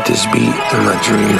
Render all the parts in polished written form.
this beat in my dream.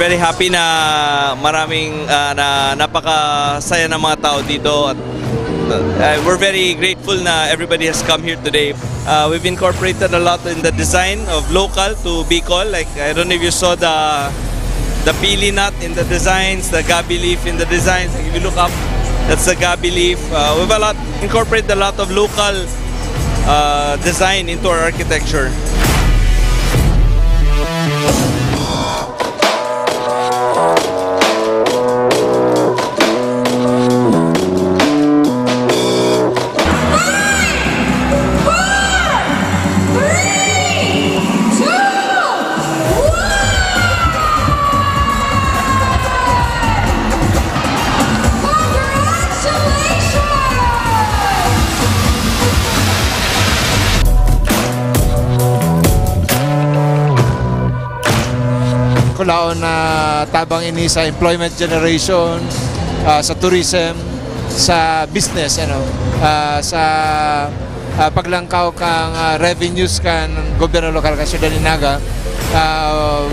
Very happy na maraming na napakasaya ng mga tao dito at we're very grateful na everybody has come here today. We've incorporated a lot in the design of local to Bicol. Like I don't know if you saw the pili nut in the designs, the gabi leaf in the designs. Like, if you look up, that's the gabi leaf. We've incorporated a lot of local design into our architecture. Kulaon na tabang ini sa employment generation, sa tourism, sa business, sa paglangkaw kang revenues kan gobyerno lokal ka Ciudad Dinaga,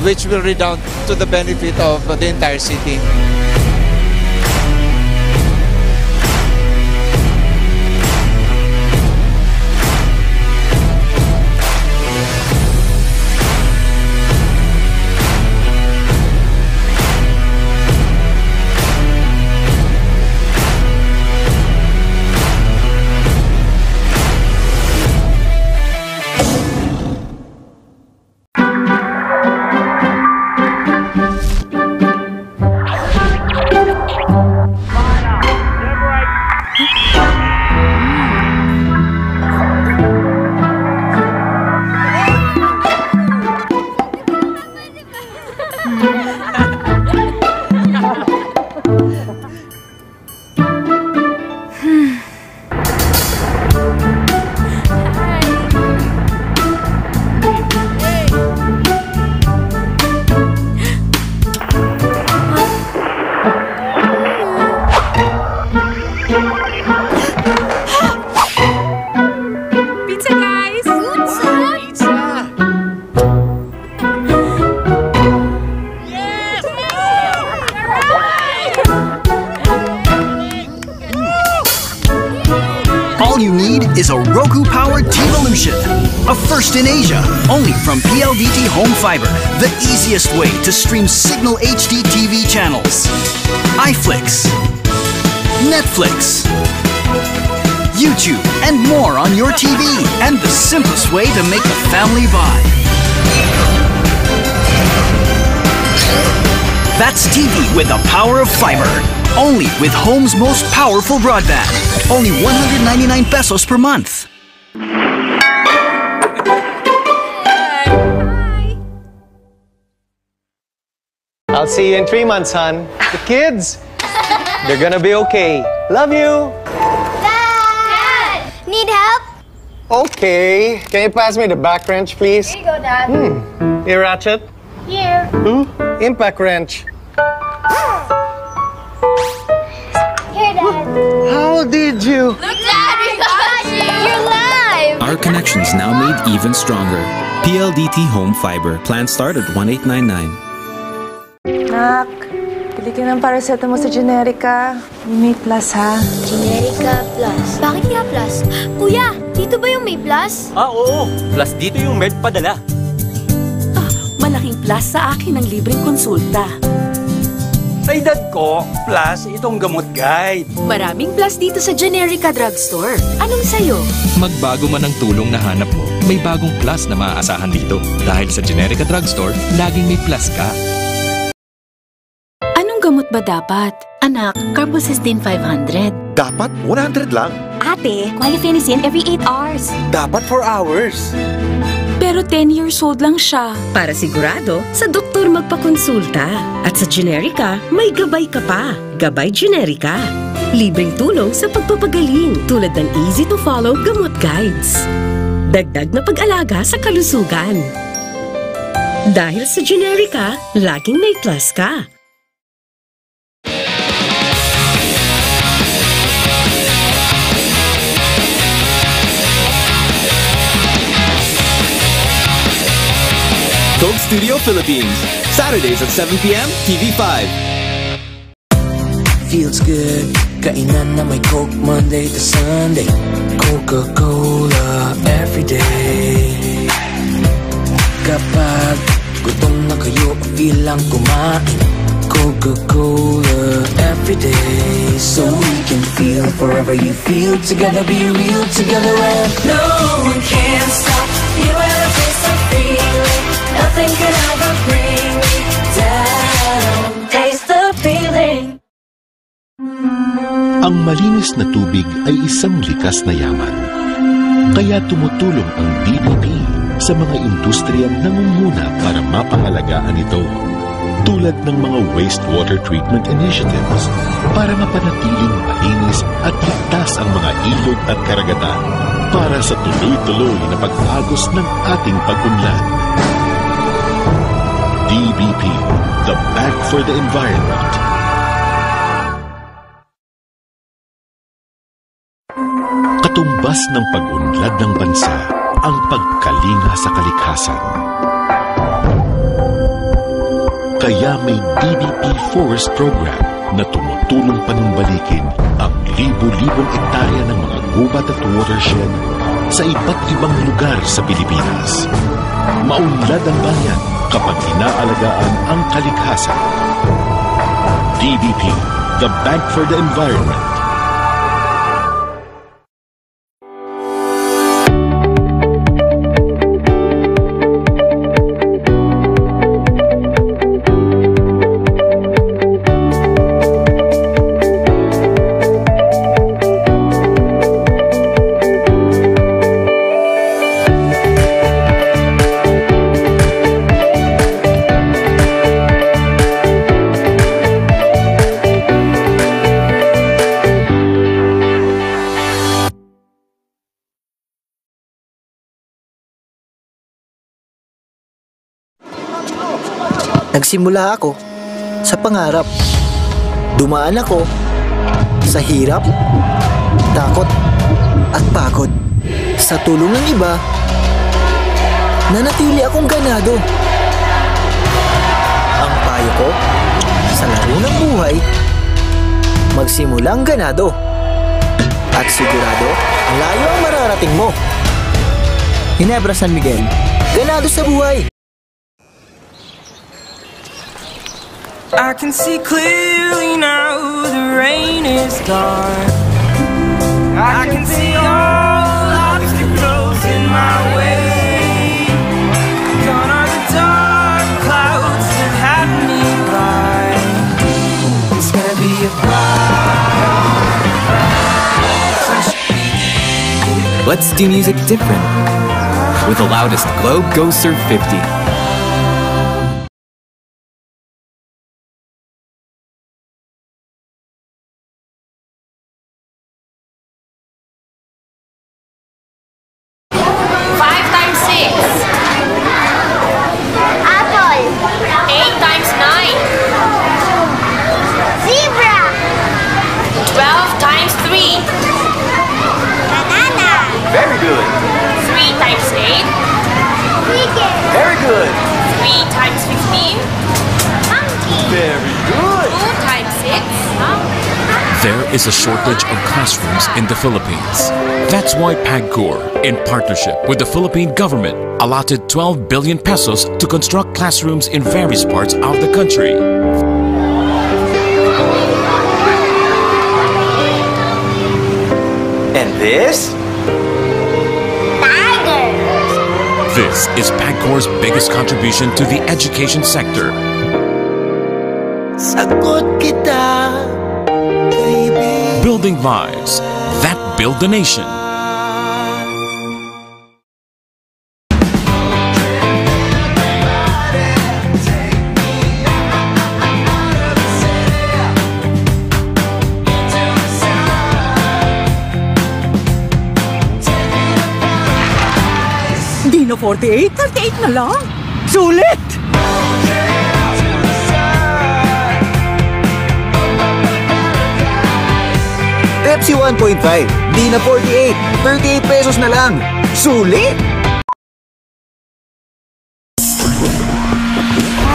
which will redound to the benefit of the entire city. is a Roku-powered TVolution, a first in Asia, only from PLDT Home Fiber, the easiest way to stream Signal HD TV channels, iFlix, Netflix, YouTube, and more on your TV, and the simplest way to make a family buy. That's TV with the power of fiber. Only with Home's most powerful broadband. Only 199 pesos per month. I'll see you in 3 months, hon. The kids, they're gonna be okay. Love you. Dad! Need help? Okay. Can you pass me the back wrench, please? Here you go, Dad. Here, Ratchet. Here. Impact wrench. Here, Dad. How did you? Look, Dad, we got you! You're live! Our connection's now made even stronger. PLDT Home Fiber. Plan start at 1899. Nak, pili ka ng paracetamol sa Generica. May plus, ha? Generica Plus. Bakit nga Plus? Kuya, dito ba yung may Plus? Oo. Plus dito yung Med padala. Malaking plus sa akin ang libreng konsulta. Sa edad ko, plus itong gamot guide. Maraming plus dito sa Generica Drugstore. Anong sayo? Magbago man ang tulong na hanap mo, may bagong plus na maaasahan dito. Dahil sa Generica Drugstore, laging may plus ka. Anong gamot ba dapat? Anak, Carbocysteine 500. Dapat 100 lang. Ate, Guaifenicin every 8 hours. Dapat 4 hours. Pero 10 years old lang siya. Para sigurado, sa doktor magpakonsulta. At sa Generica, may gabay ka pa. Gabay Generica. Libreng tulong sa pagpapagaling tulad ng easy-to-follow gamot guides. Dagdag na pag-alaga sa kalusugan. Dahil sa Generica, laging may plus ka. Coke Studio Philippines. Saturdays at 7 p.m. TV5. Feels good. Kainan na may Coke Monday to Sunday. Coca-Cola everyday. Kapag gutom na kayo, feel lang kumain. Coca-Cola everyday. So we can feel forever you feel together, be real together, and no one can stop. Feel where the taste of feeling. Nothing can ever bring me down. Taste the feeling. Ang malinis na tubig ay isang likas na yaman. Kaya tumutulong ang DBP sa mga industriyang nangunguna para mapangalagaan ito. Tulad ng mga wastewater treatment initiatives para mapanatiling malinis at ligtas ang mga ilog at karagatan para sa tuloy-tuloy na pag-agos ng ating pag-unlad. DBP, the Bank for the Environment. Katumbas ng pag-unlad ng bansa ang pagkalinga sa kalikasan. Kaya may DBP Forest Program na tumutulong panumbalikin ang libu-libong ektarya ng mga gubat at watershed sa iba't ibang lugar sa Pilipinas. Maunlad ang bayan kapag inaalagaan ang kalikasan. DBP, the Bank for the Environment. Nagsimula ako sa pangarap. Dumaan ako sa hirap, takot at pagod. Sa tulong ng iba, nanatili akong ganado. Ang payo ko, sa laro ng buhay, magsimulang ganado. At sigurado, ang layo ang mararating mo. Ginebra San Miguel, ganado sa buhay. I can see clearly now the rain is gone. I can see all obstacles in my way. Gone are the dark clouds that had me Let's do music different with the loudest Globe Go Surf 50. Very good. 3 times 8. Very good. 3 times 15. Very good. 2 times 6. There is a shortage of classrooms in the Philippines. That's why PAGCOR, in partnership with the Philippine government, allotted 12 billion pesos to construct classrooms in various parts of the country. And this? This is PAGCOR's biggest contribution to the education sector. Sagot kita, baby. Building lives that build the nation. Dino 48? 38 na lang? Sulit! Pepsi 1.5, di na 48, 38 pesos na lang. Sulit!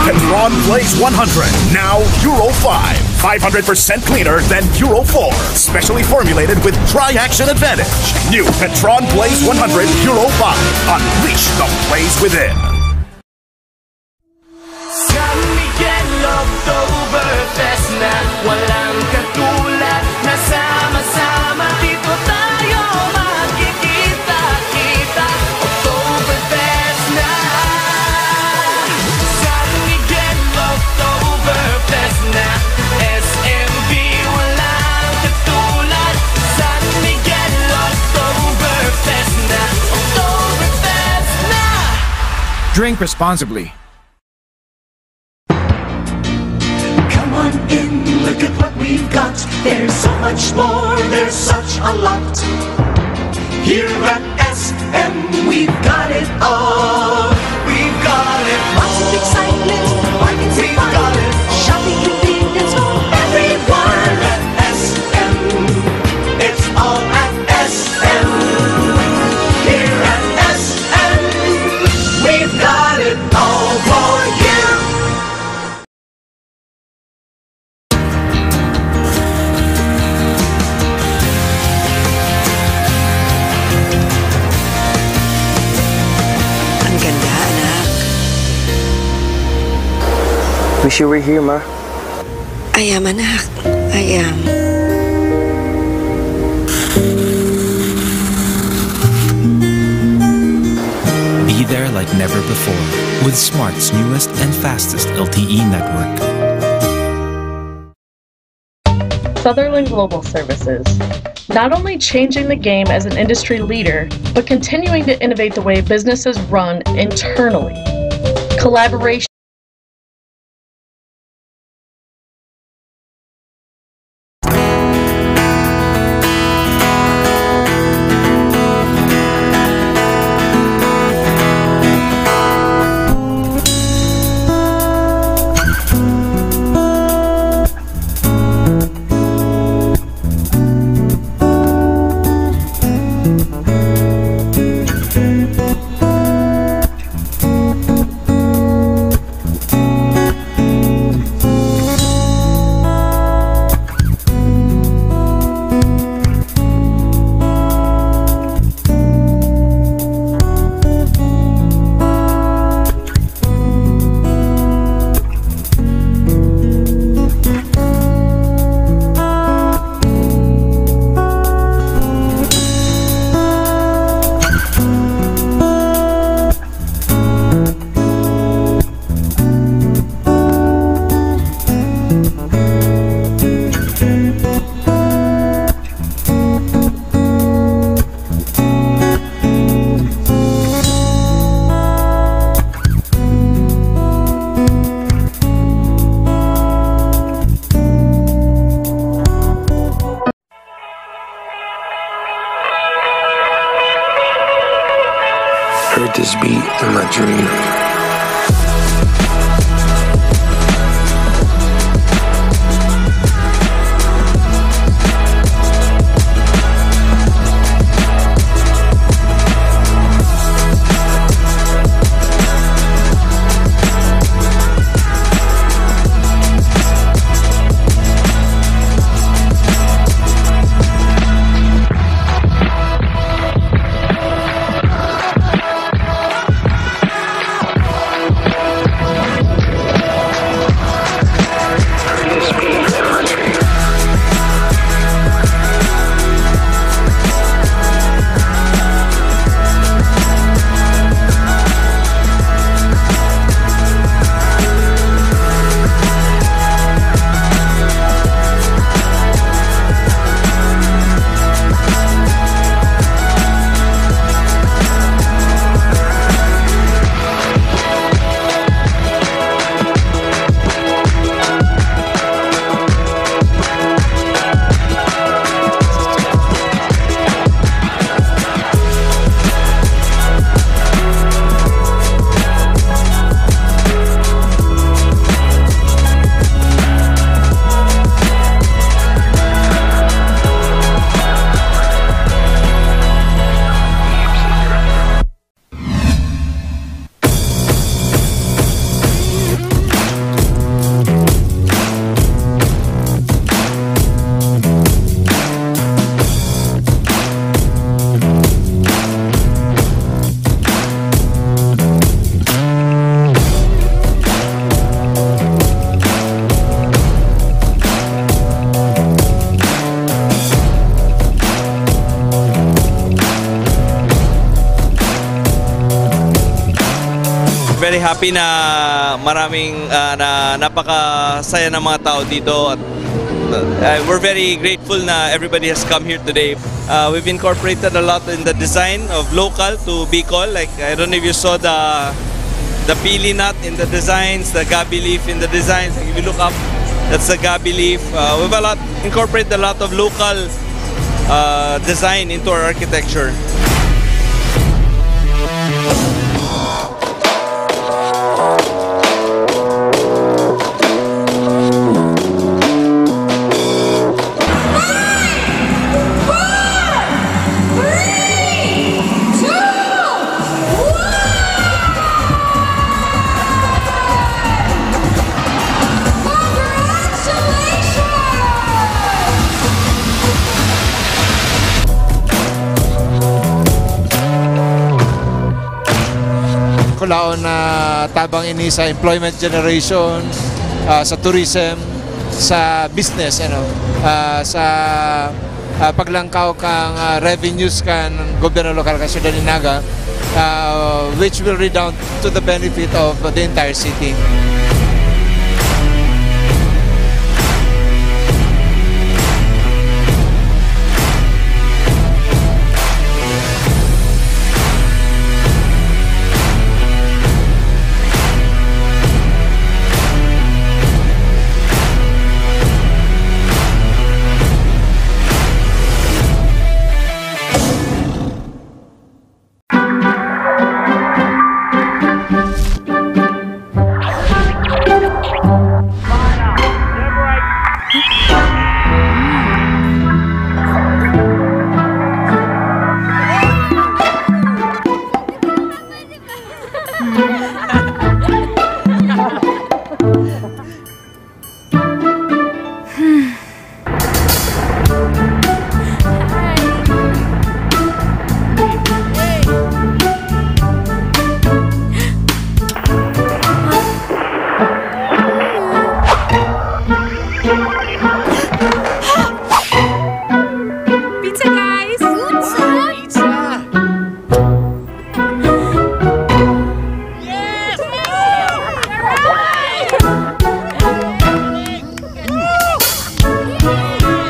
Petron Blaze 100, now Euro 5. 500% cleaner than Euro 4. Specially formulated with dry action advantage. New Petron Blaze 100 Euro 5. Unleash the blaze within. San Miguel Oktoberfest na walang katulad na sama-sama dito tayo magkikita-kita. Oktoberfest na San Miguel Oktoberfest na SMB walang katulad. San Miguel Oktoberfest na Oktoberfest na. Drink responsibly. Come on in, look at what we've got. There's so much more, there's such a lot. Here at SM, we've got it all. We've got it all. Lots of excitement, bargains and fun. Shopping convenience for everyone. At SM, it's all at SM. Here at SM, we've got it all for you. Wish you were here, Ma. I am, anak. I am. Be there like never before with Smart's newest and fastest LTE network. Sutherland Global Services. Not only changing the game as an industry leader, but continuing to innovate the way businesses run internally. Collaboration. heard this beat in my dream. Very happy na maraming na napakasaya ng mga tao dito at we're very grateful na everybody has come here today. We've incorporated a lot in the design of local to Bicol. Like I don't know if you saw the pili nut in the designs, the gabi leaf in the designs. Like, if you look up, that's the gabi leaf. We've incorporated a lot of local design into our architecture. Kulaon na tabang ini sa employment generation, sa tourism, sa business, sa paglangkaw kang revenues kan gobyerno lokal ka Ciudad Dinaga, which will redound to the benefit of the entire city.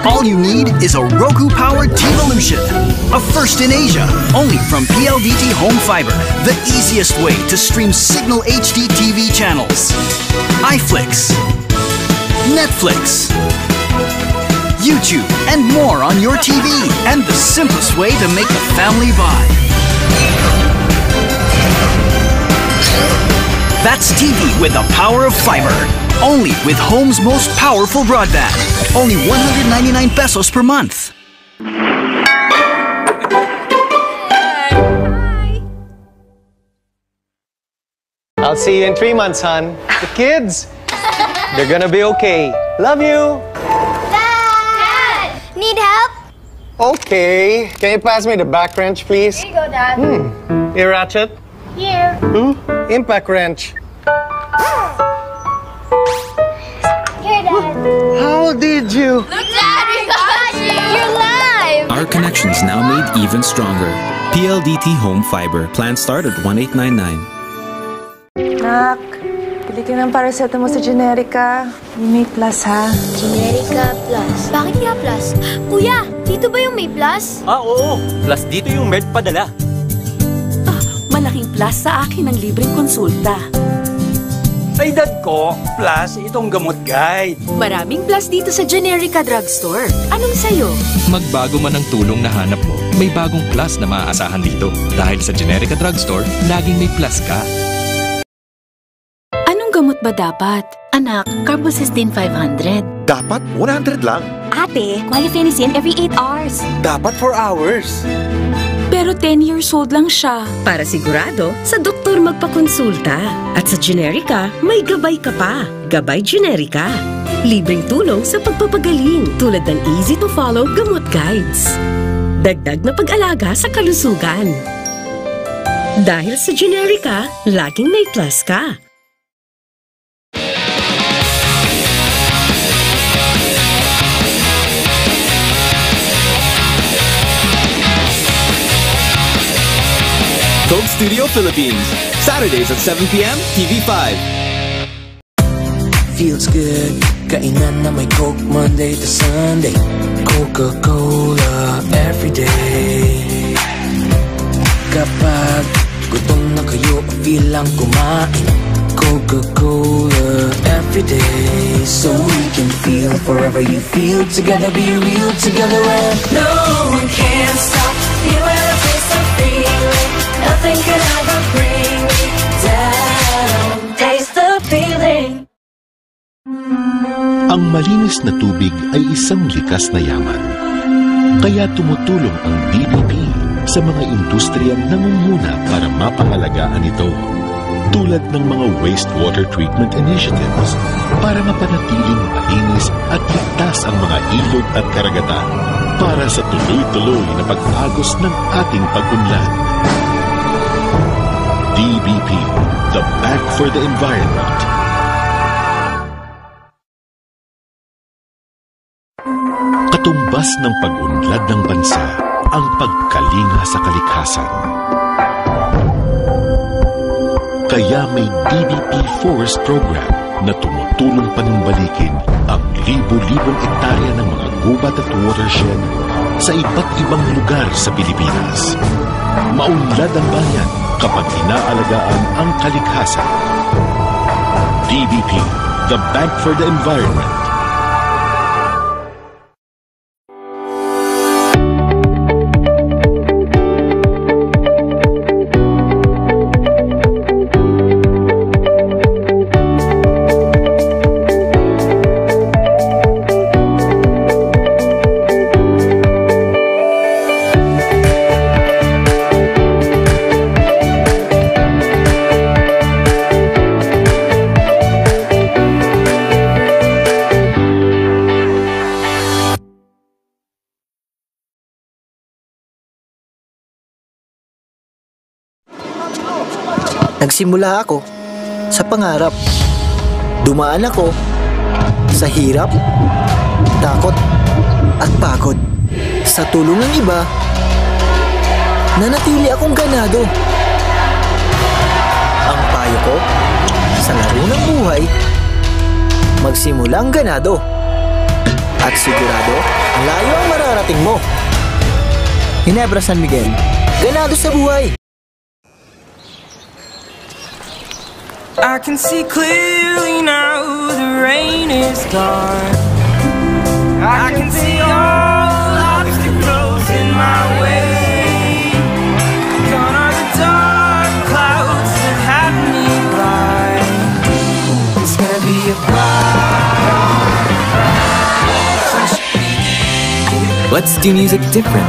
All you need is a Roku-powered TVolution. A first in Asia, only from PLDT Home Fiber. The easiest way to stream Signal HD TV channels. iFlix, Netflix, YouTube, and more on your TV. And the simplest way to make a family buy. That's TV with the power of fiber. Only with Home's most powerful broadband. Only 199 pesos per month. I'll see you in 3 months, hon. The kids, they're gonna be okay. Love you. Dad! Need help? Okay. Can you pass me the back wrench, please? Here you go, Dad. Ear ratchet? Here. Impact wrench. Here, Dad. How did you? Look, Dad, we got you! You're live! Our connection is now made even stronger. PLDT Home Fiber. Plan start at 1899. Nak, bili ka ng paracetamol sa Generica. May plus, ha? Generica Plus. Bakit kaya Plus? Kuya, dito ba yung may plus? Oo. Plus dito yung med padala. Malaking plus sa akin ang libreng konsulta. Sa edad ko, plus itong gamot guide. Maraming plus dito sa Generica Drugstore. Anong sayo? Magbago man ang tulong na hanap mo, may bagong plus na maaasahan dito. Dahil sa Generica Drugstore, laging may plus ka. Anong gamot ba dapat? Anak, Carbocystin 500. Dapat 100 lang. Ate, Guaifenicin every 8 hours. Dapat 4 hours. Pero 10 years old lang siya. Para sigurado, sa doktor magpakonsulta. At sa Generica, may gabay ka pa. Gabay Generica. Libreng tulong sa pagpapagaling tulad ng easy-to-follow gamot guides. Dagdag na pag-alaga sa kalusugan. Dahil sa Generica, laging may plus ka. Coke Studio Philippines, Saturdays at 7 p.m. TV5. Feels good, kainan na may Coke Monday to Sunday. Coca-Cola everyday. Kapag gutom na kayo, feel lang kumain. Coca-Cola everyday. So we can feel forever you feel together, be real together, and no one can stop. You and a taste of feeling. Nothing can ever bring me down. Taste the feeling. Ang malinis na tubig ay isang likas na yaman. Kaya tumutulong ang DBP sa mga industriyang nangunguna para mapangalagaan ito. Tulad ng mga wastewater treatment initiatives para mapanatiling malinis at ligtas ang mga ilog at karagatan para sa tuloy-tuloy na pag-agos ng ating pag-unlad. DBP, the Bank for the Environment. Katumbas ng pag-unlad ng bansa ang pagkalinga sa kalikasan. Kaya may DBP Forest Program na tumutulong panumbalikin ang libo-libong ektarya ng mga gubat at watershed sa iba't ibang lugar sa Pilipinas. Maunlad ang bayan kapag inaalagaan ang kalikasan. DBP, the Bank for the Environment. Nagsimula ako sa pangarap. Dumaan ako sa hirap, takot at pagod. Sa tulong ng iba, nanatili akong ganado. Ang payo ko, sa laro ng buhay, magsimulang ganado. At sigurado, layo ang mararating mo. Ginebra San Miguel, ganado sa buhay. I can see clearly now the rain is gone. I can see all obstacles in my way. Gone are the dark clouds that have me Let's do music different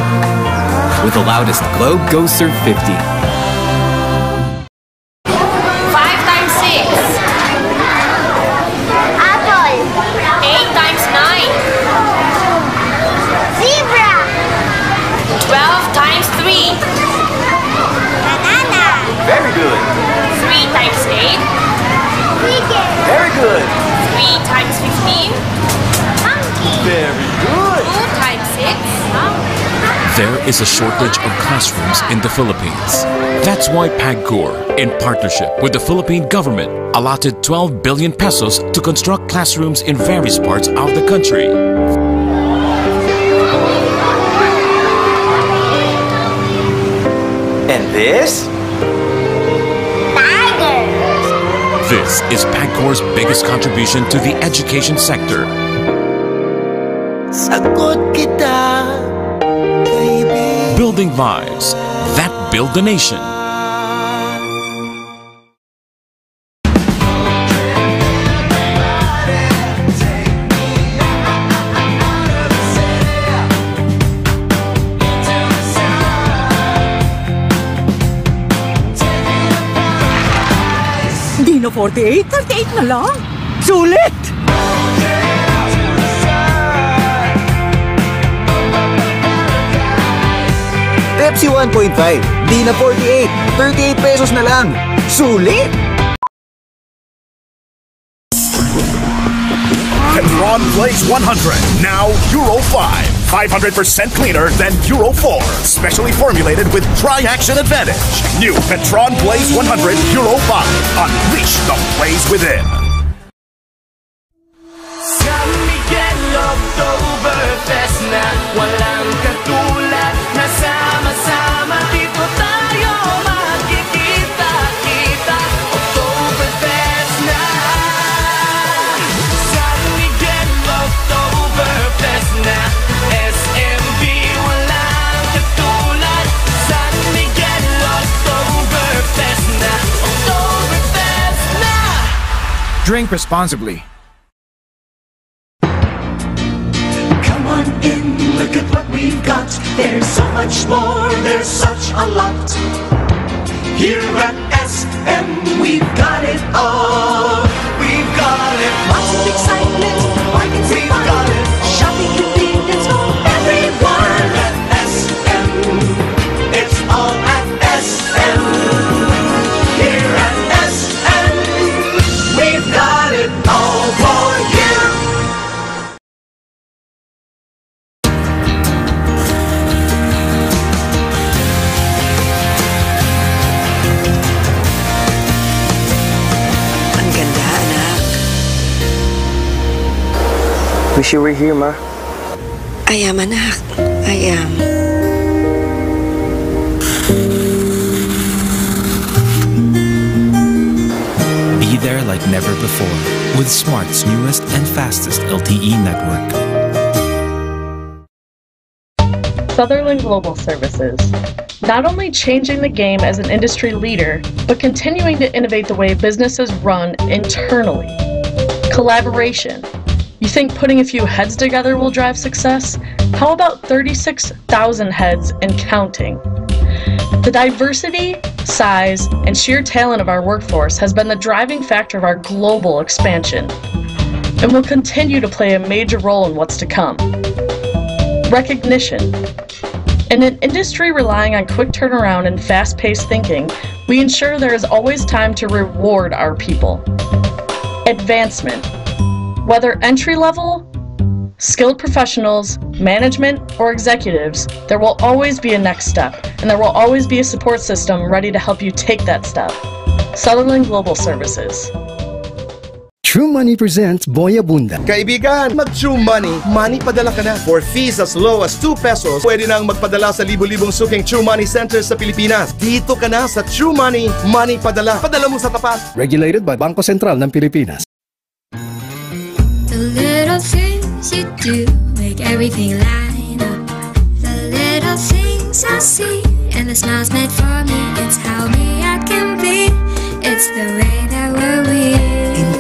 with the loudest Globe Go Surf 50. 5 times 6. Apple. 8 times 9. Zebra. 12 times 3. Banana. Very good. 3 times 8. Cricket. Very good. 3 times 15. Monkey. Very good. 2 times 6. There is a shortage of classrooms in the Philippines. That's why PAGCOR, in partnership with the Philippine government, allotted 12 billion pesos to construct classrooms in various parts of the country. And this? Tigers. This is PAGCOR's biggest contribution to the education sector. Sagot kita, kaibigan. Building lives that build the nation. Di na 48, 38 na lang. Sulit! Pepsi 1.5, di na 48, 38 pesos na lang. Sulit! Petron Blaze 100, now Euro 5. 500% cleaner than Euro 4. Specially formulated with Tri-Action Advantage. New Petron Blaze 100 Euro 5. Unleash the blaze within. San Miguel Oktoberfest na walang katulad na sama-sama dito tayo magkikita-kita. Oktoberfest na San Miguel Oktoberfest na SMB walang katulad. San Miguel Oktoberfest na Oktoberfest na. Drink responsibly. Come on in, look at what we've got. There's so much more, there's such a lot. Here at SM, we've got it all. We've got it all. Lots of excitement, bargains and fun. Shopping convenience for everyone. At SM, it's all at SM. Here at SM, we've got it all for you. Wish you were here, Ma. I am, anak. I am. Be there like never before with Smart's newest and fastest LTE network. Sutherland Global Services. Not only changing the game as an industry leader, but continuing to innovate the way businesses run internally. Collaboration. You think putting a few heads together will drive success? How about 36,000 heads and counting? The diversity, size, and sheer talent of our workforce has been the driving factor of our global expansion, and will continue to play a major role in what's to come. Recognition. In an industry relying on quick turnaround and fast-paced thinking, we ensure there is always time to reward our people. Advancement. Whether entry-level, skilled professionals, management, or executives, there will always be a next step, and there will always be a support system ready to help you take that step. Sutherland Global Services. True Money presents Boy Abunda. Kaibigan, mag-True Money, money padala ka na. For fees as low as 2 pesos, pwede nang magpadala sa libo-libong suking True Money centers sa Pilipinas. Dito ka na sa True Money, money padala. Padala mo sa tapat. Regulated by Bangko Sentral ng Pilipinas. The little things you do make everything line up. The little things I see and the smiles meant for me. It's how me I can be. It's the way that we're we.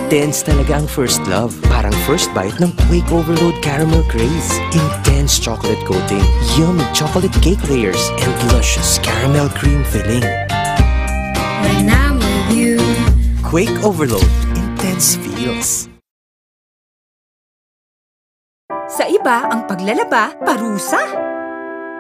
Intense talaga ang first love. Parang first bite ng Quake Overload Caramel Craze. Intense chocolate coating, yummy chocolate cake layers, and luscious caramel cream filling. When I'm with you. Quake Overload. Intense feels. Sa iba, ang paglalaba, parusa.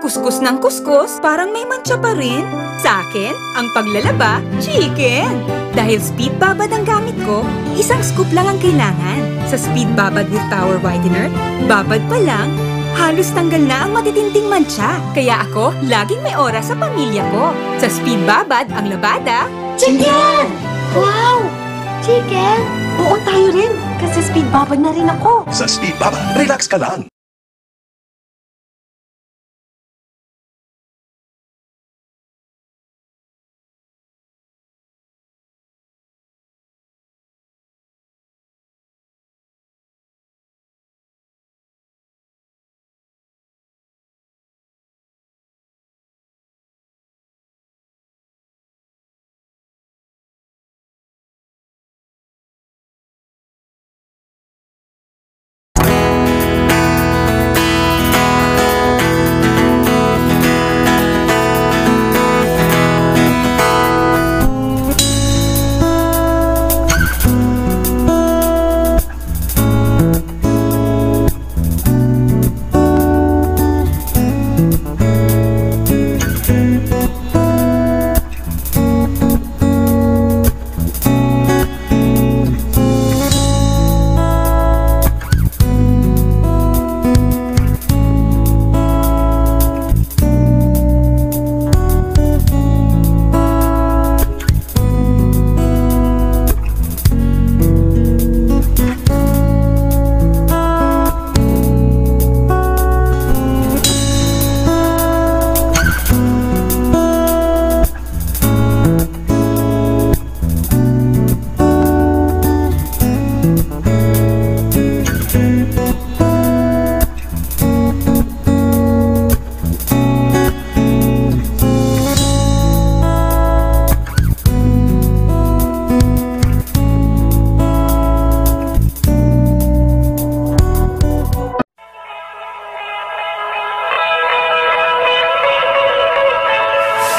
Kuskus ng kuskus, parang may mantsa pa rin. Sa akin, ang paglalaba, chicken. Dahil Speed Babad ang gamit ko, isang scoop lang ang kailangan. Sa Speed Babad with Power Whitener, babad pa lang, halos tanggal na ang matitinding mantsa. Kaya ako, laging may oras sa pamilya ko. Sa Speed Babad, ang labada, chicken! Wow! Chicken? Oo, tayo rin. Kasi Speed Babad na rin ako. Sa Speed Babad, relax ka lang.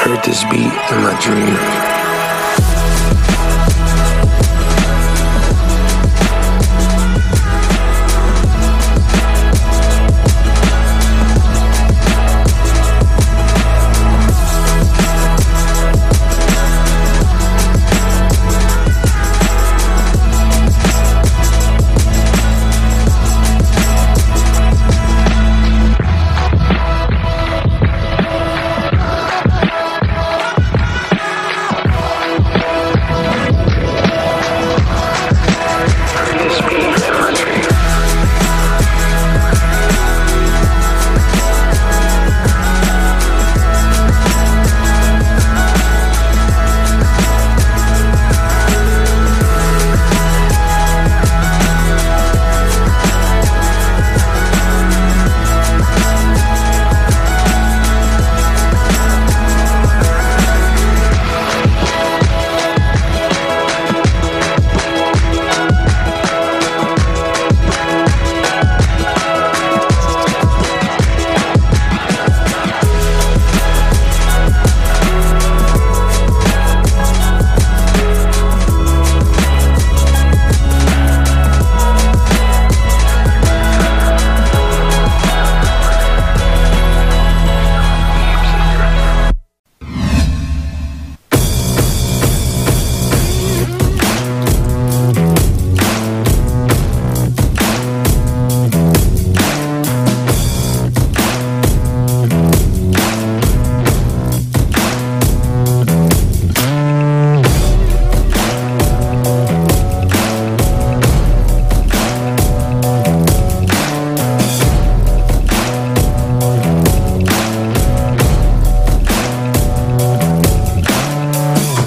Heard this beat in my dream.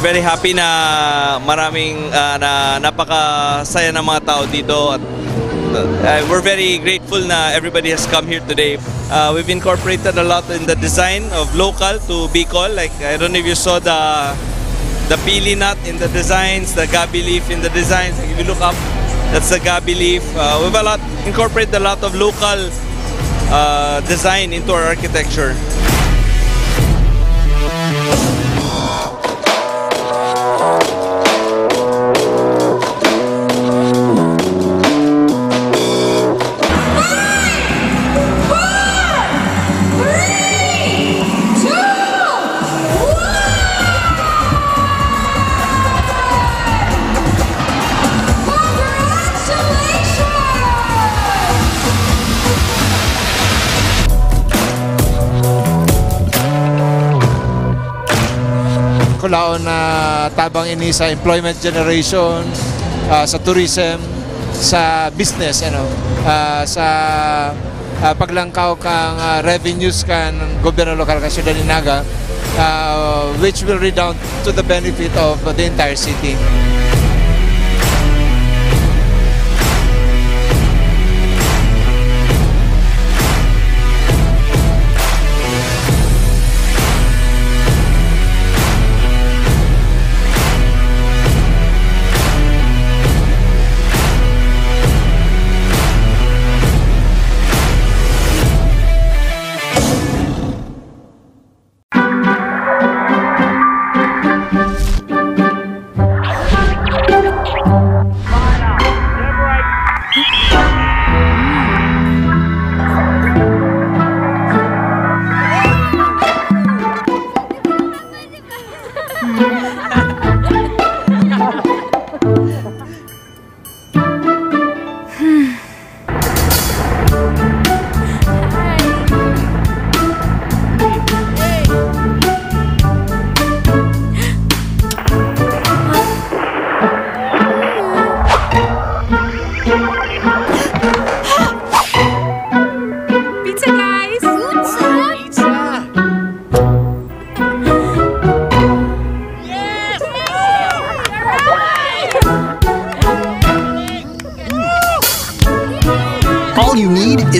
Very happy na maraming na napakasaya ng mga tao dito at we're very grateful na everybody has come here today. We've incorporated a lot in the design of local to Bicol. Like I don't know if you saw the pili nut in the designs, the gabi leaf in the designs. If you look up, that's the gabi leaf. We've incorporated a lot of local design into our architecture. Kulaon na tabang ini sa employment generation, sa tourism, sa business, sa paglangkaw kang revenues kan gobyerno lokal ka Ciudad Dinaga, which will redound to the benefit of the entire city.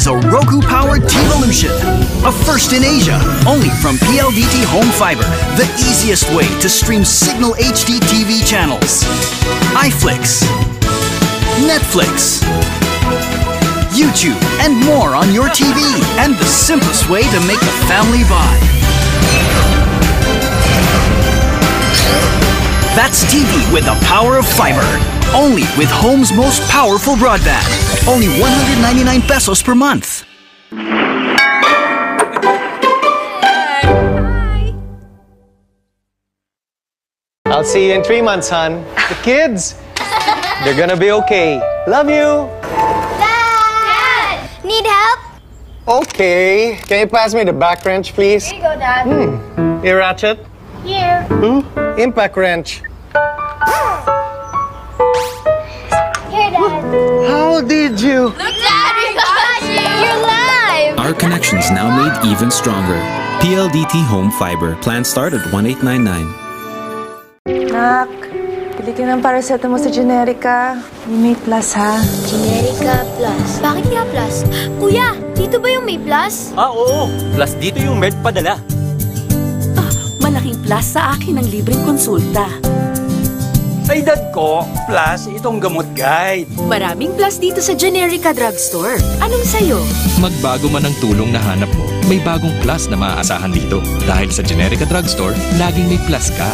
is a Roku-powered TVolution. A first in Asia, only from PLDT Home Fiber, the easiest way to stream Signal HD TV channels, iFlix, Netflix, YouTube, and more on your TV, and the simplest way to make a family buy. That's TV with the power of fiber. Only with Home's most powerful broadband. Only 199 pesos per month. I'll see you in 3 months, hon. The kids, they're gonna be okay. Love you. Dad! Need help? Okay. Can you pass me the back wrench, please? Here you go, Dad. Here, Ratchet. Here. Impact wrench. Here, Dad. How did you? Look, Dad, we got you! You're live! Our connections now made even stronger. PLDT Home Fiber. Plan start at 1899. Nak, pili ka ng paracetamol sa Generica. May plus, ha? Generica Plus. Bakit nga Plus? Kuya, dito ba yung may Plus? Oo. Plus dito yung Med padala. Malaking plus sa akin ang libreng konsulta. Sa edad ko, plus itong gamot guide. Maraming plus dito sa Generica Drugstore. Anong sayo? Magbago man ang tulong na hanap mo, may bagong plus na maaasahan dito. Dahil sa Generica Drugstore, laging may plus ka.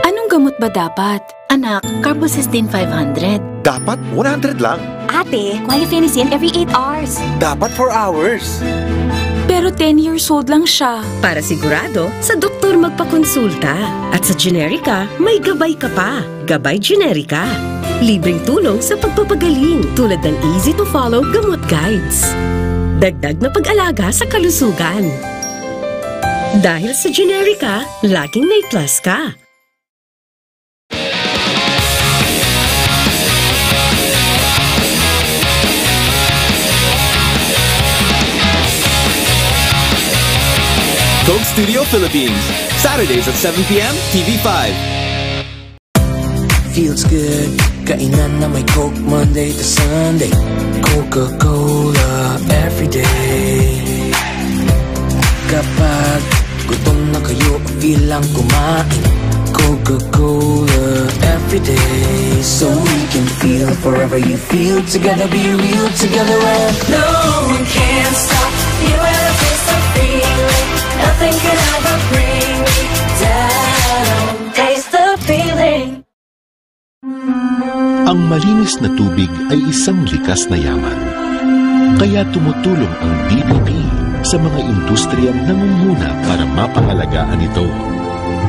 Anong gamot ba dapat? Anak, Carbocysteine 500. Dapat 100 lang. Ate, Guaifenicin every 8 hours. Dapat 4 hours. Pero 10 years old lang siya. Para sigurado, sa doktor magpakonsulta. At sa Generica, may gabay ka pa. Gabay Generica. Libreng tulong sa pagpapagaling tulad ng easy-to-follow gamot guides. Dagdag na pag-alaga sa kalusugan. Dahil sa Generica, laging may plus ka. Coke Studio Philippines. Saturdays at 7 p.m. TV5. Feels good. Kainan na may Coke Monday to Sunday. Coca-Cola every day. Kapag gutom na kayo, Tigil lang kumain Coca-Cola every day, so we can feel forever you feel together, be real together, and no one can stop you when I taste the feeling. Nothing can ever bring me down. Taste the feeling. Ang malinis na tubig ay isang likas na yaman. Kaya tumutulong ang DBP sa mga industriyang nangunguna para mapangalagaan ito.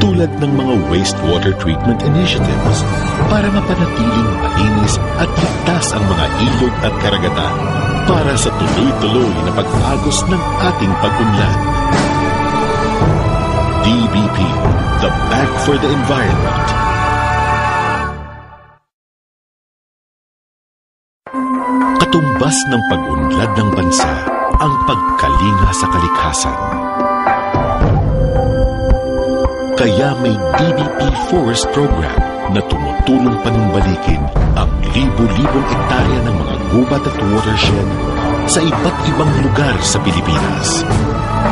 Tulad ng mga wastewater treatment initiatives para mapanatiling malinis at ligtas ang mga ilog at karagatan para sa tuloy-tuloy na pag-agos ng ating pag-unlad. DBP, the Bank for the Environment. Katumbas ng pag-unlad ng bansa ang pagkalinga sa kalikasan. Kaya may DBP Forest Program na tumutulong panumbalikin ang libu-libong ektarya ng mga gubat at watershed sa iba't ibang lugar sa Pilipinas.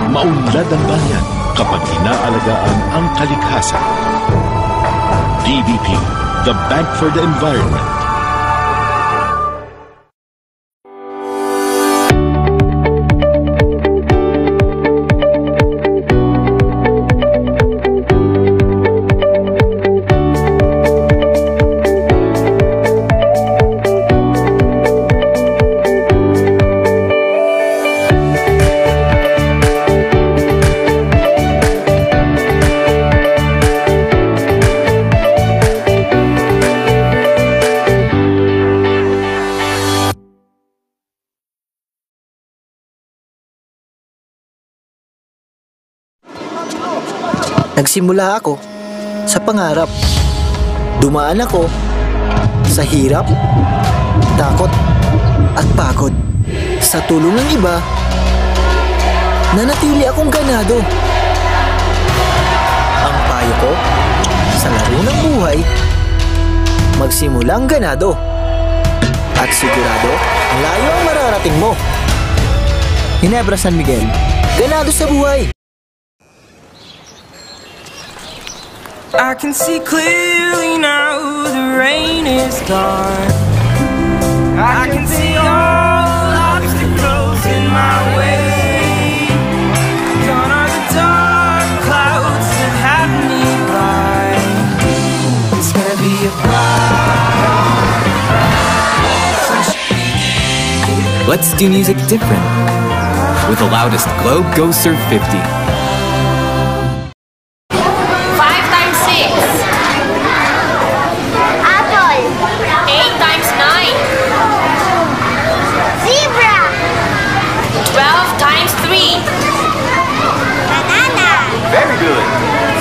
Maunlad ang bayan kapag inaalagaan ang kalikasan. DBP, the Bank for the Environment. Nagsimula ako sa pangarap. Dumaan ako sa hirap, takot at pagod. Sa tulong ng iba, nanatili akong ganado. Ang payo ko sa laro ng buhay, magsimulang ganado. At sigurado, ang layo ang mararating mo. Ginebra San Miguel, ganado sa buhay. I can see clearly now the rain is gone. I can see all obstacles in my way. Gone are the dark clouds that have me blind. It's gonna be a Let's do music different with the loudest Globe Go Surf 50. Very good.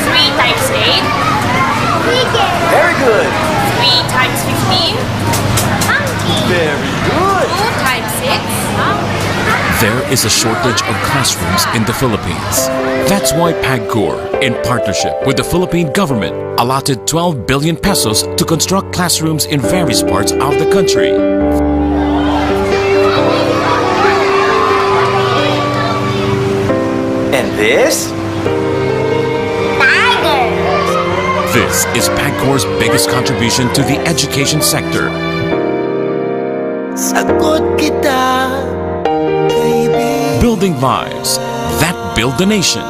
3 times 8. Very good. 3 times 15. Monkey. Very good. 2 times 6. There is a shortage of classrooms in the Philippines. That's why PAGCOR, in partnership with the Philippine government, allotted 12 billion pesos to construct classrooms in various parts of the country. And this? This is PAGCOR's biggest contribution to the education sector. Sagot kita, baby. Building lives that build the nation.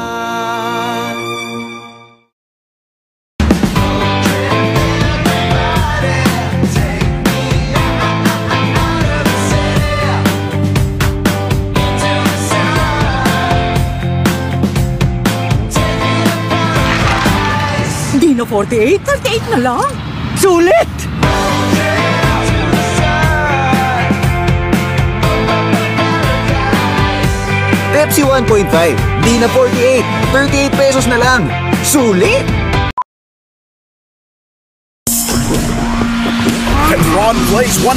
Hindi na 48, 38 na lang. Sulit! Pepsi 1.5, di na 48, 38 pesos na lang. Sulit! Petron Blaze 100,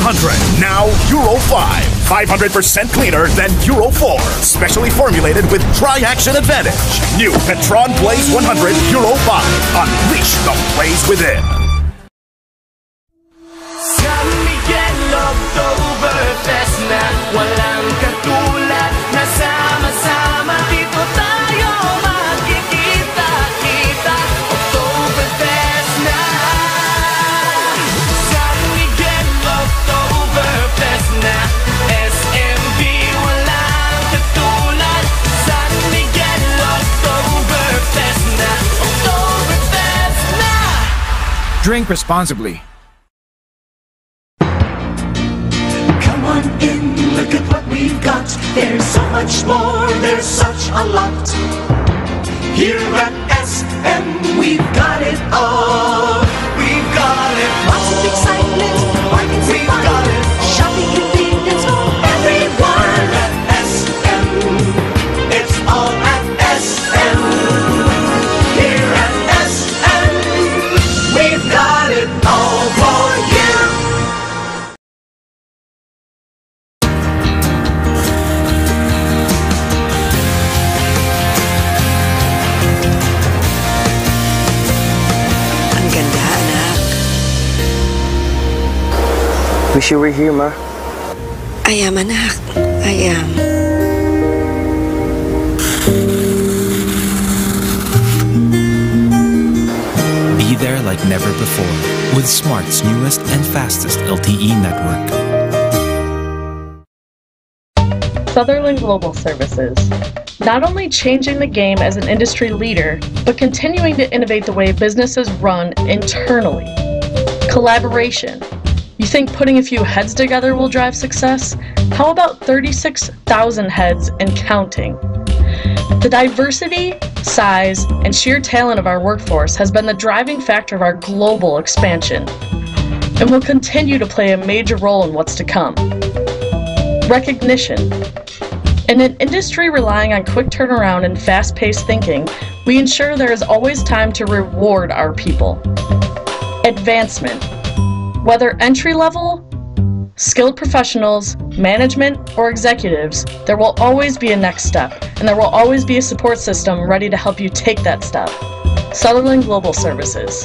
now Euro 5. 500% cleaner than Euro 4. Specially formulated with Tri-Action Advantage. New Petron Blaze 100 Euro 5. Unleash the blaze within. San Miguel Oktoberfest na walang katulad na sama-sama dito tayo magkikita-kita. Drink responsibly. Come on in, look at what we've got. There's so much more, there's such a lot. Here at SM, we've got it all. We've got it all. Lots of excitement, bargains and fun. Got it all. Shopping convenience for everyone. At SM, it's all at SM. Here at SM, we've got it all for you. Wish you were here, Ma. I am, anak. I am. Be there like never before with Smart's newest and fastest LTE network. Sutherland Global Services. Not only changing the game as an industry leader, but continuing to innovate the way businesses run internally. Collaboration. You think putting a few heads together will drive success? How about 36,000 heads and counting? The diversity, size, and sheer talent of our workforce has been the driving factor of our global expansion, and will continue to play a major role in what's to come. Recognition. In an industry relying on quick turnaround and fast-paced thinking, we ensure there is always time to reward our people. Advancement. Whether entry-level, skilled professionals, management, or executives, there will always be a next step, and there will always be a support system ready to help you take that step. Sutherland Global Services.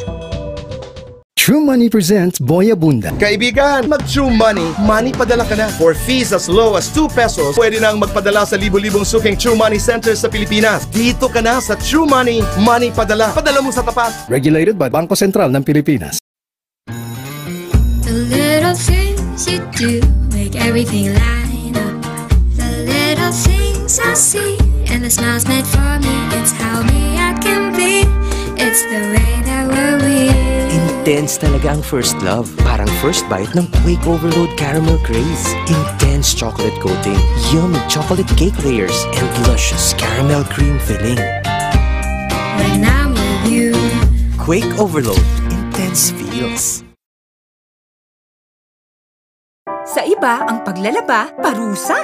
True Money presents Boya Bunda. Kaibigan, mag-True Money, money padala ka na. For fees as low as 2 pesos, pwede nang magpadala sa libo-libong suking True Money centers sa Pilipinas. Dito ka na sa True Money, money padala. Padala mo sa tapat. Regulated by Bangko Sentral ng Pilipinas. The little things you do make everything line up. The little things I see and the smiles made for me. It's how me I can be. It's the way that we're real. Intense talaga ang first love. Parang first bite ng Quake Overload Caramel Craze. Intense chocolate coating, yummy chocolate cake layers, and luscious caramel cream filling. When I'm with you, Quake Overload. Intense feels. Sa iba, ang paglalaba, parusa.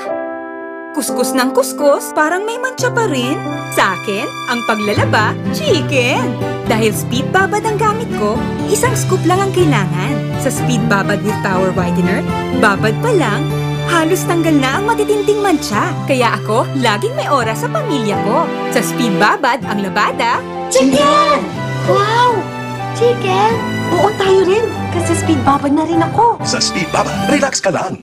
Kuskus ng kuskus, parang may mantsa pa rin. Sa akin, ang paglalaba, chicken. Dahil Speed Babad ang gamit ko, isang scoop lang ang kailangan. Sa Speed Babad with Power Whitener, babad pa lang, halos tanggal na ang matitinding mantsa. Kaya ako, laging may oras sa pamilya ko. Sa Speed Babad, ang labada, chicken! Wow! Chicken? Oo, tayo rin. Kasi Speed Babad na rin ako. Sa Speed Babad, relax ka lang.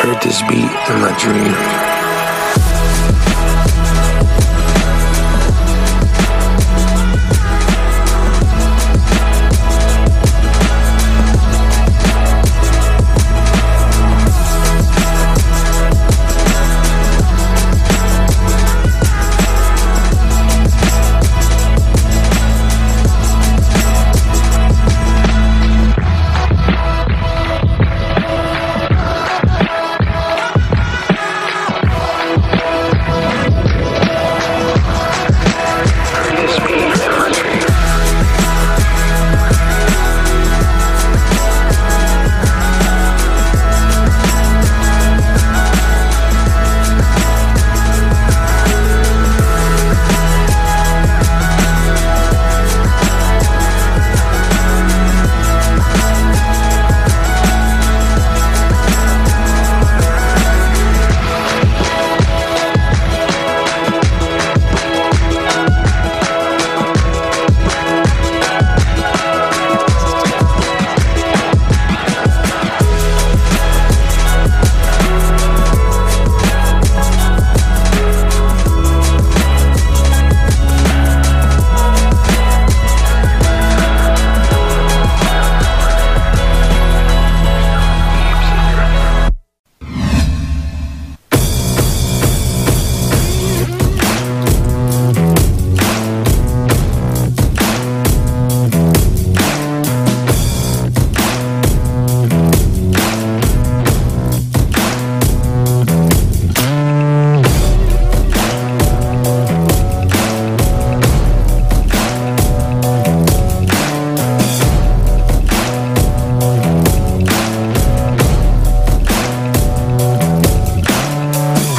Heard this beat in my dream.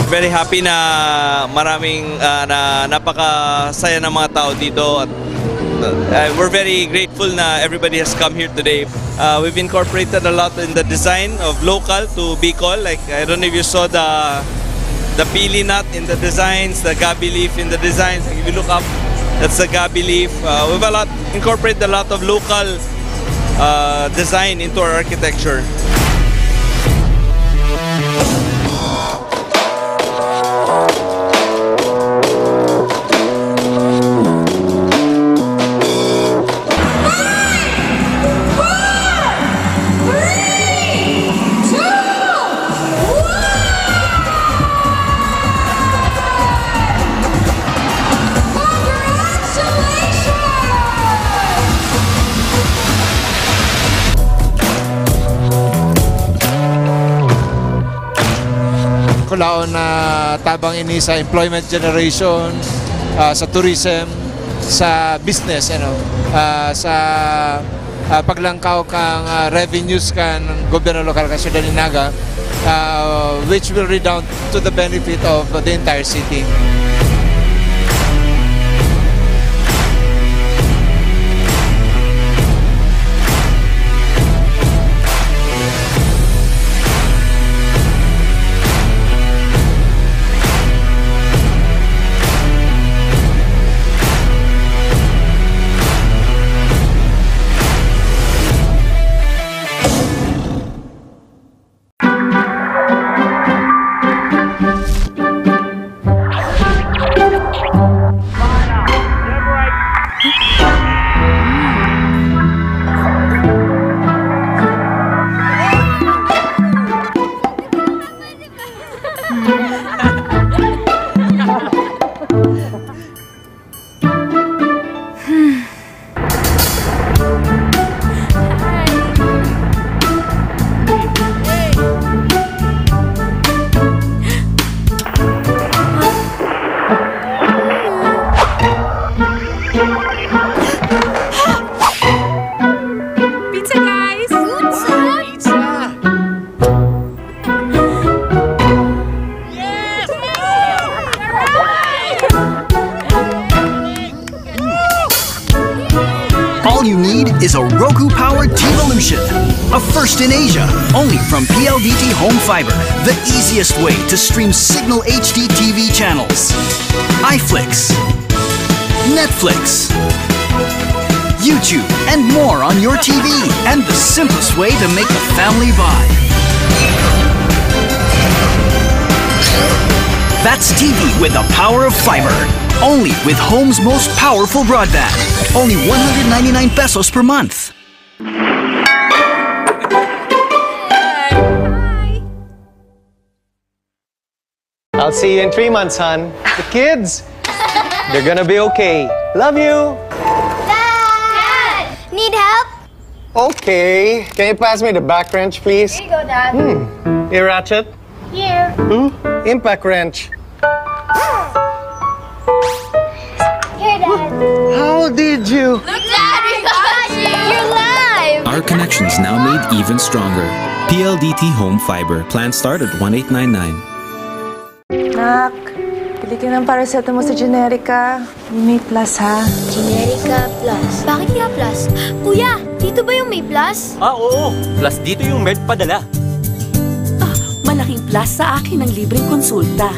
very happy na maraming napakasaya ng mga tao dito at we're very grateful na everybody has come here today. We've incorporated a lot in the design of local to Bicol. Like, I don't know if you saw the pili nut in the designs, the gabi leaf in the designs. Like, if you look up, that's the gabi leaf. We've incorporated a lot of local design into our architecture. Kulaon na tabang ini sa employment generation, sa tourism, sa business, sa paglangkaw kang revenues kan gobyerno lokal ka Ciudad Dinaga, which will redound to the benefit of the entire city. is a Roku-powered TVolution. A first in Asia, only from PLDT Home Fiber. The easiest way to stream Signal HD TV channels. iFlix, Netflix, YouTube, and more on your TV. And the simplest way to make the family buy. That's TV with the power of fiber. Only with Home's most powerful broadband. Only 199 pesos per month. I'll see you in 3 months, hon. The kids, they're gonna be okay. Love you. Dad! Need help? Okay. Can you pass me the back wrench, please? Here you go, Dad. Here, ratchet. Here. Impact wrench. Here, Dad. How did you? Look, Dad, we got you! You're live! Our connections now made even stronger. PLDT Home Fiber. Plan start at 1899. Nak, pili ka ng paracetamol sa Generica. May plus, ha? Generica Plus. Bakit kaya plus? Kuya, dito ba yung may plus? Oo. Plus dito yung med padala. Malaking plus sa akin ang libreng konsulta.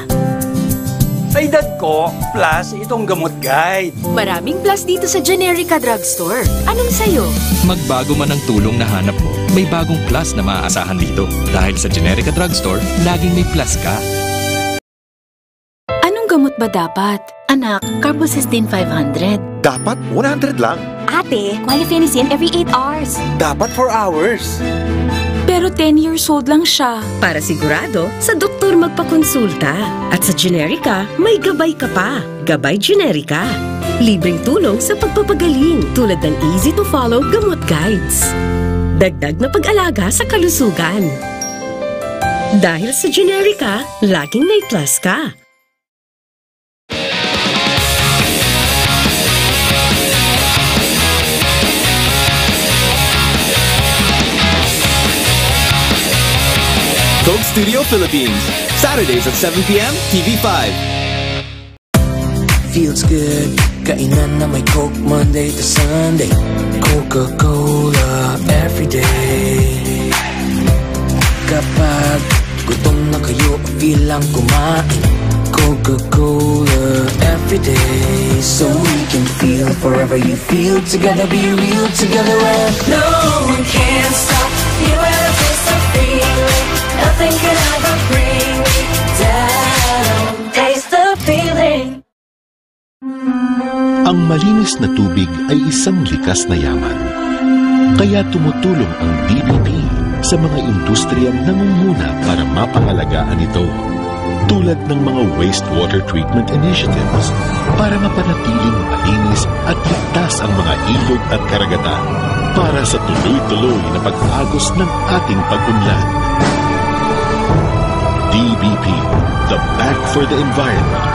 Sa edad ko, plus itong gamot guide. Maraming plus dito sa Generica Drugstore. Anong sayo? Magbago man ang tulong na hanap mo, may bagong plus na maaasahan dito. Dahil sa Generica Drugstore, laging may plus ka. Anong gamot ba dapat? Anak, Carbocystine 500. Dapat 100 lang. Ate, Guaifenicin every 8 hours. Dapat 4 hours. Pero 10 years old lang siya. Para sigurado, sa doktor magpakonsulta. At sa Generica, may gabay ka pa. Gabay Generica. Libreng tulong sa pagpapagaling tulad ng easy-to-follow gamot guides. Dagdag na pag-alaga sa kalusugan. Dahil sa Generica, laging may plus ka. Coke Studio Philippines. Saturdays at 7 p.m. TV5. Feels good, kainan na may Coke Monday to Sunday. Coca-Cola everyday. Kapag gutom na kayo, feel lang kumain. Coca-Cola everyday. So we can feel forever you feel together, be real together, and no one can stop you at a place of feeling. Nothing can ever bring me down. Taste the feeling. Ang malinis na tubig ay isang likas na yaman. Kaya tumutulong ang DBP sa mga industriyang nangunguna para mapangalagaan ito. Tulad ng mga wastewater treatment initiatives para mapanatiling malinis at ligtas ang mga ilog at karagatan para sa tuloy-tuloy na pag-agos ng ating pag-unlad. DBP, the Bank for the Environment.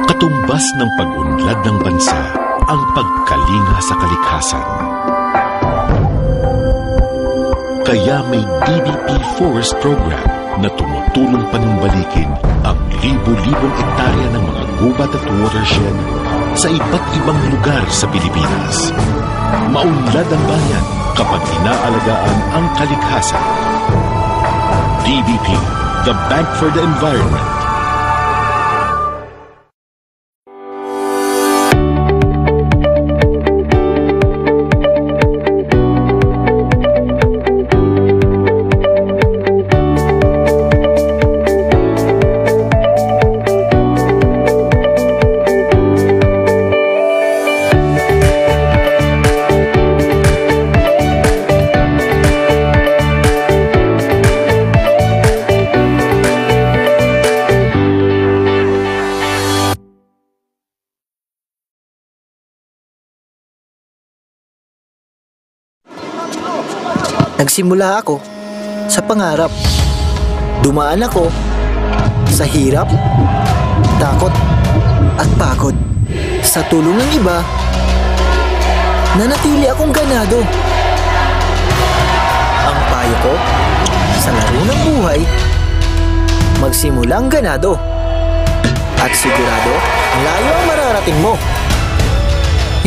Katumbas ng pag-unlad ng bansa ang pagkalinga sa kalikasan. Kaya may DBP Forest Program na tumutulong panumbalikin ang libu-libong ektarya ng mga gubat at watershed sa iba't ibang lugar sa Pilipinas. Maunlad ang bayan kapag inaalagaan ang kalikasan. DBP, the Bank for the Environment. Nagsimula ako sa pangarap. Dumaan ako sa hirap, takot at pagod. Sa tulong ng iba, nanatili akong ganado. Ang payo ko, sa laro ng buhay, magsimulang ganado. At sigurado, layo ang mararating mo.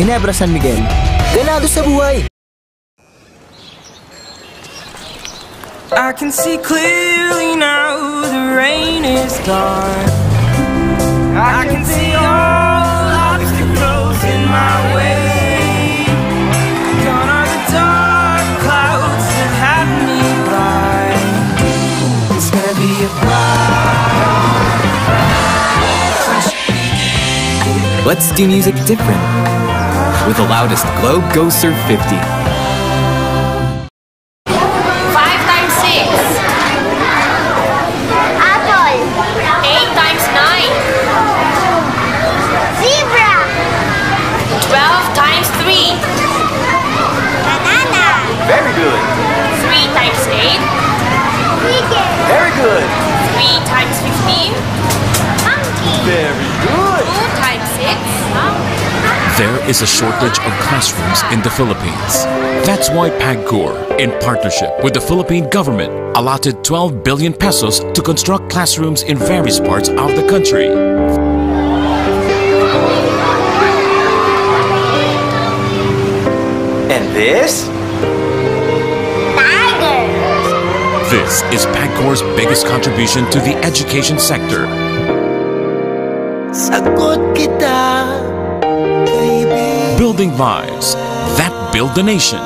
Ginebra San Miguel, ganado sa buhay. I can see clearly now the rain is gone. I can see all obstacles in my way. Gone are the dark clouds that had me blind. It's gonna be a bright. Let's do music different with the loudest Globe Go Surf 50. Very good. 3 times 8. Very good. 3 times 15. Monkey. Very good. 2 times 6. There is a shortage of classrooms in the Philippines. That's why PAGCOR, in partnership with the Philippine government, allotted 12 billion pesos to construct classrooms in various parts of the country. And this? This is PAGCOR's biggest contribution to the education sector. Sagot kita, baby. Building lives that build the nation.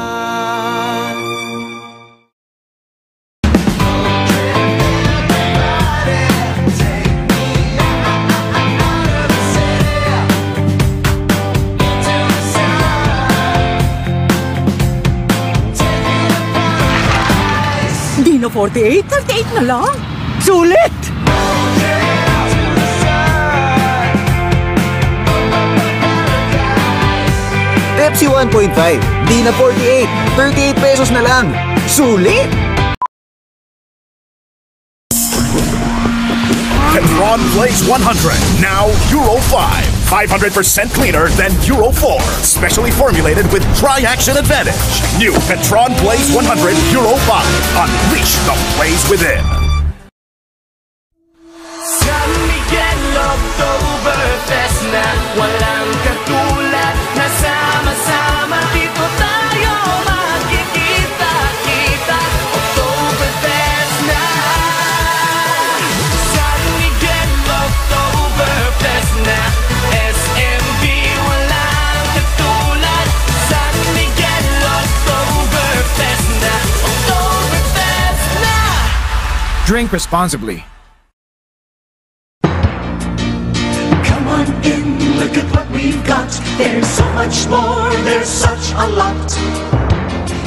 Di na 48, 38 na lang. Sulit! Pepsi 1.5, di na 48, 38 pesos na lang. Sulit! Petron Plays 100, now Euro 5. 500% cleaner than Euro 4. Specially formulated with Dry Action Advantage. New Petron Blaze 100 Euro 5. Unleash the blaze within. San Miguel Oktoberfest na walang katulad na sama-sama dito tayo magkikita-kita. Oktoberfest na San Miguel Oktoberfest na SMB walang katulad. San Miguel Oktoberfest na Oktoberfest na. Drink responsibly. Look at what we've got. There's so much more, there's such a lot.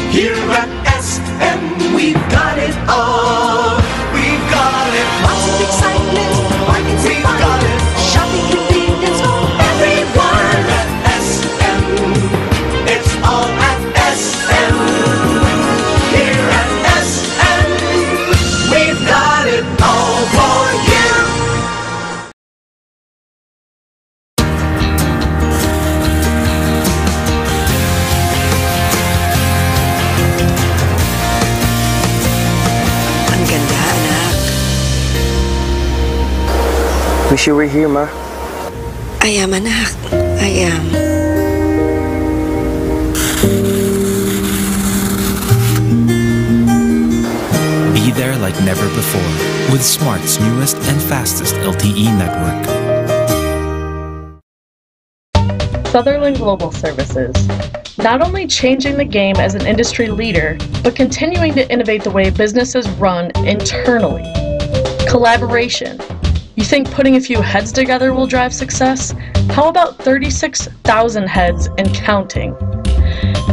Here at SM, we've got it all. We've got it all. Lots of excitement, bargains and fun. Got it. Shopping convenience for everyone. At SM, it's all at SM. Here at SM, we've got it all for you. Wish you were here, Ma. I am, anak. I am. Be there like never before with Smart's newest and fastest LTE network. Sutherland Global Services. Not only changing the game as an industry leader, but continuing to innovate the way businesses run internally. Collaboration. You think putting a few heads together will drive success? How about 36,000 heads and counting?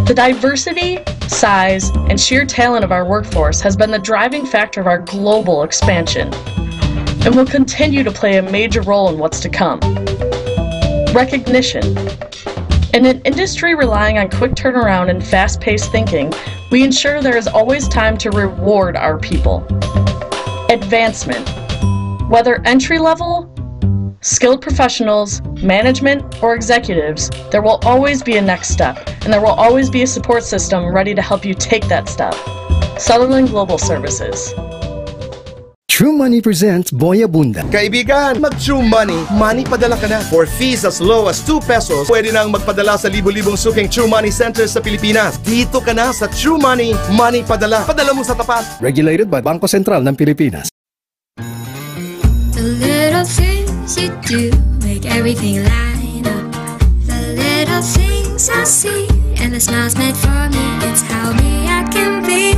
The diversity, size, and sheer talent of our workforce has been the driving factor of our global expansion, and will continue to play a major role in what's to come. Recognition. In an industry relying on quick turnaround and fast-paced thinking, we ensure there is always time to reward our people. Advancement. Whether entry-level, skilled professionals, management, or executives, there will always be a next step, and there will always be a support system ready to help you take that step. Sutherland Global Services. True Money presents Boy Abunda. Kaibigan, mag-True Money, money padala ka na. For fees as low as 2 pesos, pwede nang magpadala sa libo-libong suking True Money centers sa Pilipinas. Dito ka na sa True Money, money padala. Padala mo sa tapat. Regulated by Bangko Sentral ng Pilipinas. The little things you do make everything line up. The little things I see and the smiles meant for me. It's how me I can be.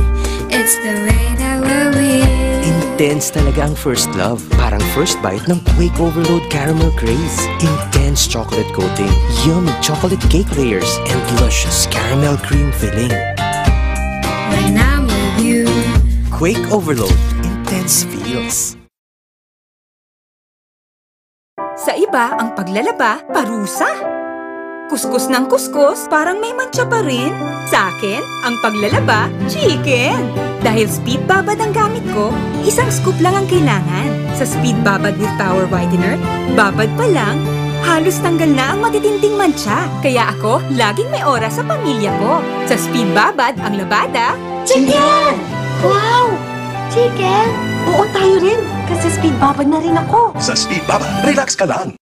It's the way that we're real. Intense talaga ang first love. Parang first bite ng Quake Overload Caramel Craze. Intense chocolate coating, yummy chocolate cake layers, and luscious caramel cream filling. When I'm with you. Quake Overload. Intense feels. Sa iba, ang paglalaba, parusa. Kuskus ng kuskus, parang may mantsa pa rin. Sa akin, ang paglalaba, chicken. Dahil Speed Babad ang gamit ko, isang scoop lang ang kailangan. Sa Speed Babad with Power Whitener, babad pa lang, halos tanggal na ang matitinding mantsa. Kaya ako, laging may oras sa pamilya ko. Sa Speed Babad, ang labada, chicken! Wow! Chicken? Oo, tayo rin. Kasi Speed Babad na rin ako. Sa Speed Babad, relax ka lang.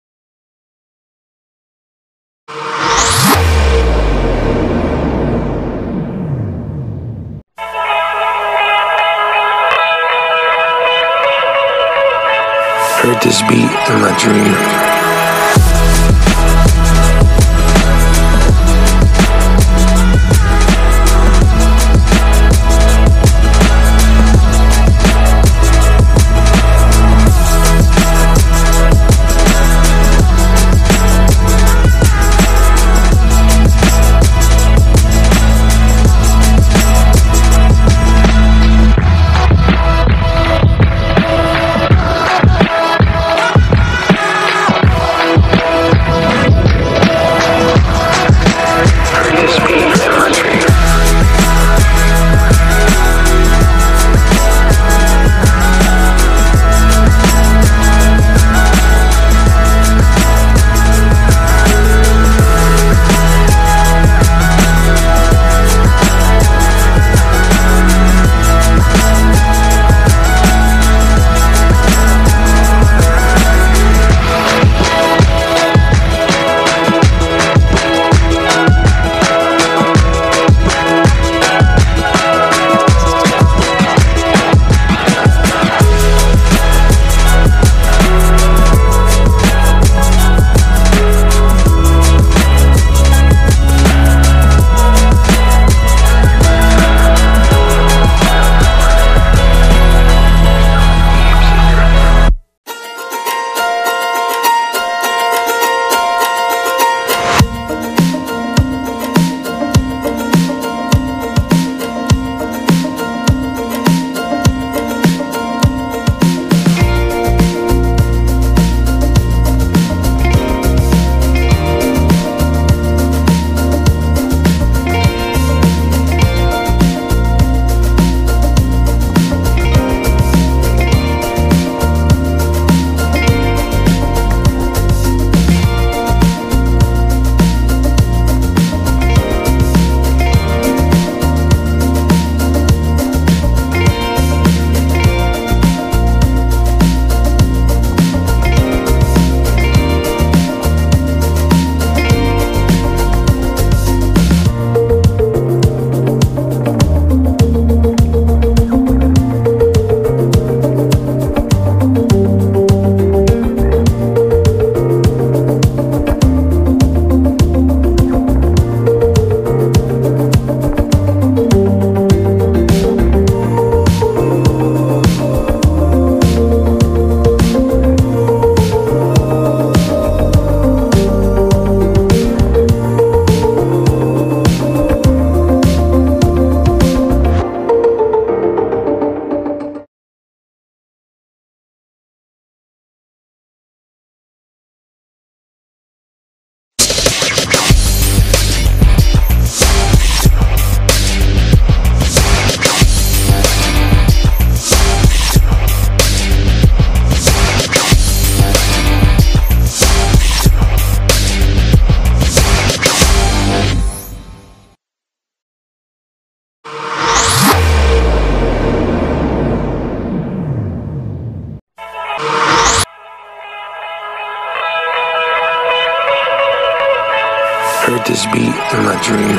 Heard this beat in my dream. this beat in my dream.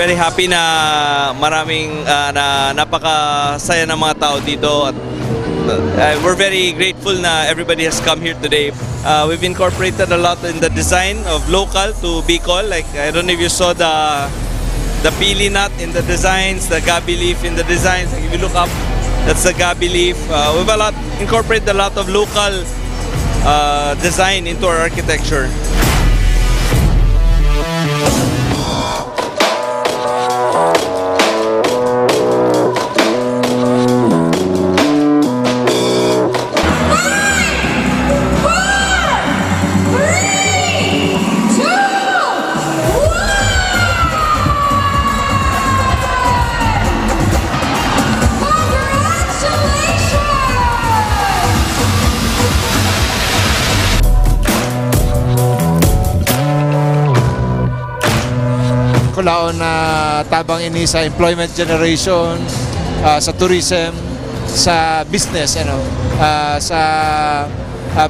Very happy na maraming na napakasaya ng mga tao dito at we're very grateful na everybody has come here today. We've incorporated a lot in the design of local to Bicol. Like I don't know if you saw the pili nut in the designs, the gabi leaf in the designs. Like, if you look up, that's the gabi leaf. We've incorporated a lot of local design into our architecture. Kulaon na tabang ini sa employment generation, sa tourism, sa business, sa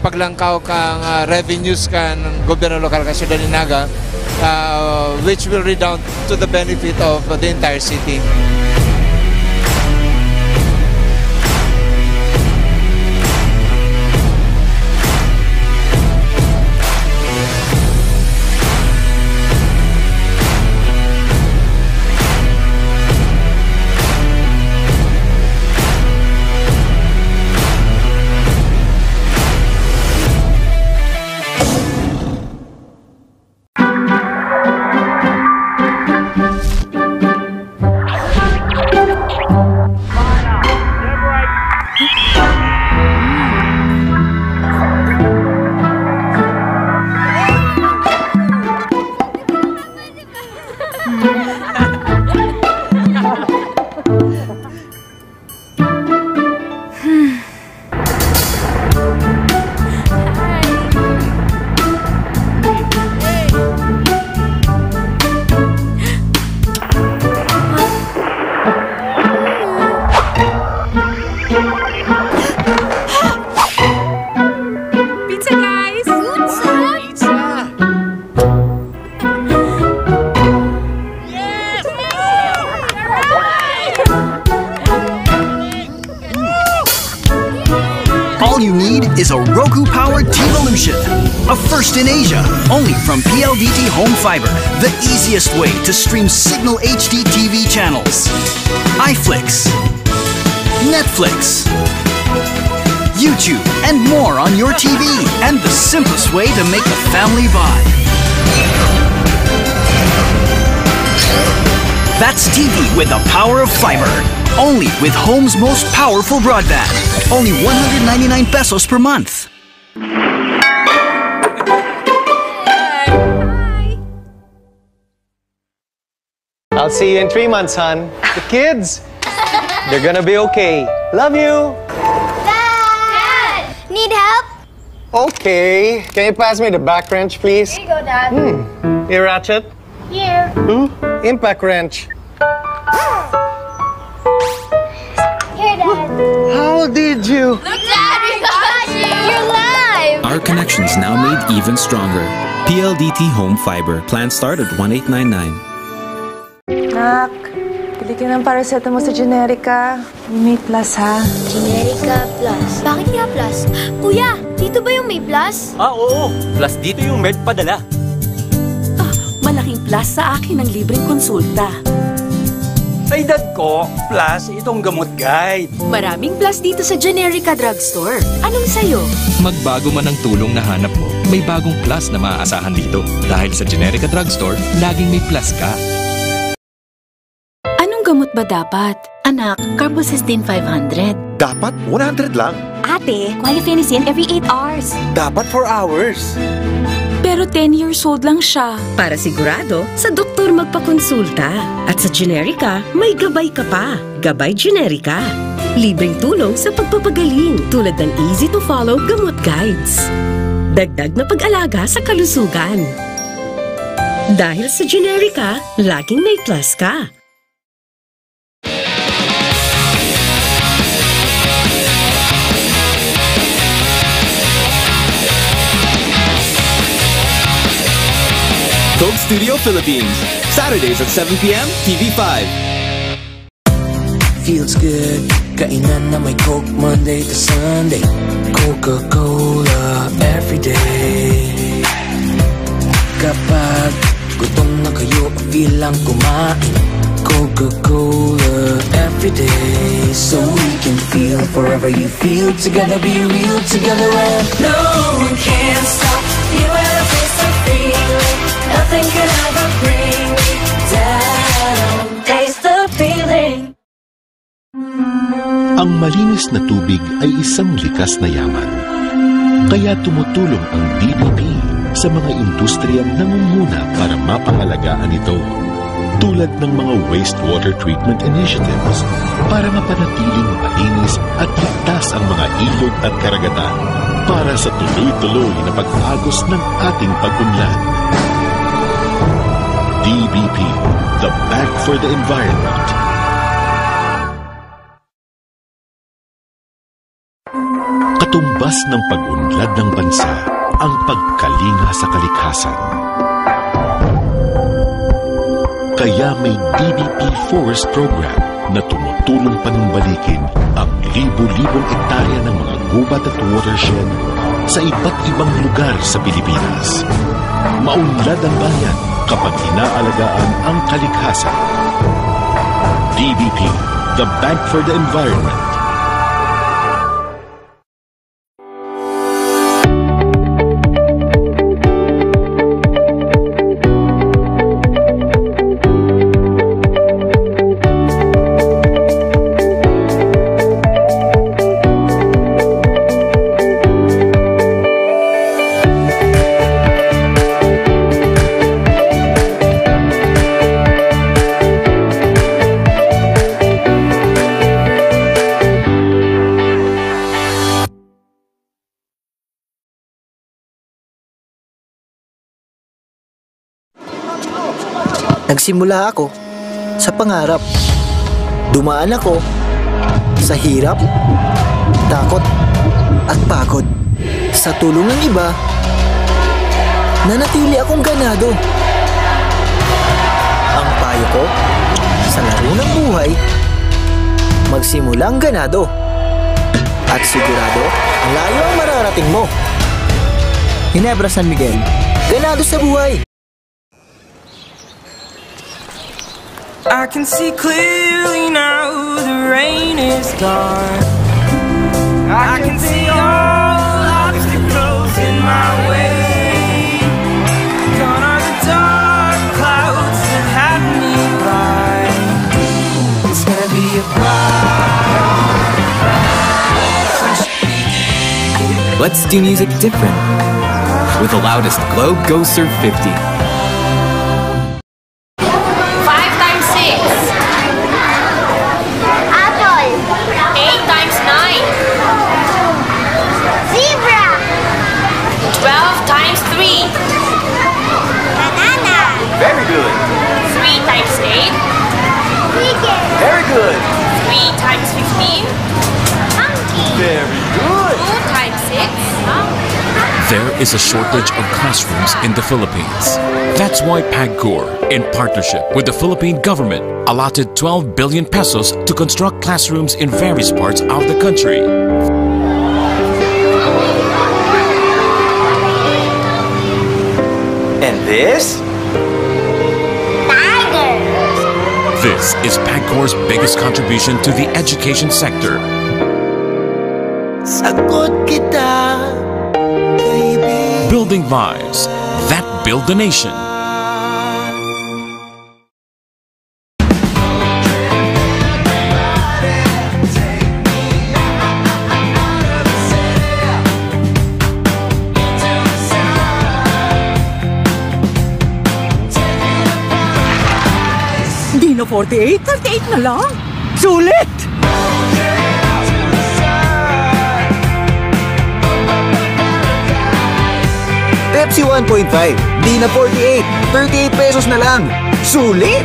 paglangkaw kang revenues kan gobyerno lokal ka Ciudad Dinaga, which will redound to the benefit of the entire city. is a Roku-powered T-Volution, a first in Asia, only from PLDT Home Fiber, the easiest way to stream Signal HD TV channels, iFlix, Netflix, YouTube, and more on your TV, and the simplest way to make a family buy. That's TV with the power of fiber. Only with Home's most powerful broadband. Only 199 pesos per month. I'll see you in 3 months, hon. The kids, they're gonna be okay. Love you. Dad! Need help? Okay. Can you pass me the back wrench, please? Here you go, Dad. Here, Ratchet. Here. Impact wrench. Here, Dad. How did you? Look, Dad, we got you! You're live! Our connections now made even stronger. PLDT Home Fiber. Plan start at 1899. Nak, pili ka ng paracetamol sa Generica. May plus, ha? Generica Plus. Bakit nga Plus? Kuya, dito ba yung may Plus? Oo. Plus dito yung Med padala. Malaking plus sa akin ang libreng konsulta. Sa edad ko, plus itong gamot guide. Maraming plus dito sa Generica Drugstore. Anong sayo? Magbago man ang tulong na hanap mo, may bagong plus na maaasahan dito. Dahil sa Generica Drugstore, laging may plus ka. Anong gamot ba dapat? Anak, Carbocysteine 500. Dapat 100 lang. Ate, Guaifenicin every 8 hours. Dapat 4 hours. Pero 10 years old lang siya. Para sigurado, sa doktor magpakonsulta. At sa Generica, may gabay ka pa. Gabay Generica. Libreng tulong sa pagpapagaling tulad ng easy-to-follow gamot guides. Dagdag na pag-alaga sa kalusugan. Dahil sa Generica, laging may plus ka. Coke Studio Philippines. Saturdays at 7 p.m. TV5. Feels good, kainan na may Coke Monday to Sunday. Coca-Cola everyday. Kapag gutom na kayo, feel lang kumain. Coca-Cola everyday. So we can feel forever you feel together, be real together, and no one can stop you at a place of feeling. Nothing can ever bring me down. Taste the feeling. Ang malinis na tubig ay isang likas na yaman. Kaya tumutulong ang DBP sa mga industriyang nangunguna para mapangalagaan ito. Tulad ng mga wastewater treatment initiatives para mapanatiling malinis at ligtas ang mga ilog at karagatan para sa tuloy-tuloy na pag-agos ng ating pag-unlad. DBP, the Bank for the Environment. Katumbas ng pag-unlad ng bansa ang pagkalinga sa kalikasan. Kaya may DBP Forest Program na tumutulong panumbalikin ang libu-libong ektarya ng mga gubat at watershed sa iba't ibang lugar sa Pilipinas. Maunlad ang bayan kapag inaalagaan ang kalikasan. DBP, the Bank for the Environment. Nagsimula ako sa pangarap. Dumaan ako sa hirap, takot at pagod. Sa tulong ng iba, nanatili akong ganado. Ang payo ko, sa laro ng buhay, magsimulang ganado. At sigurado, ang layo ang mararating mo. Ginebra San Miguel, ganado sa buhay. I can see clearly now the rain is gone. I can see all obstacles in my way. Gone are the dark clouds that have me Let's do music different with the loudest Globe Go Surf 50. 5 times 6. Apple. 8 times 9. Zebra. 12 times 3. Banana. Very good. 3 times 8. Chicken. Very good. 3 times 15. Monkey. Very good. 2 times 6. There is a shortage of classrooms in the Philippines. That's why PAGCOR, in partnership with the Philippine government, allotted 12 billion pesos to construct classrooms in various parts of the country. And this? This is PAGCOR's biggest contribution to the education sector. Sagot kita, baby. Building lives that build the nation. Di na 48, 38 na lang. Sulit! Pepsi 1.5. Di na 48. 38 pesos na lang. Sulit!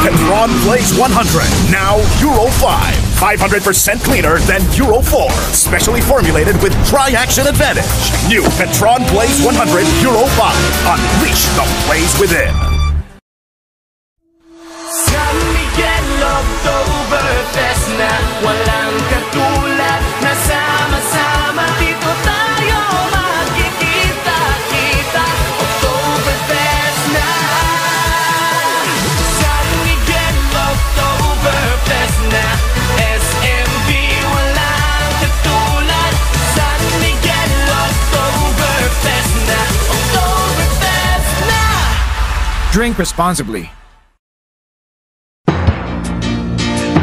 Petron Blaze 100. Now Euro 5. 500% cleaner than Euro 4. Specially formulated with Tri-Action Advantage. New Petron Blaze 100 Euro 5. Unleash the blaze within. San Miguel Oktoberfest na walang katulad na sama-sama dito tayo magkikita-kita. Oktoberfest na. San Miguel Oktoberfest na. SMB walang katulad. San Miguel Oktoberfest na. Oktoberfest na. Drink responsibly.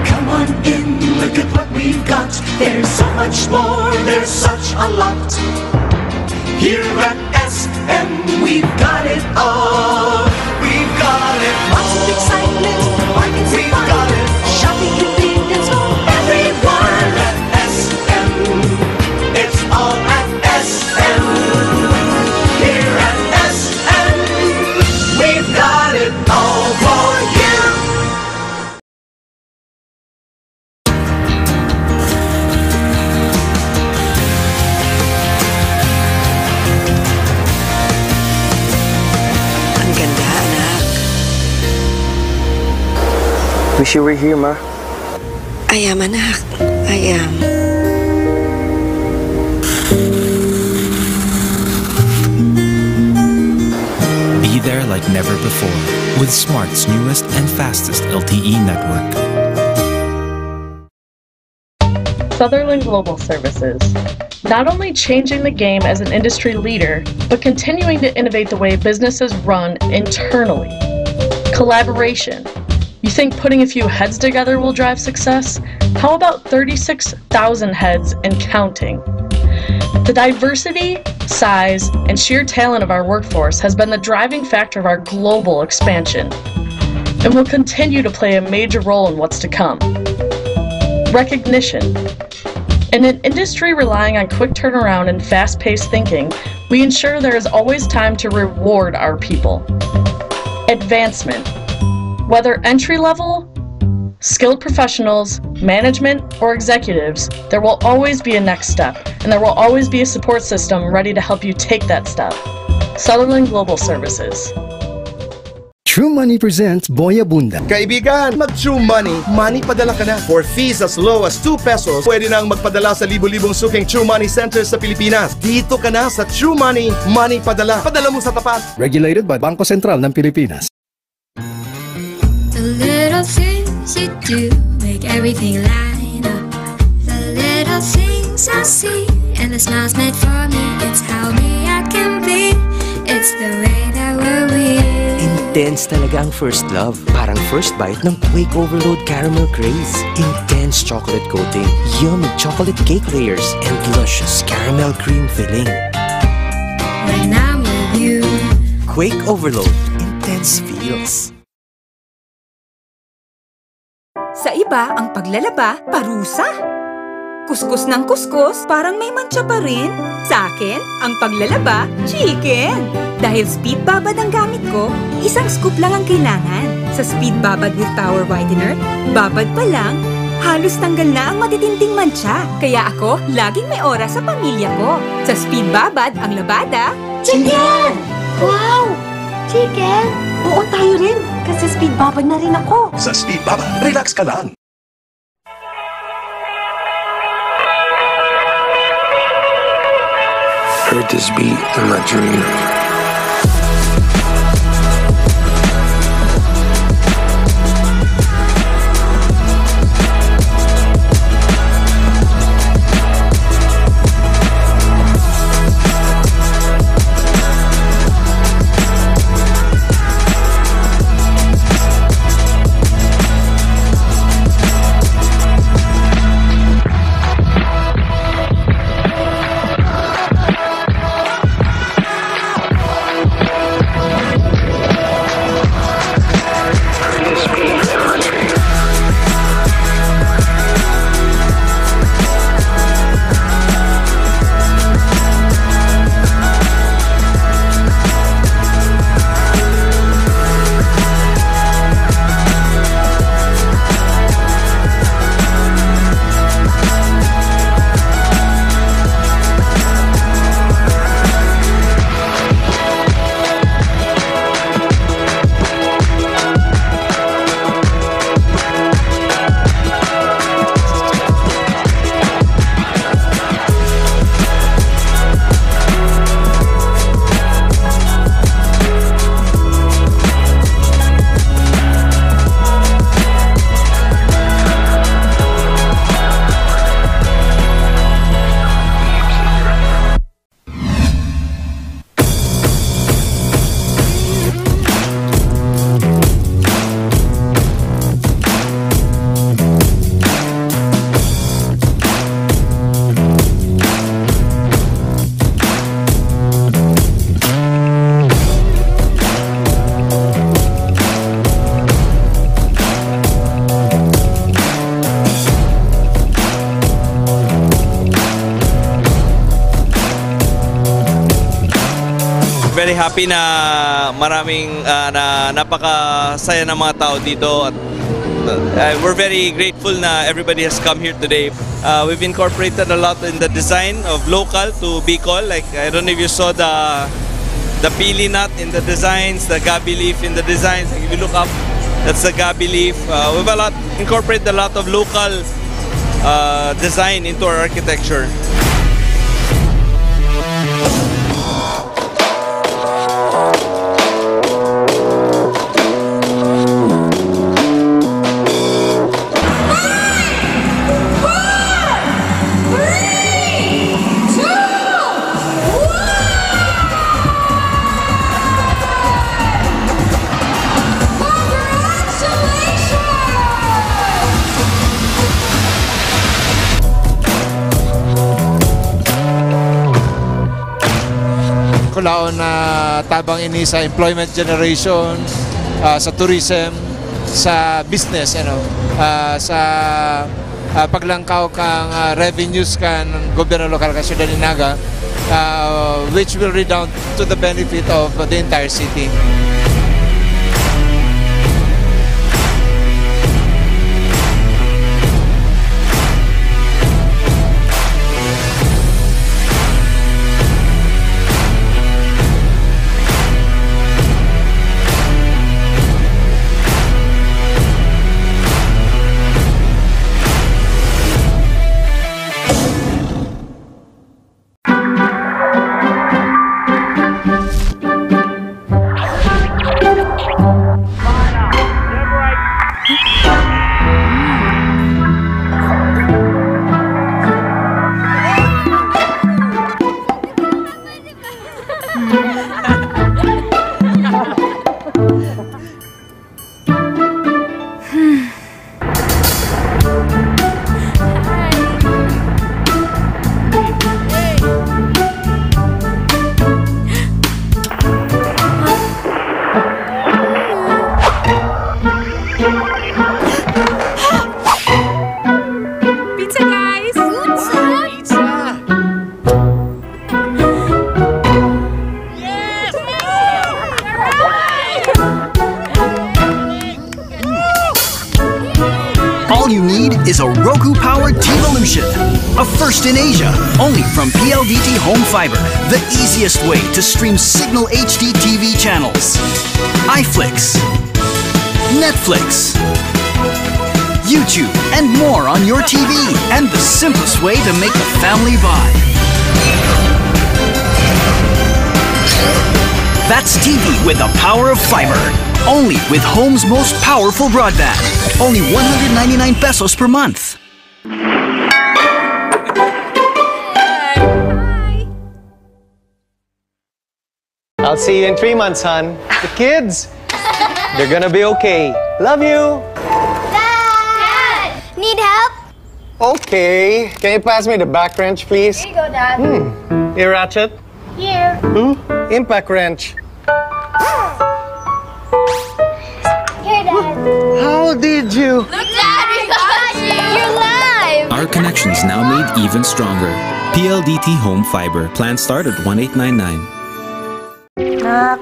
Come on in, look at what we've got. There's so much more, there's such a lot. Here at SM, we've got it all. We've got it all. Lots of excitement, bargains and fun. We've got it all. Shopping convenience for everyone. At SM, it's all at SM. Here at SM, we've got it all for you. Wish you were here, Ma. I am, anak. I am. Be there like never before with Smart's newest and fastest LTE network. Sutherland Global Services. Not only changing the game as an industry leader, but continuing to innovate the way businesses run internally. Collaboration. You think putting a few heads together will drive success? How about 36,000 heads and counting? The diversity, size, and sheer talent of our workforce has been the driving factor of our global expansion, and will continue to play a major role in what's to come. Recognition. In an industry relying on quick turnaround and fast-paced thinking, we ensure there is always time to reward our people. Advancement. Whether entry-level, skilled professionals, management, or executives, there will always be a next step, and there will always be a support system ready to help you take that step. Sutherland Global Services. True Money presents Boy Abunda. Kaibigan, mag-True Money, money padala ka na. For fees as low as 2 pesos, pwede nang magpadala sa libo-libong suking True Money centers sa Pilipinas. Dito ka na sa True Money, money padala. Padala mo sa tapat. Regulated by Bangko Sentral ng Pilipinas. The little things you do make everything line up. The little things I see and the smiles made for me. It's how me I can be. It's the way that we're we. Intense talaga ang first love. Parang first bite ng Quake Overload Caramel Craze. Intense chocolate coating, yummy chocolate cake layers, and luscious caramel cream filling. When I'm with you. Quake Overload. Intense feels. Sa iba, ang paglalaba, parusa. Kuskus ng kuskus, parang may mantsa pa rin. Sa akin, ang paglalaba, chicken. Dahil Speed Babad ang gamit ko, isang scoop lang ang kailangan. Sa Speed Babad with Power Whitener, babad pa lang, halos tanggal na ang matitinding mantsa. Kaya ako, laging may oras sa pamilya ko. Sa Speed Babad, ang labada, chicken! Wow! Chicken? Oo, tayo rin. Kasi Speed Babad na rin ako. Sa Speed Babad, relax ka lang. Heard this beat in my dream. Very happy na maraming na napakasaya ng mga tao dito at we're very grateful na everybody has come here today. We've incorporated a lot in the design of local to Bicol. Like I don't know if you saw the pili nut in the designs, the gabi leaf in the designs. Like, if you look up, that's the gabi leaf. We've incorporated a lot of local design into our architecture. Kulaon na tabang ini sa employment generation, sa tourism, sa business, sa paglangkaw kang revenues kan gobyerno lokal ka Ciudad Dinaga, which will redound to the benefit of the entire city. you need is a Roku-powered T-Volution. A first in Asia, only from PLDT Home Fiber. The easiest way to stream Signal HD TV channels, iFlix, Netflix, YouTube, and more on your TV. And the simplest way to make the family buy. That's TV with the power of fiber. Only with Home's most powerful broadband. Only 199 pesos per month. I'll see you in 3 months, hon. The kids, they're gonna be okay. Love you. Dad! Need help? Okay. Can you pass me the back wrench, please? Here you go, Dad. Ear ratchet? Here. Impact wrench. Here, Dad. How did you? Look, Dad, we got you! You're live! Our connections now made even stronger. PLDT Home Fiber. Plan start at 1899. Nak,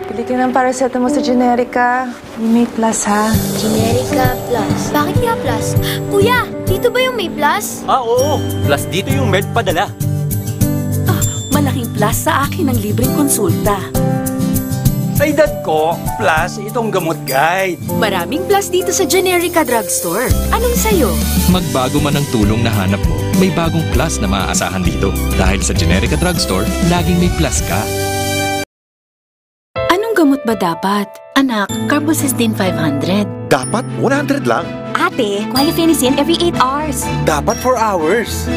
pili ka ng paracetamol sa Generica. May plus, ha? Generica Plus. Bakit kaya Plus? Kuya, dito ba yung may Plus? Oo. Plus dito yung med padala. Malaking plus sa akin ang libreng konsulta. Sa edad ko, plus itong gamot guide. Maraming plus dito sa Generica Drugstore. Anong sayo? Magbago man ang tulong na hanap mo, may bagong plus na maaasahan dito. Dahil sa Generica Drugstore, laging may plus ka. Anong gamot ba dapat? Anak, Carbocysteine 500. Dapat 100 lang. Ate, Guaifenicin every 8 hours. Dapat 4 hours.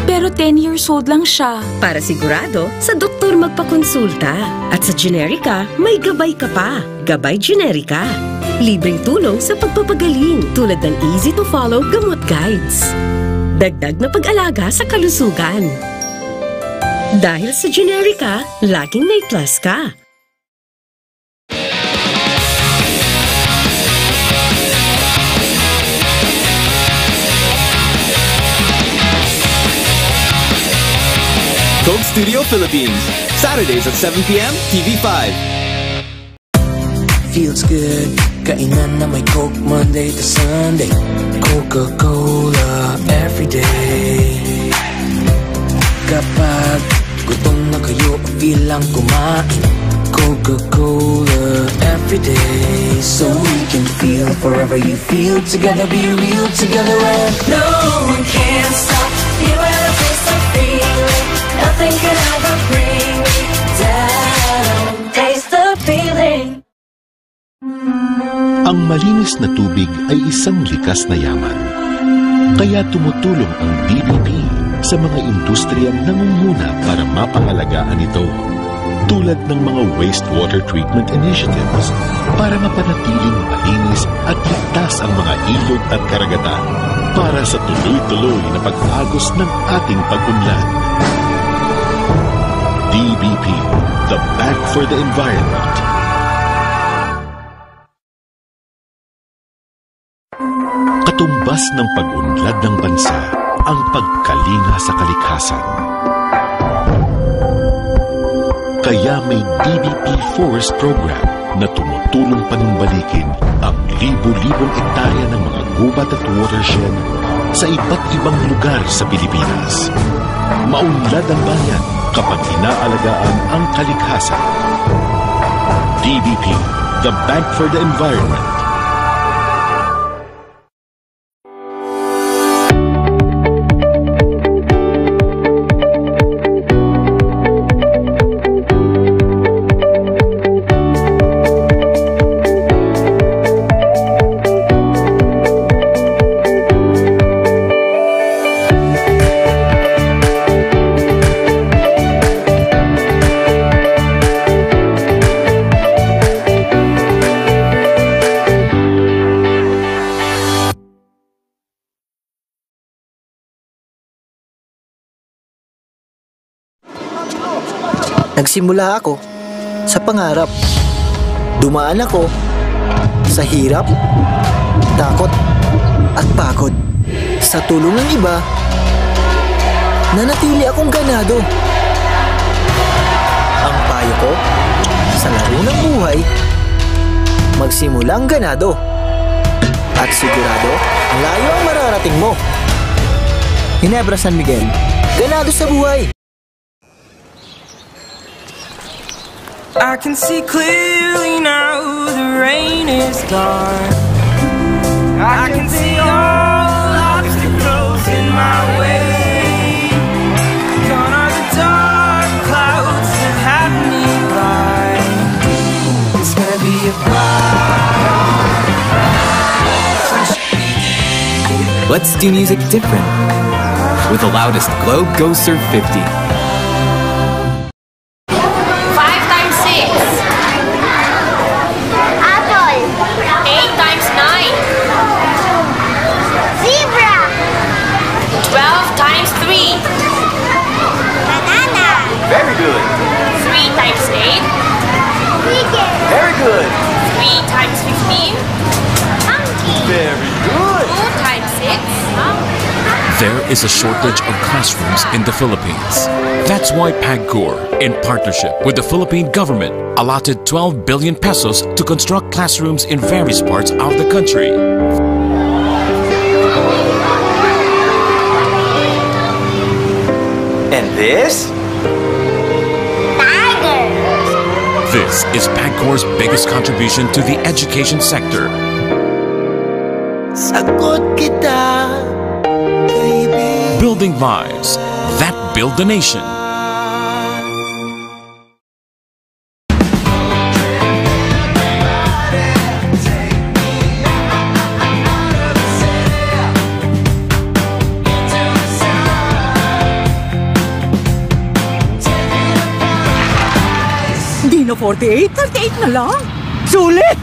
Pero 10 years old lang siya. Para sigurado, sa doktor magpakonsulta. At sa Generica, may gabay ka pa. Gabay Generica. Libreng tulong sa pagpapagaling tulad ng easy-to-follow gamot guides. Dagdag na pag-alaga sa kalusugan. Dahil sa Generica, laging may plus ka. Coke Studio Philippines, Saturdays at 7 p.m. TV5. Feels good, kainan na may Coke Monday to Sunday. Coca-Cola everyday. Kapag gutom na kayo, feel lang kumain. Coca-Cola everyday. So we can feel forever you feel together, be real together, and no one can stop. You will taste the feeling. Nothing can ever bring me down. Taste the feeling. Ang malinis na tubig ay isang likas na yaman. Kaya tumutulong ang DBP sa mga industriyang nangunguna para mapangalagaan ito. Tulad ng mga wastewater treatment initiatives para mapanatiling malinis at ligtas ang mga ilog at karagatan para sa tuloy-tuloy na pag-agos ng ating pag-unlad. DBP, the Bank for the Environment. Katumbas ng pag-unlad ng bansa ang pagkalinga sa kalikasan. Kaya may DBP Forest Program na tumutulong panumbalikin ang libu-libong ektarya ng mga gubat at watershed sa iba't ibang lugar sa Pilipinas. Maunlad ang bayan kapag inaalagaan ang kalikasan. DBP, the Bank for the Environment. Nagsimula ako sa pangarap. Dumaan ako sa hirap, takot at pagod. Sa tulong ng iba, nanatili akong ganado. Ang payo ko, sa laro ng buhay, magsimulang ganado. At sigurado, Malayo ang mararating mo. Ginebra San Miguel, ganado sa buhay. I can see clearly now the rain is gone. I can see all obstacles in my way. Gone are the dark clouds that have me blind. It's gonna be a Let's do music different with the loudest Globe Go Surf 50. 5 times 6. Apple. 8 times 9. Zebra. 12 times 3. Banana. Very good. 3 times 8. Chicken. Very good. 3 times 15. Monkey. Very good. 2 times 6. There is a shortage of classrooms in the Philippines. That's why PAGCOR, in partnership with the Philippine government, allotted 12 billion pesos to construct classrooms in various parts of the country. And this? This is PAGCOR's biggest contribution to the education sector. Sagot kita, baby. Building lives that build the nation. Di na 48, 38 na lang. Sulit!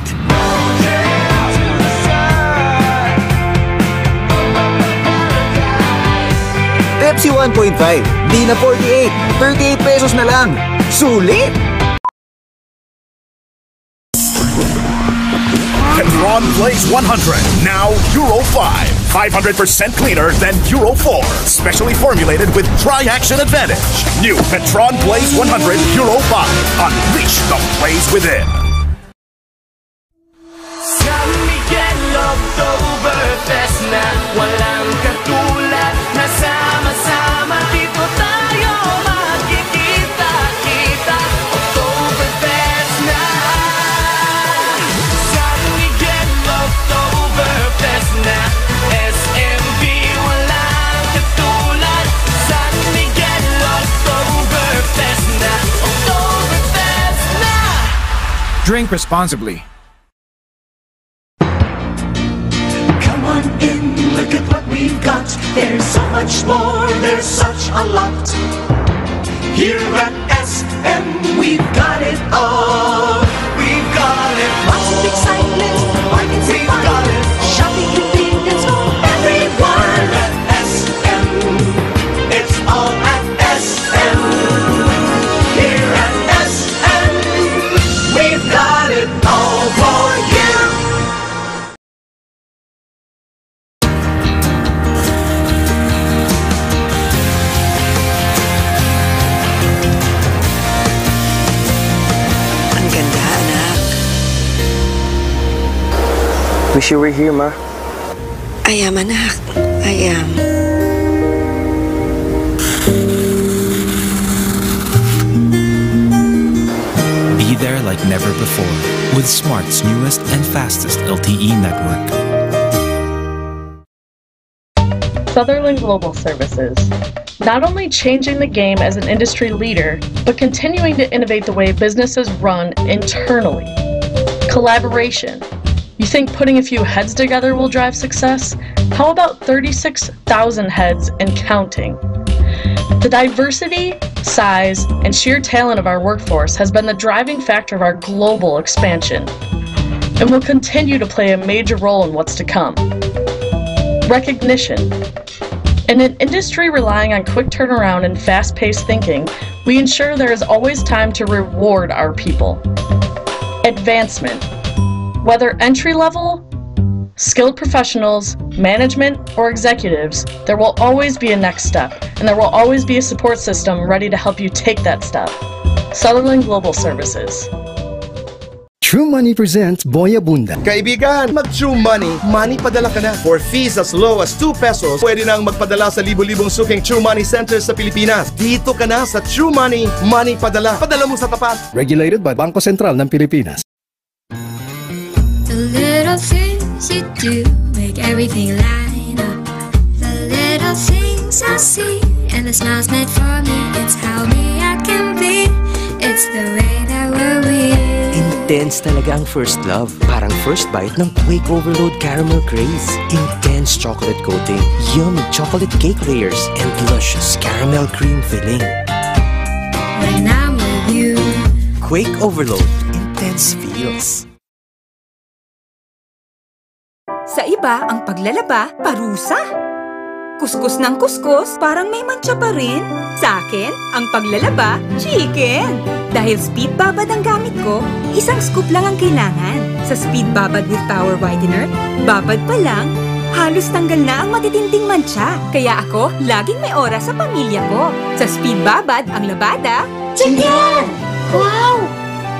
Pepsi 1.5, di na 48, 38 pesos na lang. Sulit! Petron Blaze 100, now Euro 5. 500% cleaner than Euro 4. Specially formulated with Tri-Action Advantage. New Petron Blaze 100 Euro 5. Unleash the blaze within. San Miguel Oktoberfest na walang katulad na sama-sama dito tayo magkikita-kita. Oktoberfest na San Miguel Oktoberfest na SMB walang katulad. San Miguel Oktoberfest na Oktoberfest na. Drink responsibly. Come on in, look at what we've got. There's so much more, there's such a lot. Here at SM, we've got it all. We've got it all. Lots of excitement, bargains and fun. Shopping convenience for everyone. At SM, it's all at SM. Here at SM, we've got it all for you. Wish you were here, Ma. I am, anak. I am. Be there like never before with Smart's newest and fastest LTE network. Sutherland Global Services. Not only changing the game as an industry leader, but continuing to innovate the way businesses run internally. Collaboration. You think putting a few heads together will drive success? How about 36,000 heads and counting? The diversity, size, and sheer talent of our workforce has been the driving factor of our global expansion, and will continue to play a major role in what's to come. Recognition. In an industry relying on quick turnaround and fast-paced thinking, we ensure there is always time to reward our people. Advancement. Whether entry-level, skilled professionals, management, or executives, there will always be a next step, and there will always be a support system ready to help you take that step. Sutherland Global Services. True Money presents Boy Abunda. Kaibigan, mag-True Money, money padala ka na. For fees as low as 2 pesos, pwede nang magpadala sa libo-libong suking True Money centers sa Pilipinas. Dito ka na sa True Money, money padala. Padala mo sa tapat. Regulated by Bangko Sentral ng Pilipinas. The little things you do make everything line up. The little things I see and the smiles meant for me. It's how me I can be. It's the way that we're real. Intense talaga ang first love. Parang first bite ng Quake Overload Caramel Craze. Intense chocolate coating, yummy chocolate cake layers, and luscious caramel cream filling. When I'm with you, Quake Overload. Intense feels. Sa iba, ang paglalaba, parusa. Kuskus ng kuskus, parang may mantsa pa rin. Sa akin, ang paglalaba, chicken. Dahil Speed Babad ang gamit ko, isang scoop lang ang kailangan. Sa Speed Babad with Power Whitener, babad pa lang, halos tanggal na ang matitinding mantsa. Kaya ako, laging may oras sa pamilya ko. Sa Speed Babad, ang labada, Chicken! Wow!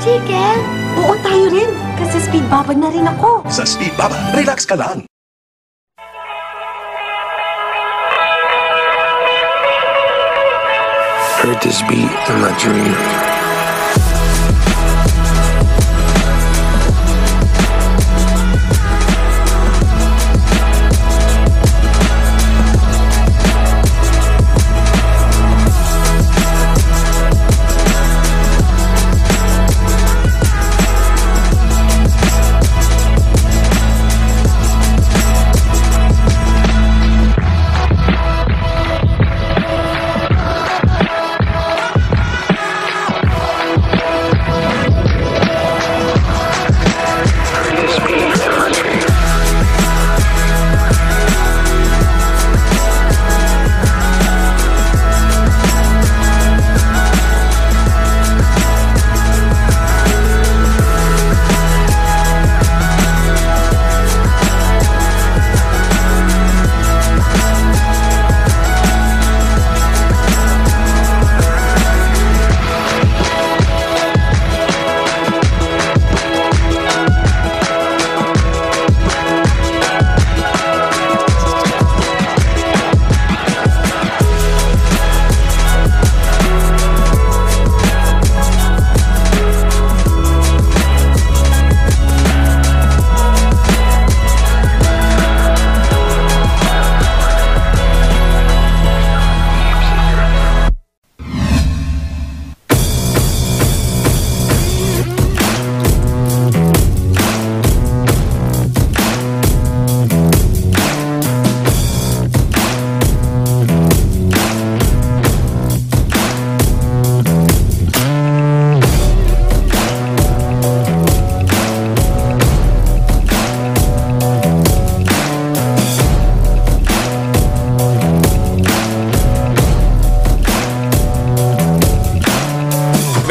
Chicken? Oo, tayo rin. Kasi Speed Babad na rin ako. Sa Speed Babad, relax ka lang. Heard this beat in my dream.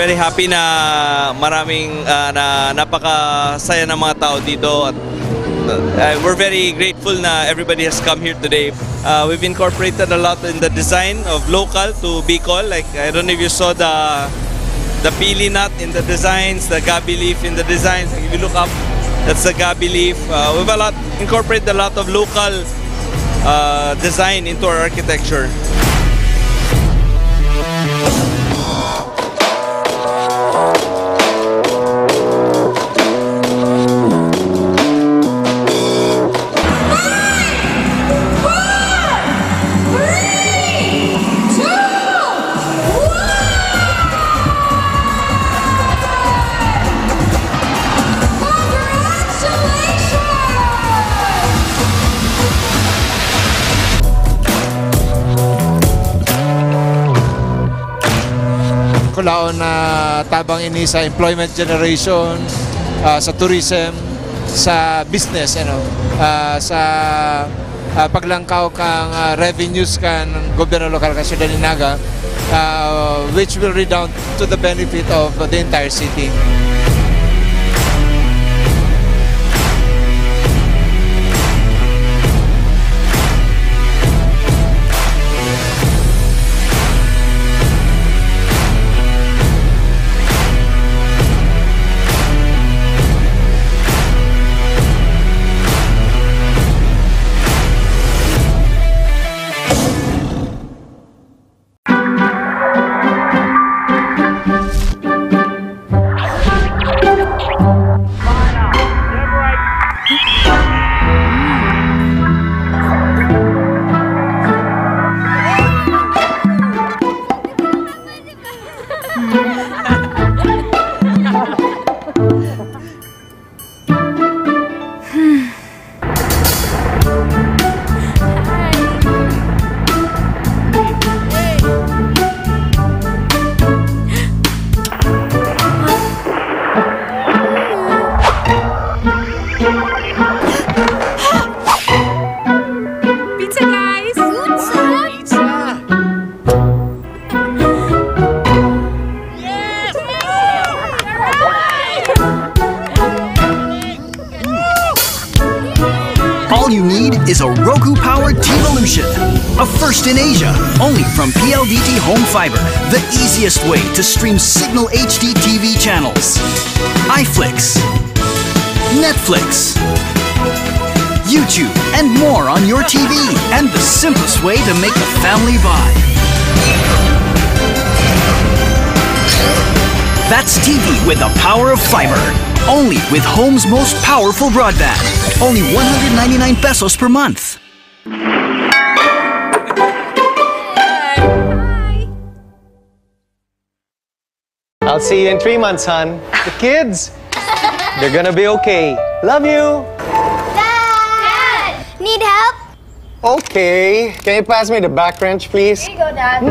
Very happy na maraming napakasaya ng mga tao dito at we're very grateful na everybody has come here today. We've incorporated a lot in the design of local to Bicol. Like I don't know if you saw the pili nut in the designs, the gabi leaf in the designs. If you look up, that's the gabi leaf. We've incorporated a lot of local design into our architecture. Kulaon na tabang ini sa employment generation, sa tourism, sa business, sa paglangkaw kang revenues kan gobyerno lokal ka Ciudad Dinaga, which will redound to the benefit of the entire city. Pizza, guys! All you need is a Roku-powered TVolution. A first in Asia, only from PLDT Home Fiber. The easiest way to stream Signal HD TV channels. iFlix, Netflix, YouTube, and more on your TV. And the simplest way to make a family buy. That's TV with the power of fiber. Only with Home's most powerful broadband. Only 199 pesos per month. I'll see you in 3 months, hon. The kids, they're gonna be okay. Love you. Dad! Need help? Okay. Can you pass me the back wrench, please? Here you go, Dad.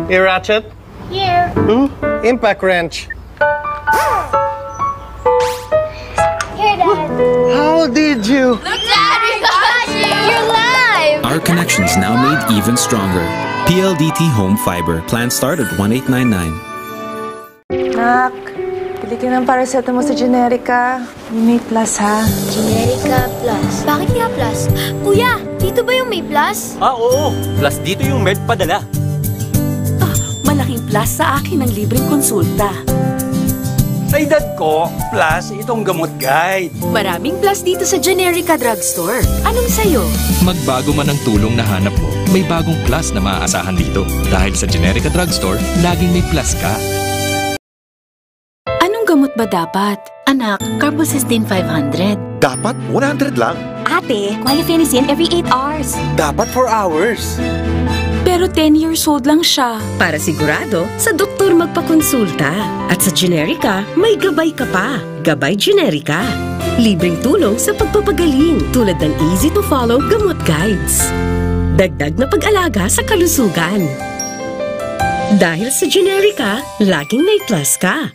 Ear ratchet? Here. Impact wrench. Here, Dad. How did you? Look, Dad, we got you! You're live! Our connection's now made even stronger. PLDT Home Fiber. Plan start at 1899. Nak, pili ka ng paracetamol sa Generica. May plus, ha? Generica Plus. Bakit nga Plus? Kuya, dito ba yung may Plus? Oo. Plus dito yung med padala. Malaking plus sa akin ang libreng konsulta. Sa edad ko, plus itong gamot guide. Maraming plus dito sa Generica Drugstore. Anong sayo? Magbago man ang tulong na hanap mo, may bagong plus na maaasahan dito. Dahil sa Generica Drugstore, laging may plus ka. Anong gamot ba dapat? Anak, Carbocysteine 500. Dapat 100 lang. Ate, Guaifenicin every 8 hours. Dapat 4 hours. Pero 10 years old lang siya. Para sigurado, sa doktor magpakonsulta. At sa Generica, may gabay ka pa. Gabay Generica. Libreng tulong sa pagpapagaling tulad ng easy-to-follow gamot guides. Dagdag na pag-alaga sa kalusugan. Dahil sa Generica, laging may plus ka.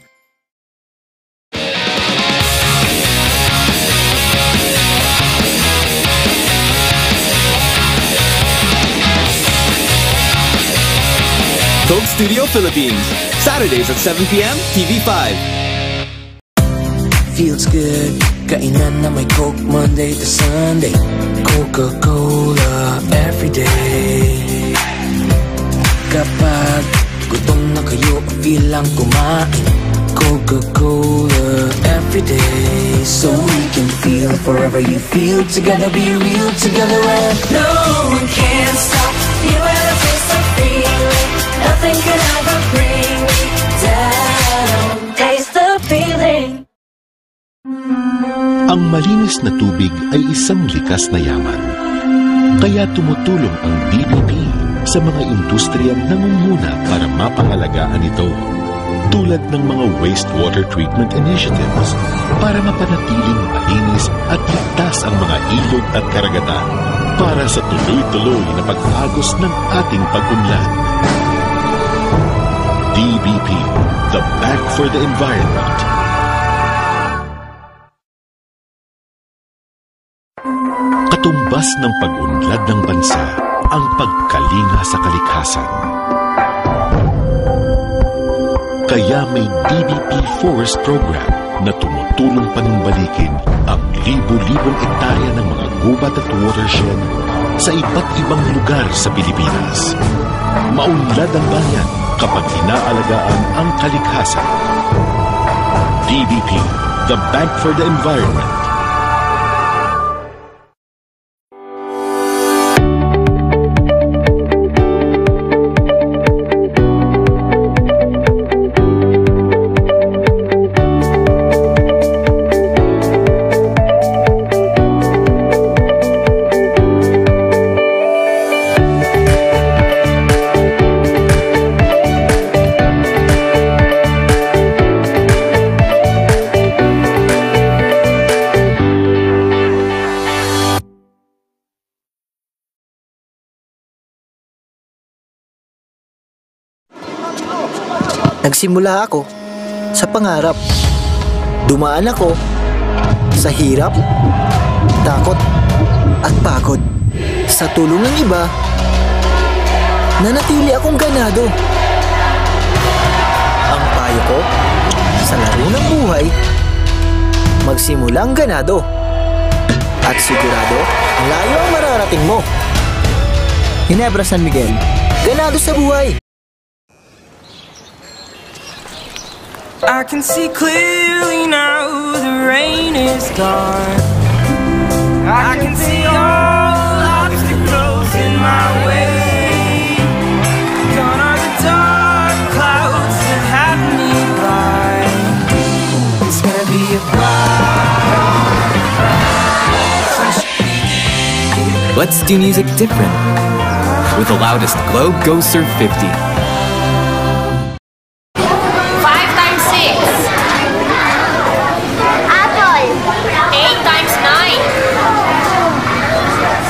Coke Studio Philippines. Saturdays at 7 p.m. TV5. Feels good, kainan na may Coke Monday to Sunday. Coca-Cola everyday. Kapag gutom na kayo, feel lang kumain. Coca-Cola everyday. So we can feel forever you feel together, be real together, and no one can stop you when I taste the feeling. Nothing can ever bring me down. Taste the feeling. Ang malinis na tubig ay isang likas na yaman. Kaya tumutulong ang DBP sa mga industriyang nangunguna para mapangalagaan ito. Tulad ng mga wastewater treatment initiatives para mapanatiling malinis at ligtas ang mga ilog at karagatan para sa tuloy-tuloy na pag-agos ng ating pag-unlad. DBP, the Bank for the Environment. Katumbas ng pag-unlad ng bansa ang pagkalinga sa kalikasan. Kaya may DBP Forest Program na tumutulong panumbalikin ang libu-libong ektarya ng mga gubat at watershed sa iba't ibang lugar sa Pilipinas. Maunlad ang bayan kapag inaalagaan ang kalikasan. DBP, the Bank for the Environment. Nagsimula ako sa pangarap. Dumaan ako sa hirap, takot at pagod. Sa tulong ng iba, nanatili akong ganado. Ang payo ko, sa laro ng buhay, magsimulang ganado. At sigurado, layo ang mararating mo. Ginebra San Miguel, ganado sa buhay. I can see clearly now the rain is gone. I can see all obstacles in my way. Gone are the dark clouds that have me blind. It's gonna be a Let's do music different with the loudest Globe Go Surf 50. 5 times 6. Apple. 8 times 9.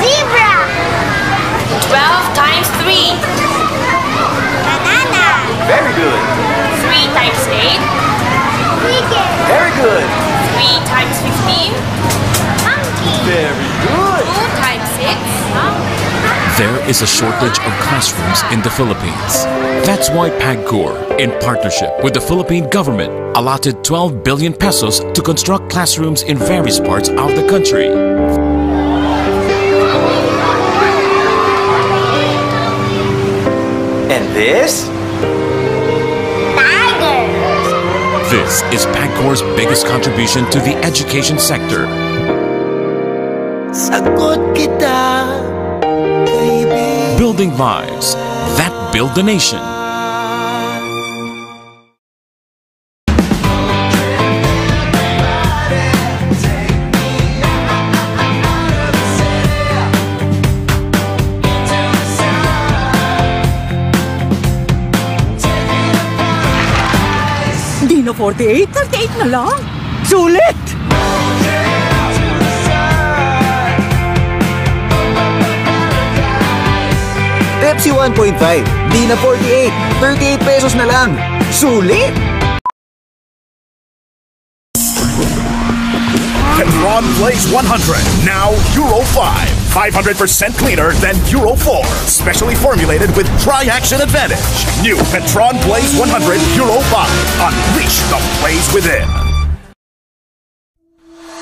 Zebra. 12 times 3. Banana. Very good. 3 times 8. Cricket. Very good. 3 times 15. Monkey. Very good. 2 times 6. There is a shortage of classrooms in the Philippines. That's why PAGCOR, in partnership with the Philippine government, allotted 12 billion pesos to construct classrooms in various parts of the country. And this? This is PAGCOR's biggest contribution to the education sector. Sagot kita, baby. Building lives that build the nation. Di na 48, 38 na lang. Sulit! Pepsi 1.5, di na 48, 38 pesos na lang. Sulit! Petron Blaze 100, now Euro 5. 500% cleaner than Euro 4. Specially formulated with Tri-Action Advantage. New Petron Blaze 100 Euro 5. Unleash the blaze within.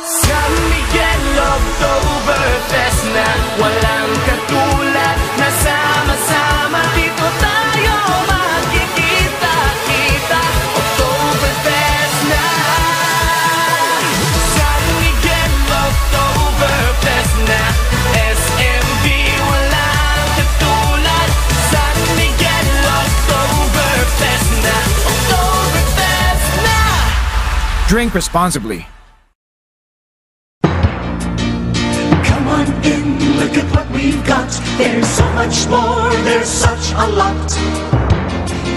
San Miguel Oktoberfest na walang katulad na sama-sama dito tayo magkikita-kita. Oktoberfest na San Miguel Oktoberfest na SMB walang katulad. San Miguel Oktoberfest na Oktoberfest na. Drink responsibly. Come on in, look at what we've got. There's so much more, there's such a lot.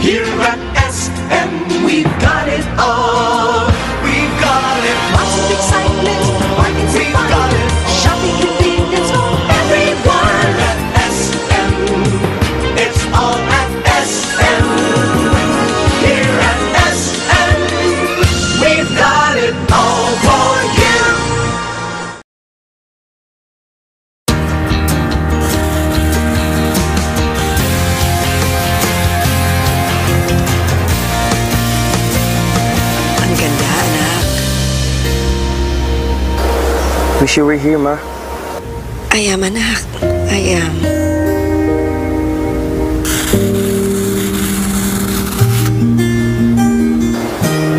Here at SM, we've got it all. We've got it all. Lots of excitement, bargains and fun. Shopping convenience for everyone. At SM, it's all at SM. Here at SM, we've got it all for you. Wish you were here, Ma. I am, anak. I am.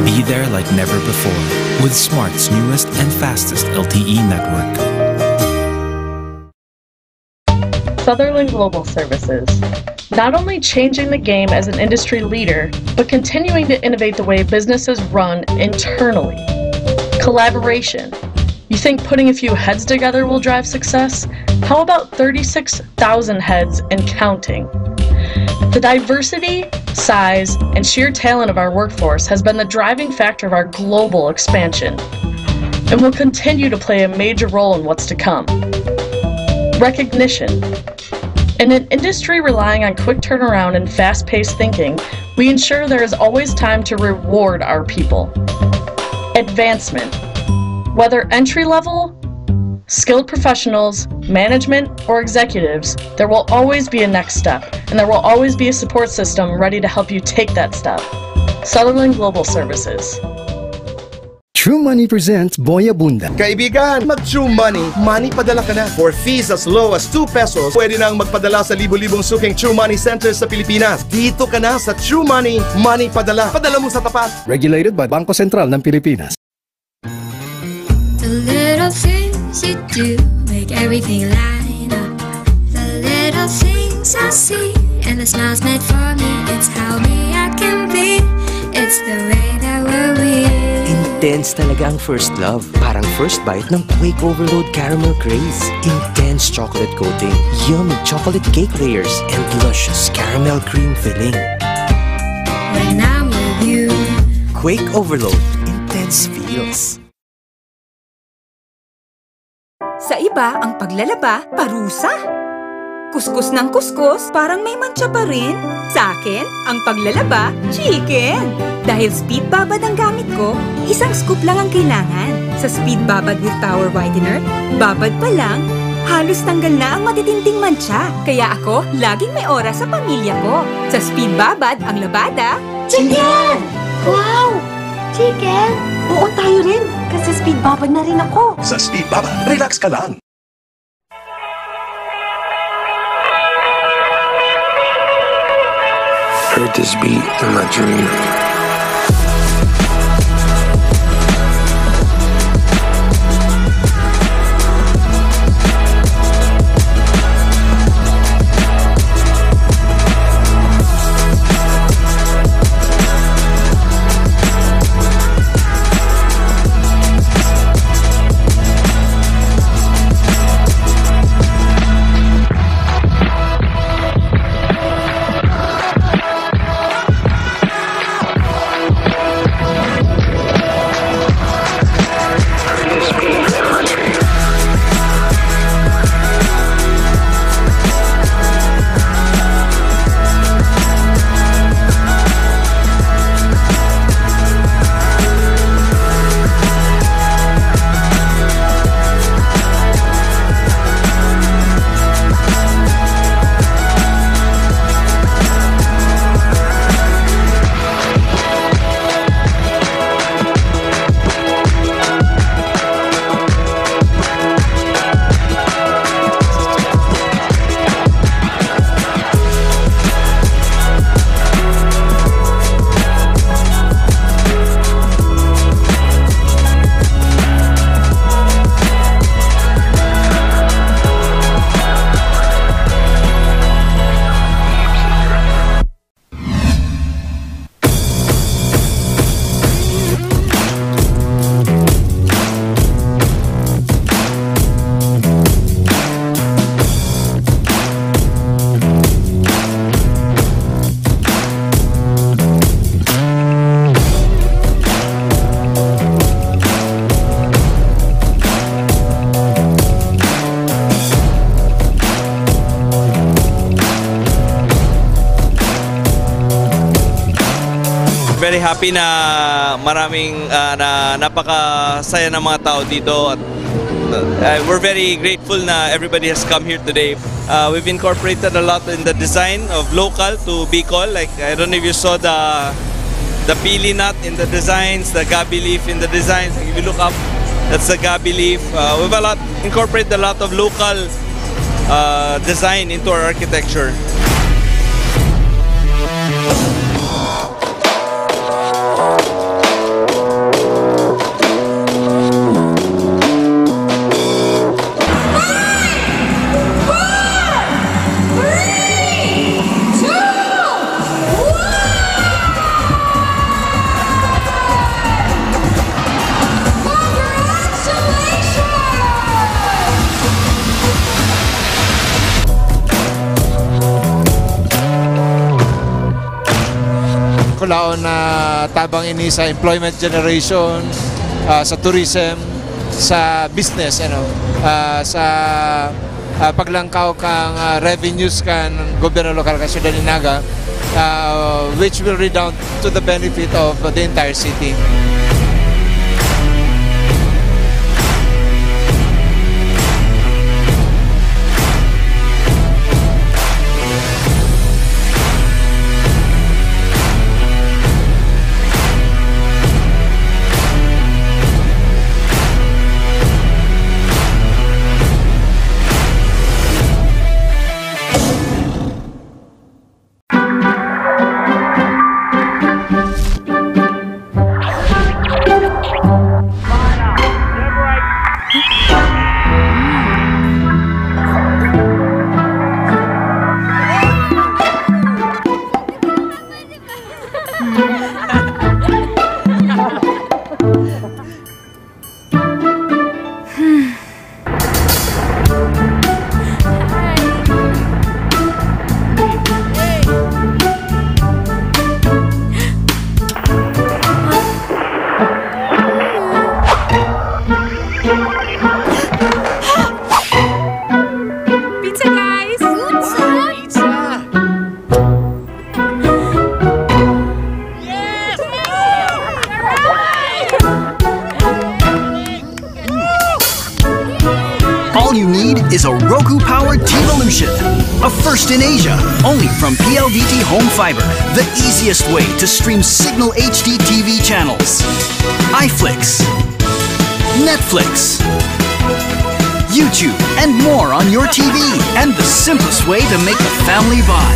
Be there like never before with Smart's newest and fastest LTE network. Sutherland Global Services. Not only changing the game as an industry leader, but continuing to innovate the way businesses run internally. Collaboration. You think putting a few heads together will drive success? How about 36,000 heads and counting? The diversity, size, and sheer talent of our workforce has been the driving factor of our global expansion, and will continue to play a major role in what's to come. Recognition. In an industry relying on quick turnaround and fast-paced thinking, We ensure there is always time to reward our people. Advancement. Whether entry-level, skilled professionals, management, or executives, there will always be a next step, and there will always be a support system ready to help you take that step. Sutherland Global Services. True Money presents Boy Abunda. Kaibigan, mag-True Money, money padala ka na. For fees as low as 2 pesos, pwede nang magpadala sa libo-libong suking True Money centers sa Pilipinas. Dito ka na sa True Money, money padala. Padala mo sa tapat. Regulated by Bangko Sentral ng Pilipinas. The little things you do make everything line up. The little things I see and the smiles made for me. It's how me I can be. It's the way that we're real. Intense talaga ang first love. Parang first bite ng Quake Overload Caramel Craze. Intense chocolate coating, yummy chocolate cake layers, and luscious caramel cream filling. When I'm with you, Quake Overload. Intense feels. Sa iba, ang paglalaba, parusa. Kuskus ng kuskus, parang may mantsa pa rin. Sa akin, ang paglalaba, chicken. Dahil Speed Babad ang gamit ko, isang scoop lang ang kailangan. Sa Speed Babad with Power Whitener, babad pa lang, halos tanggal na ang matitinding mantsa. Kaya ako, laging may oras sa pamilya ko. Sa Speed Babad, ang labada, Chicken! Wow! Chicken! Oo, tayo rin. Kasi Speed Babad na rin ako. Sa Speed Babad, relax ka lang. Heard this beat in my dream. Very happy na maraming na napakasaya ng mga tao dito at we're very grateful na everybody has come here today. We've incorporated a lot in the design of local to Bicol. Like I don't know if you saw the pili nut in the designs, the gabi leaf in the designs. Like, if you look up, that's the gabi leaf. We've incorporated a lot of local design into our architecture. Kulaon na tabang ini sa employment generation, sa tourism, sa business, sa paglangkaw kang revenues kan gobyerno lokal ka Ciudad Dinaga. which will redound to the benefit of the entire city. All you need is a Roku-powered TVolution. A first in Asia, only from PLDT Home Fiber. The easiest way to stream Signal HD TV channels. iFlix, Netflix, YouTube, and more on your TV. And the simplest way to make the family buy.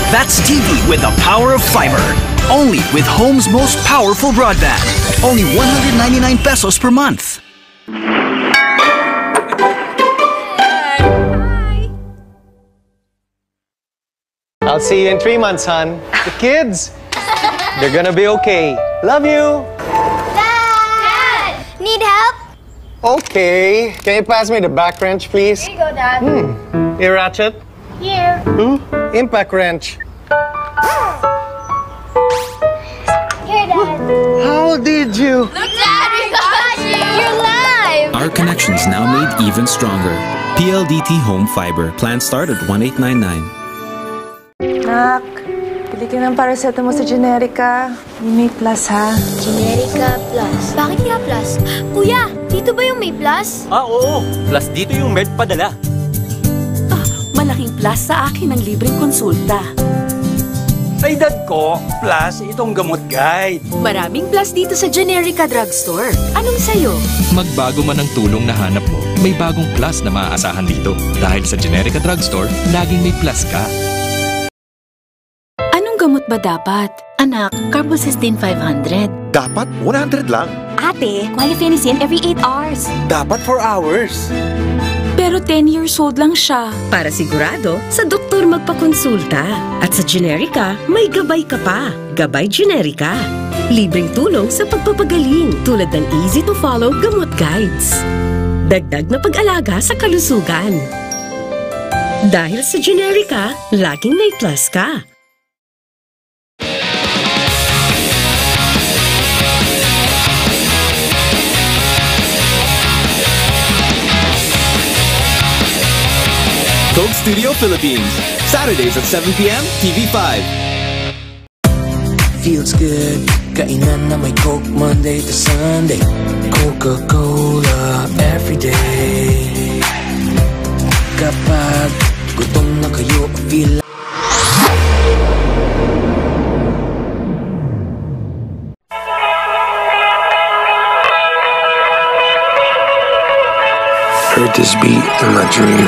That's TV with the power of fiber. Only with home's most powerful broadband. Only 199 pesos per month. I'll see you in 3 months, hon. The kids, they're gonna be okay. Love you. Dad! Need help? Okay. Can you pass me the back wrench, please? Here you go, Dad. Ear ratchet? Here. Impact wrench. Here, Dad. How did you? Look, Dad, we got you! You're live! Our connection is now made even stronger. PLDT Home Fiber. Plan start at 1899. Nak, bili ka ng paracetamol sa Generica. May plus, ha? Generica Plus. Bakit nga Plus? Kuya, dito ba yung may Plus? Oo. Plus dito yung med padala. Malaking plus sa akin ang libreng konsulta. Sa edad ko, plus itong gamot guide. Maraming plus dito sa Generica Drugstore. Anong sayo? Magbago man ang tulong na hanap mo, may bagong plus na maaasahan dito. Dahil sa Generica Drugstore, laging may plus ka. Anong gamot ba dapat? Anak, Carbocysteine 500. Dapat 100 lang. Ate, Guaifenicin every 8 hours. Dapat 4 hours. Pero 10 years old lang siya. Para sigurado, sa doktor magpakonsulta. At sa Generica, may gabay ka pa. Gabay Generica. Libreng tulong sa pagpapagaling tulad ng easy-to-follow gamot guides. Dagdag na pag-alaga sa kalusugan. Dahil sa Generica, laging may plus ka. Coke Studio Philippines. Saturdays at 7 p.m. TV5. Feels good, kainan na may Coke Monday to Sunday. Coca-Cola everyday. Kapag gutom na kayo, feel Heard this beat in my dream.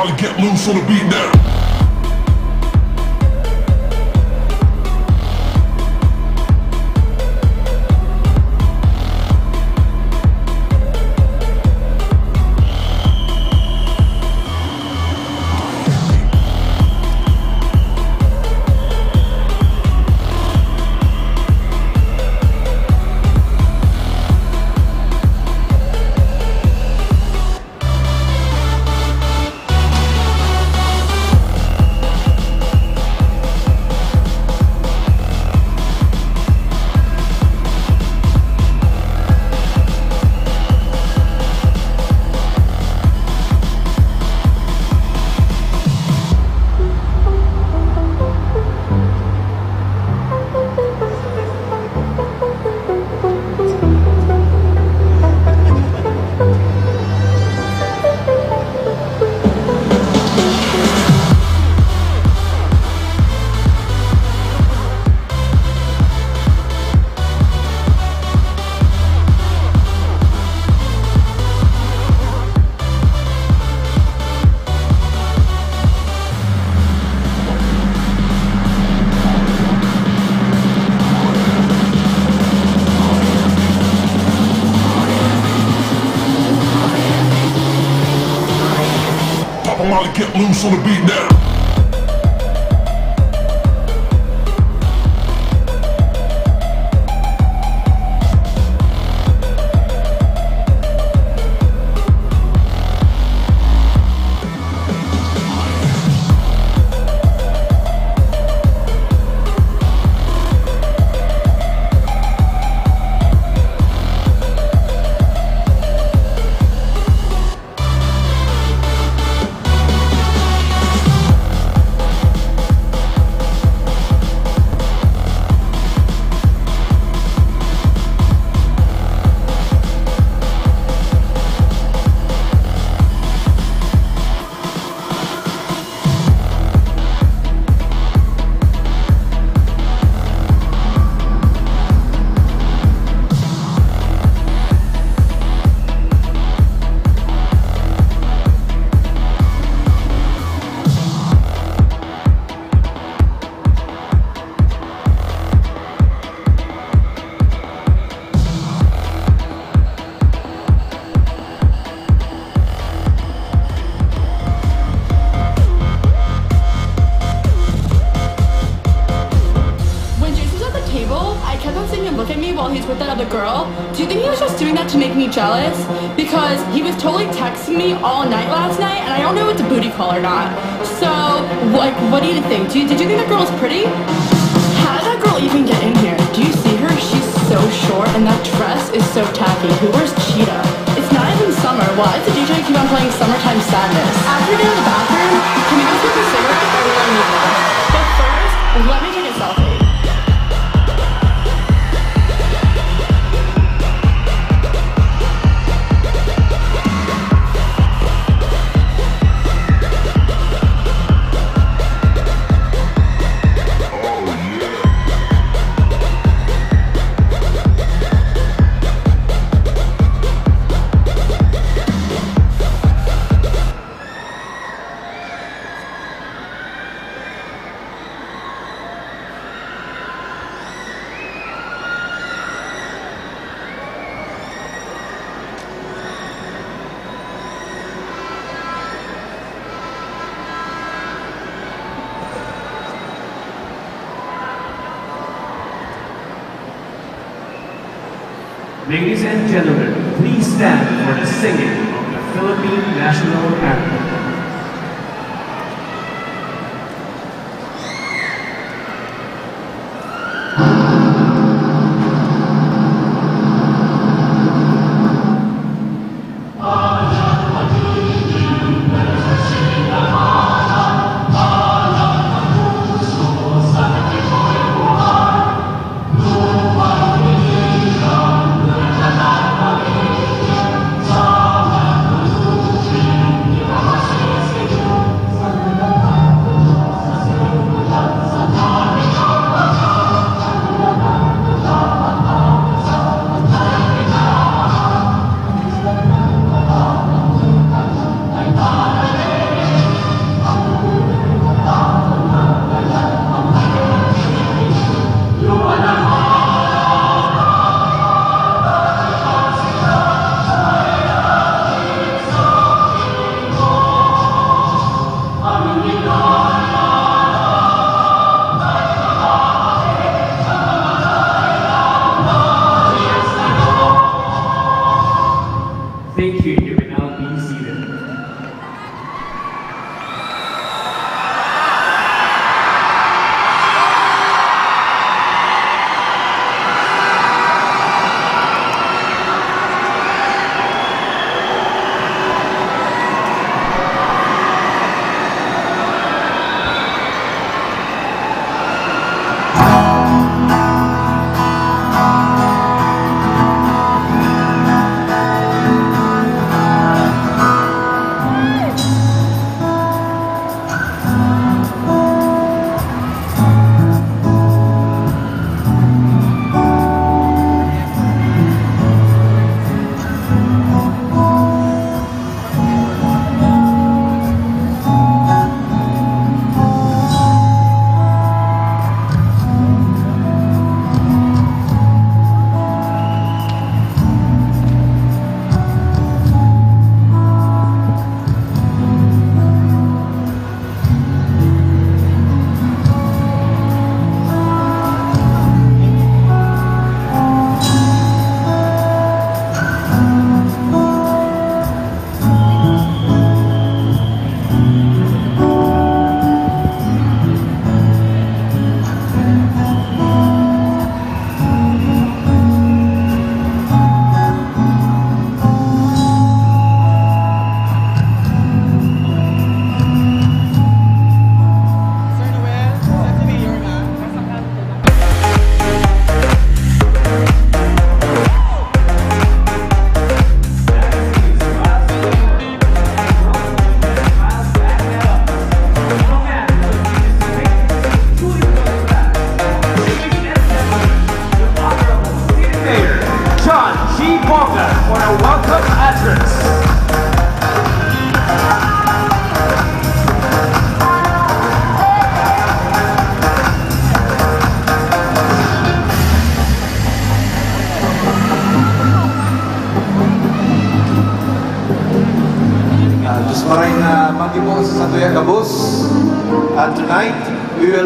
Molly, get loose on the beat now. Molly, get loose on the beat now. Jealous because he was totally texting me all night last night and I don't know if it's a booty call or not. So, like, what do you think? Did you think that girl is pretty? How did that girl even get in here? Do you see her? She's so short and that dress is so tacky. Who wears cheetah? It's not even summer. Why does the DJ keep on playing Summertime Sadness? After getting in the bathroom, can we go smoke a cigarette or we don't need one? But first, let me take a selfie. Ladies and gentlemen, please stand for the singing of the Philippine National Anthem.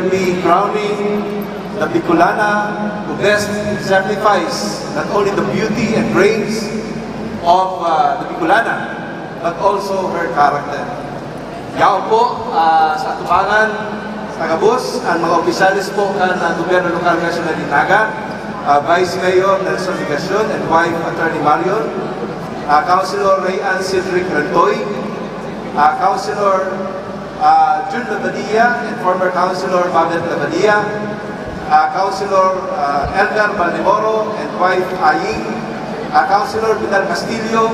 will be crowning the Bicolana who best exemplifies not only the beauty and brains of the Bicolana, but also her character. Yaw po sa atubangan, sa Tagabus, ang mga opisyalis po ng Gobyerno Lokal National Dinaga, Vice Mayor Nelson Ligacion and wife Attorney Marion, Councilor Rayan Cedric Rentoy, Councilor Jun Labadia and former Councilor Babet Labadia, Councilor Edgar Baldemoro and wife Aying, Councilor Vidal Castillo,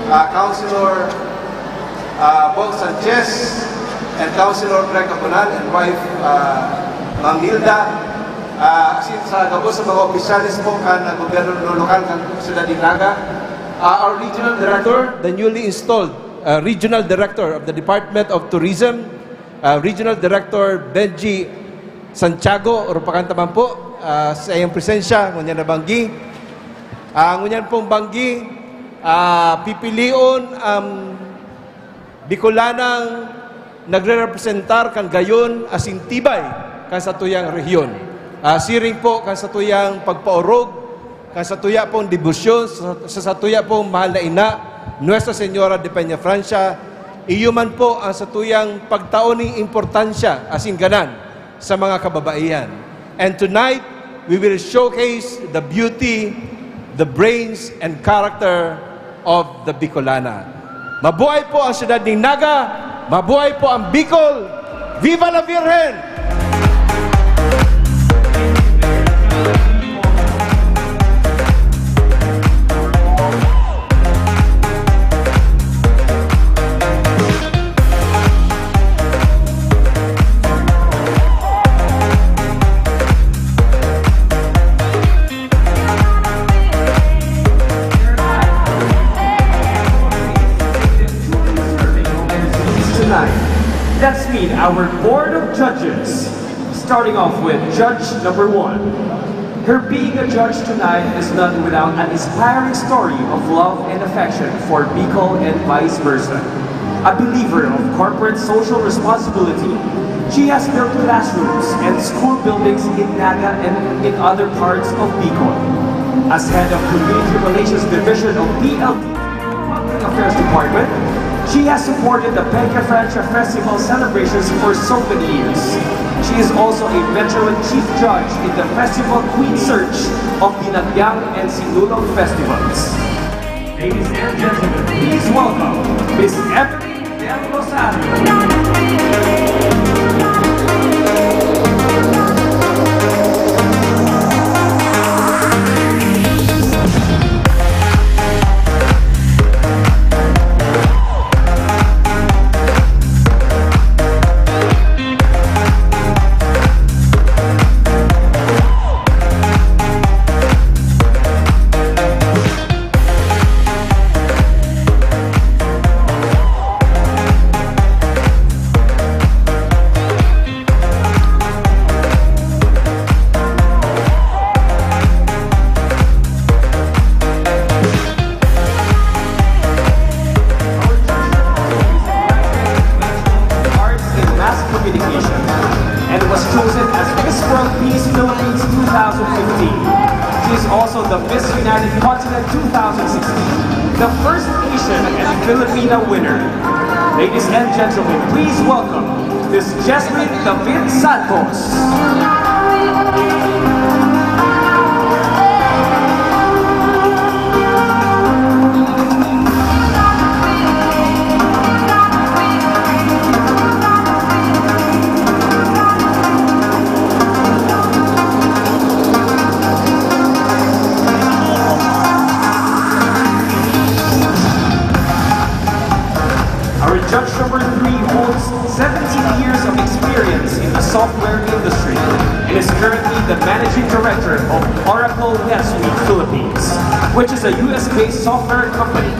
Councilor Bong Sanchez, and Councilor Greg Caponal and wife Mang Hilda. Asin sa gabos sa mga opisyalis po kan gobyerno lokal kan Ciudad Dinaga. Our regional director, the newly installed regional director of the Department of Tourism, Regional Director Benji Santiago, Urupakan taman po, sa iyong presensya, ngunyan na banggi. Ngunyan pong banggi, pipilion Bicolanang nagre-representar kan gayon asing tibay kan sa tuyang rehiyon. Siring po kan sa tuyang pagpaorog, kan sa tuya pong debosyon, sa tuya pong mahal na ina, Nuestra Señora de Peña Francia, iyuman po ang sa tuyang pagtaoning importansya asing ganan sa mga kababaihan. And tonight, we will showcase the beauty, the brains, and character of the Bicolana. Mabuhay po ang siyudad ng Naga, mabuhay po ang Bicol, Viva la Virgen! Let's meet our board of judges, starting off with judge number 1. Her being a judge tonight is not without an inspiring story of love and affection for Bicol and vice versa. A believer of corporate social responsibility, she has built classrooms and school buildings in Naga and in other parts of Bicol. As head of Community Relations Division of PLD Public Affairs Department, she has supported the Peña Francia Festival celebrations for so many years. She is also a veteran chief judge in the Festival Queen Search of Binagyang and Sinulog festivals. Ladies and gentlemen, please welcome Miss Emily Del Rosario. Ladies and gentlemen, please welcome Miss Jasmine David Santos. Judge number 3 holds 17 years of experience in the software industry and is currently the managing director of Oracle NetSuite Philippines, which is a US-based software company.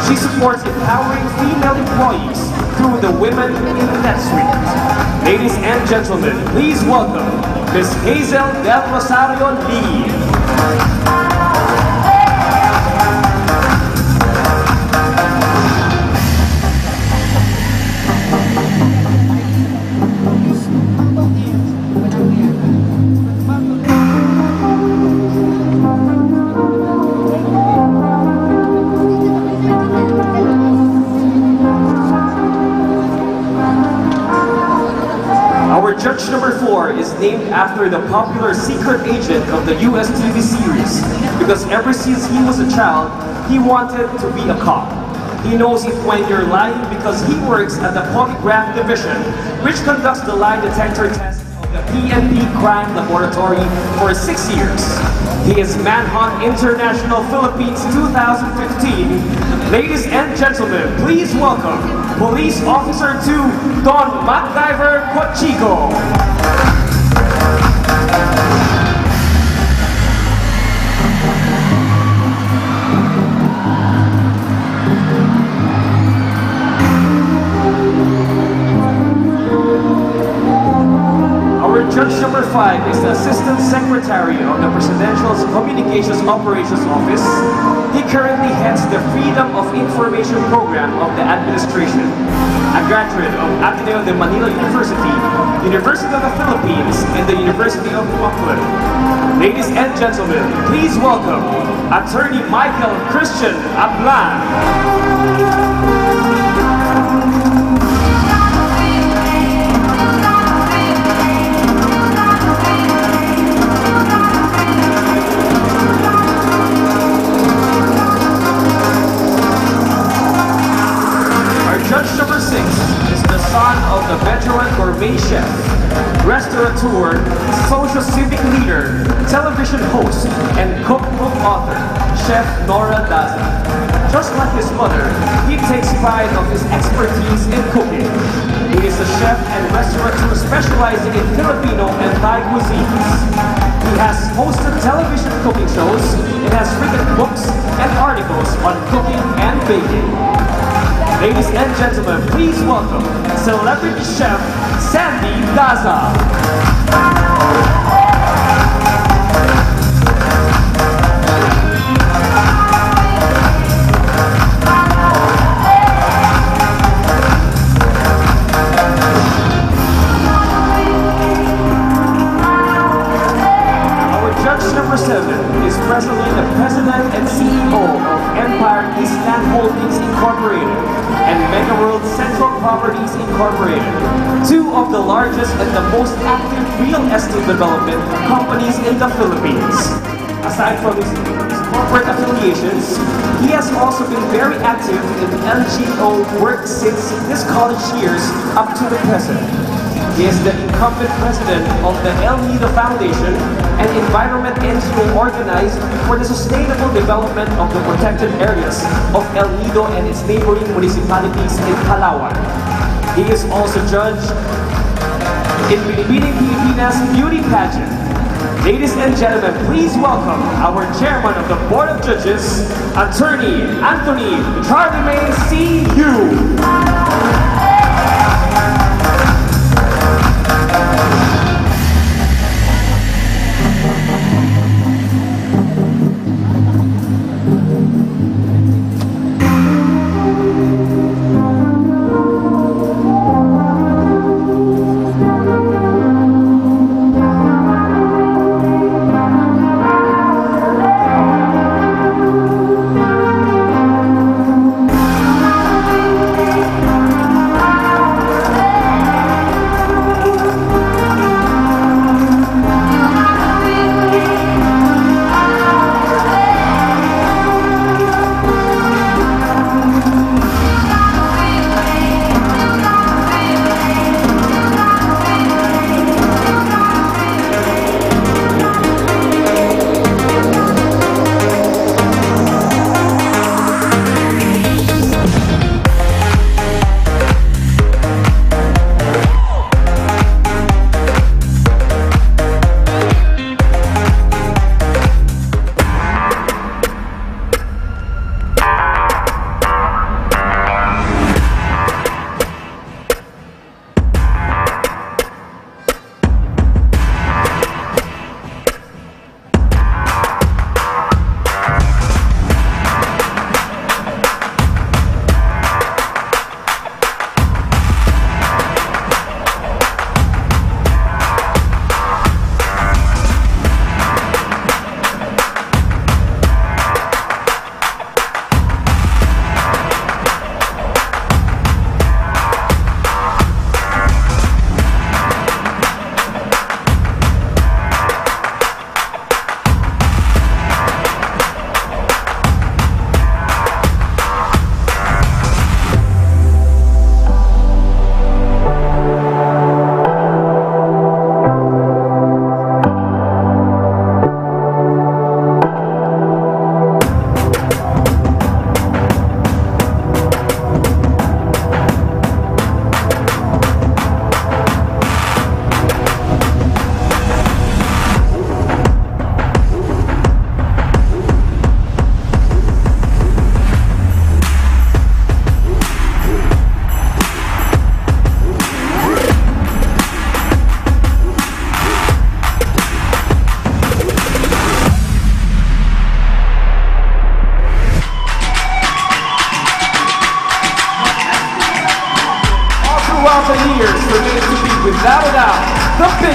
She supports empowering female employees through the Women in NetSuite. Ladies and gentlemen, please welcome Ms. Hazel Del Rosario Lee. is named after the popular secret agent of the US TV series because ever since he was a child, he wanted to be a cop. He knows it when you're lying because he works at the Polygraph Division, which conducts the lie detector test of the PNP Crime Laboratory for 6 years. He is Manhunt International Philippines 2015. Ladies and gentlemen, please welcome Police Officer 2, Don MacGyver Cochico. Judge number 5 is the Assistant Secretary of the Presidential Communications Operations Office. He currently heads the Freedom of Information Program of the administration. A graduate of Ateneo de Manila University, University of the Philippines, and the University of Auckland. Ladies and gentlemen, please welcome Attorney Michael Christian Ablan. Judge number 6 is the son of the veteran gourmet chef, restaurateur, social civic leader, television host, and cookbook author, Chef Nora Daza. Just like his mother, he takes pride of his expertise in cooking. He is a chef and restaurateur specializing in Filipino and Thai cuisines. He has hosted television cooking shows and has written books and articles on cooking and baking. Ladies and gentlemen, please welcome celebrity chef Sandy Daza. Our judge number 7 is presently the president and CEO of Empire Eastland Holdings Incorporated and Mega World Central Properties Incorporated, 2 of the largest and the most active real estate development companies in the Philippines. Aside from his corporate affiliations, he has also been very active in NGO work since his college years up to the present. He is the incumbent president of the El Nido Foundation, an environment NGO organized for the sustainable development of the protected areas of El Nido and its neighboring municipalities in Palawan. He is also judge in Binibining Pilipinas Beauty Pageant. Ladies and gentlemen, please welcome our chairman of the Board of Judges, Attorney Anthony Charlemagne C.U.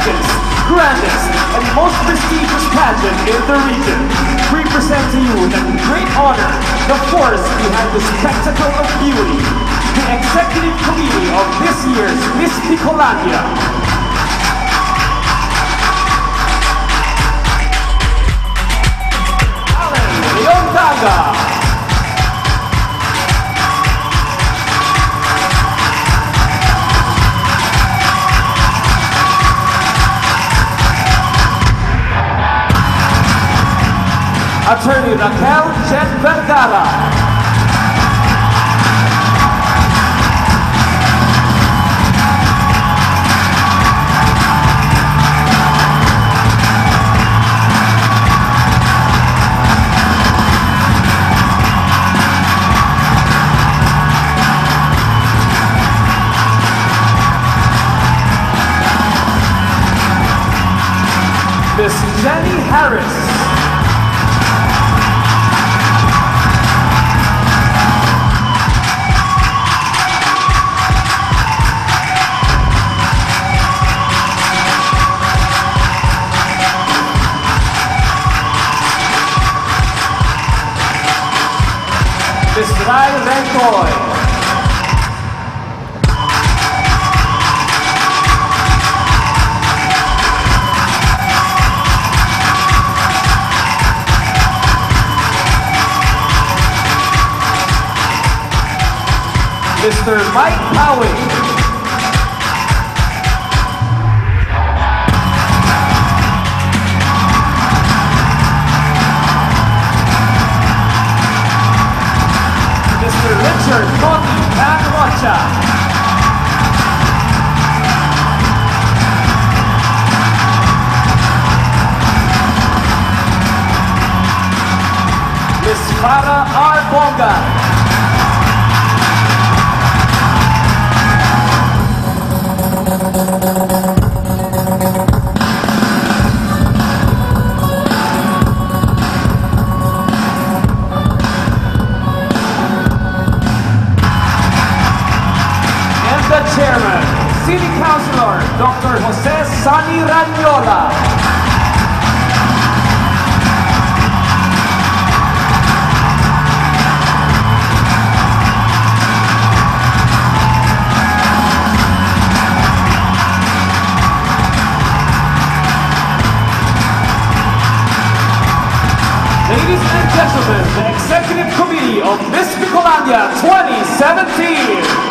biggest, grandest, and most prestigious pageant in the region, we present to you the great honor, the force behind the spectacle of beauty, the executive committee of this year's Miss Bicolandia. Allen Leontaga. Attorney Raquel Jen Vergara. Miss Jenny Harris. Miss Rai Rentoy. Mr. Mike Howie. Mr. Richard Conti Rocha. Miss Farah R. Bonga. Chairman, City Councilor, Dr. Jose Sani Ranyola. Ladies and gentlemen, the Executive Committee of Miss Bicolandia 2017.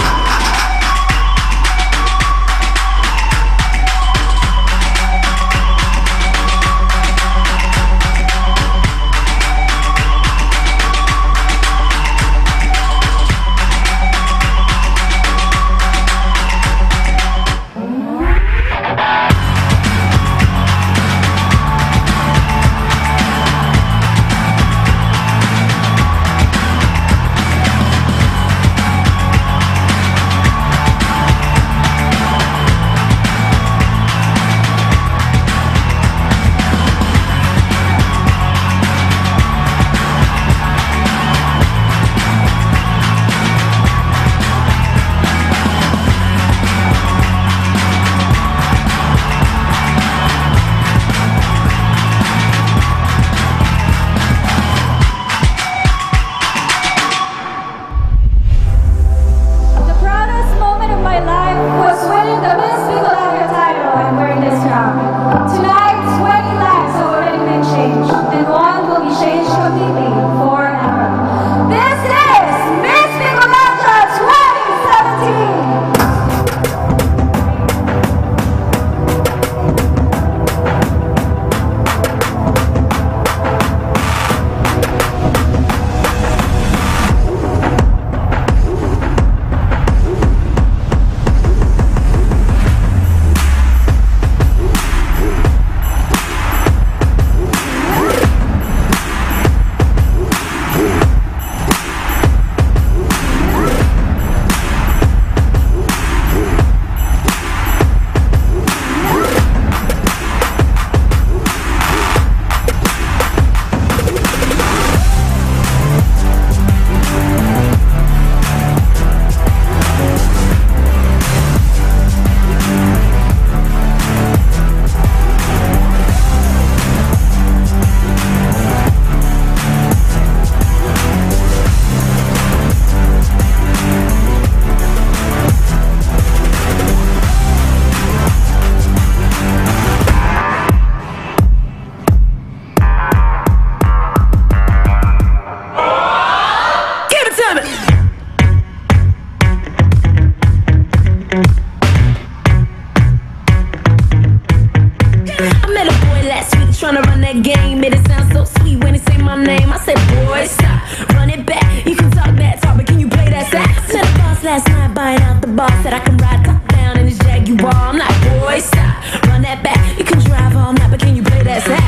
I met a boy last week tryna run that game. Made it sound so sweet when he say my name. I said, boy, stop, run it back. You can talk that talk, but can you play that sax? Met a boss last night buying out the boss. Said I can ride top down in his Jaguar. I'm like, boy, stop, run that back. You can drive all night, but can you play that sax?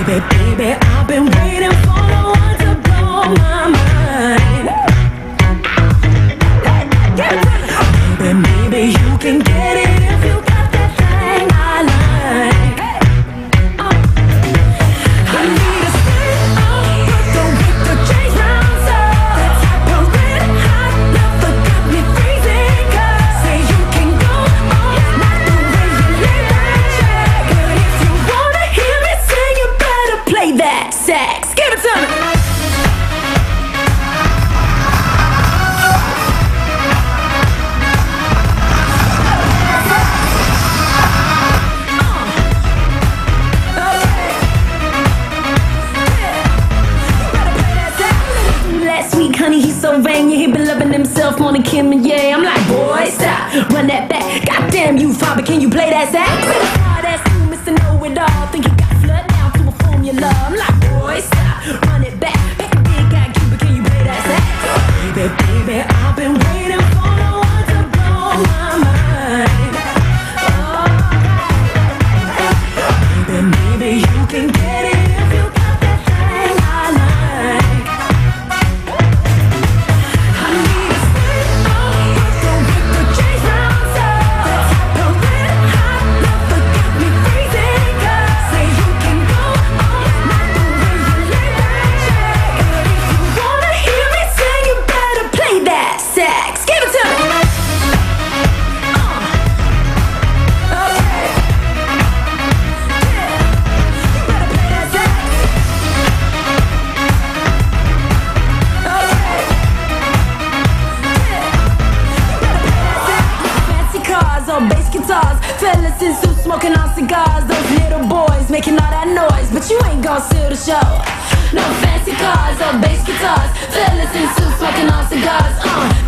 Baby, baby, I've been waiting for the one to blow my mind. Baby, maybe you can get it if you got that thing I like. I need a straight up, don't get the chase rounds up. That type of red hot love that got me freezing. Cause say you can go all night the way you lay that track. But if you wanna hear me sing, you better play that sax. Give it to me. Honey, he's so vain, yeah, he been loving himself more than Kim and Ye. I'm like, boy, stop, run that back. Goddamn you, father, can you play that sax? Hard ass you, Mr. Know-It-All. Think you got flood down to a formula. I'm like, boy, stop, run it back. Back a big guy, Cuba, can you play that sax? Baby, baby, I've been waiting for the one to blow my mind. Oh, baby, maybe you can get it if you got that thing I like. Fellas in suits smoking on cigars. Those little boys making all that noise, but you ain't gon' steal the show. No fancy cars or bass guitars. Fellas in suits smoking on cigars.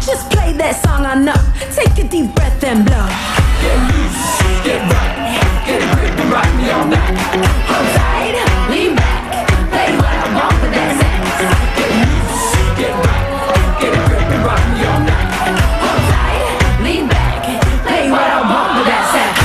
Just play that song I know. Take a deep breath and blow. Get loose, get right, get a grip and rock me all night. Hold tight, lean back, play what I want with that sax. Get loose, get right, get a grip and rock me all night. Hold tight, lean back, play what I want with that sax.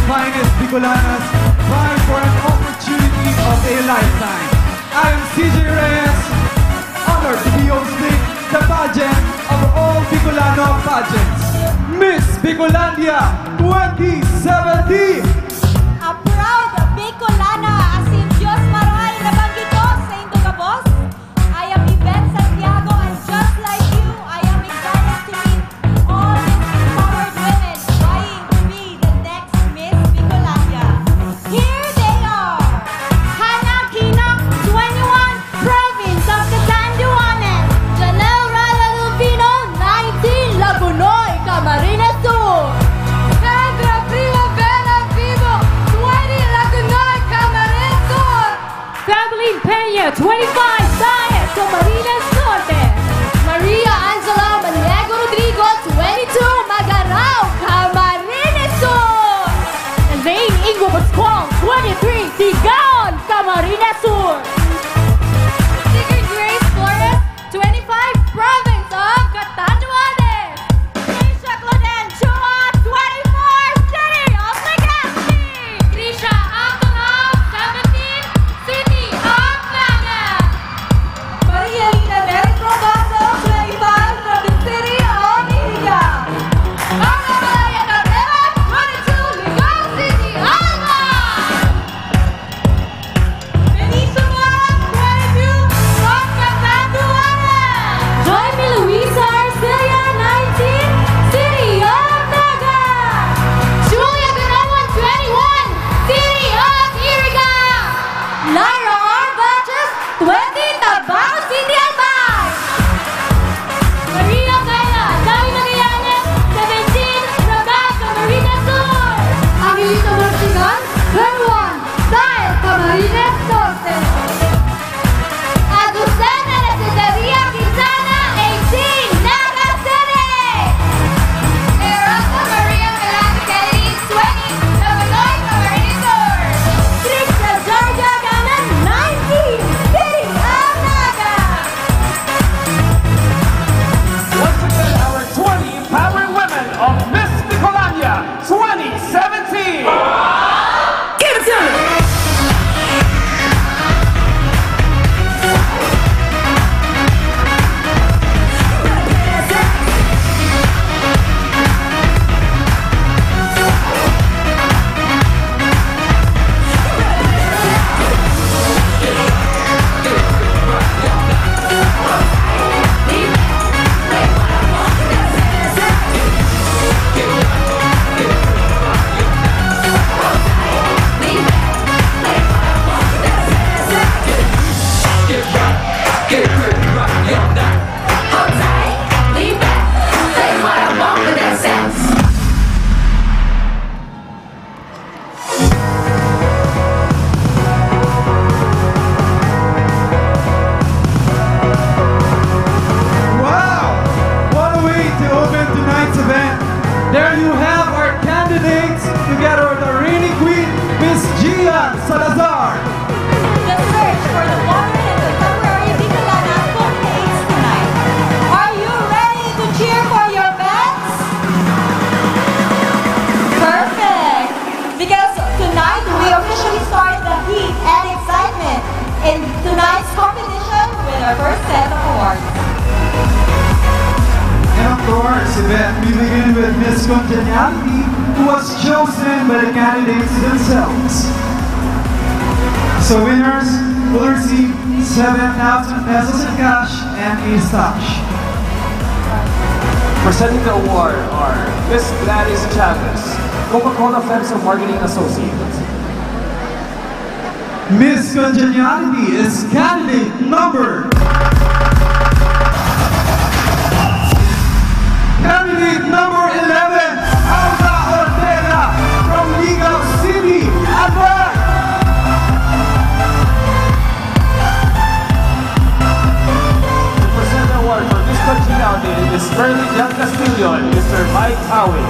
Finest Bicolanas vying for an opportunity of a lifetime. I am CJ Reyes, honored to be hosting the pageant of all Bicolano pageants, Miss Bicolandia 2017. A proud Bicolana, as in Diyos Maray na banggito sa Indogabos. I am Yvette Santiago, and just like you, I am excited to meet all these empowered women vying to be the next Miss Bicolandia. Here they are, Hannah Kinok, 21, Province of Catanduanes. Janelle Raya Lupino, 19, Lagunoy, Camarines Sur. Sandra Primavera Vivo, 20, Lagunoy, Camarines Sur. Evelyn Peña, 25, Sayas, Camarines Norte. Maria Angela Maniego Rodrigo, 22, Magarao, Camarines Sur. And Zane Ingo Pascual, 23, Sigaon, Camarines Sur. Sigrid Grace Flores, 25, Province of Catanduanes. event. There you have our candidates together with our reigning queen, Miss Gia Salazar. The search for the modern and contemporary Bicolana culminates tonight. Are you ready to cheer for your bets? Perfect! Because tonight we officially start the heat and excitement in tonight's competition with our first set of awards. And of course, Yvette, we begin with Miss Congeniality, who was chosen by the candidates themselves. So winners will receive 7,000 pesos in cash and a stash. Presenting the award are Miss Gladys Chavez, Coca-Cola FEMSA Marketing Associate. Miss Congeniality is candidate number... Candidate number 11, Alda Ortega from Ligaw City, Albay. To present the award for Miss Congeniality is Sterling Del Castillo and Mr. Mike Howie.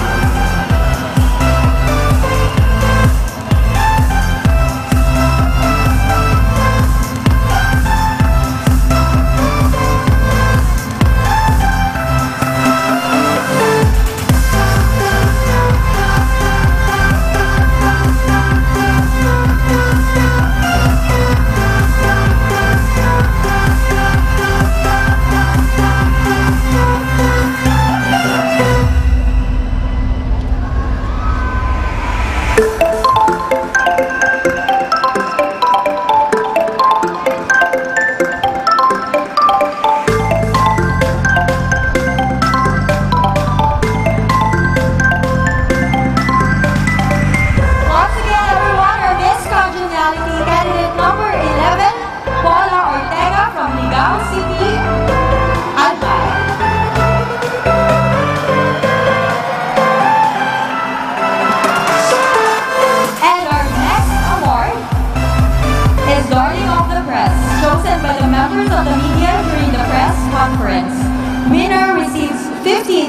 Winner receives 15,000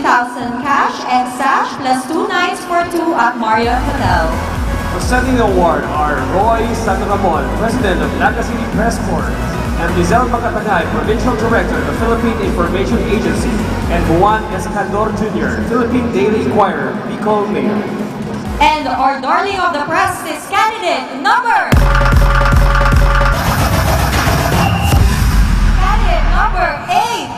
cash and sash plus 2 nights for 2 at Marriott Hotel. Presenting the award are Roy Santaramon, President of Naga City Press Corps, and Lizelle Macatagay, Provincial Director of the Philippine Information Agency, and Juan Escandor Jr., Philippine Daily Inquirer, Bicol Mayor. And our darling of the press is candidate number... Candidate number 8.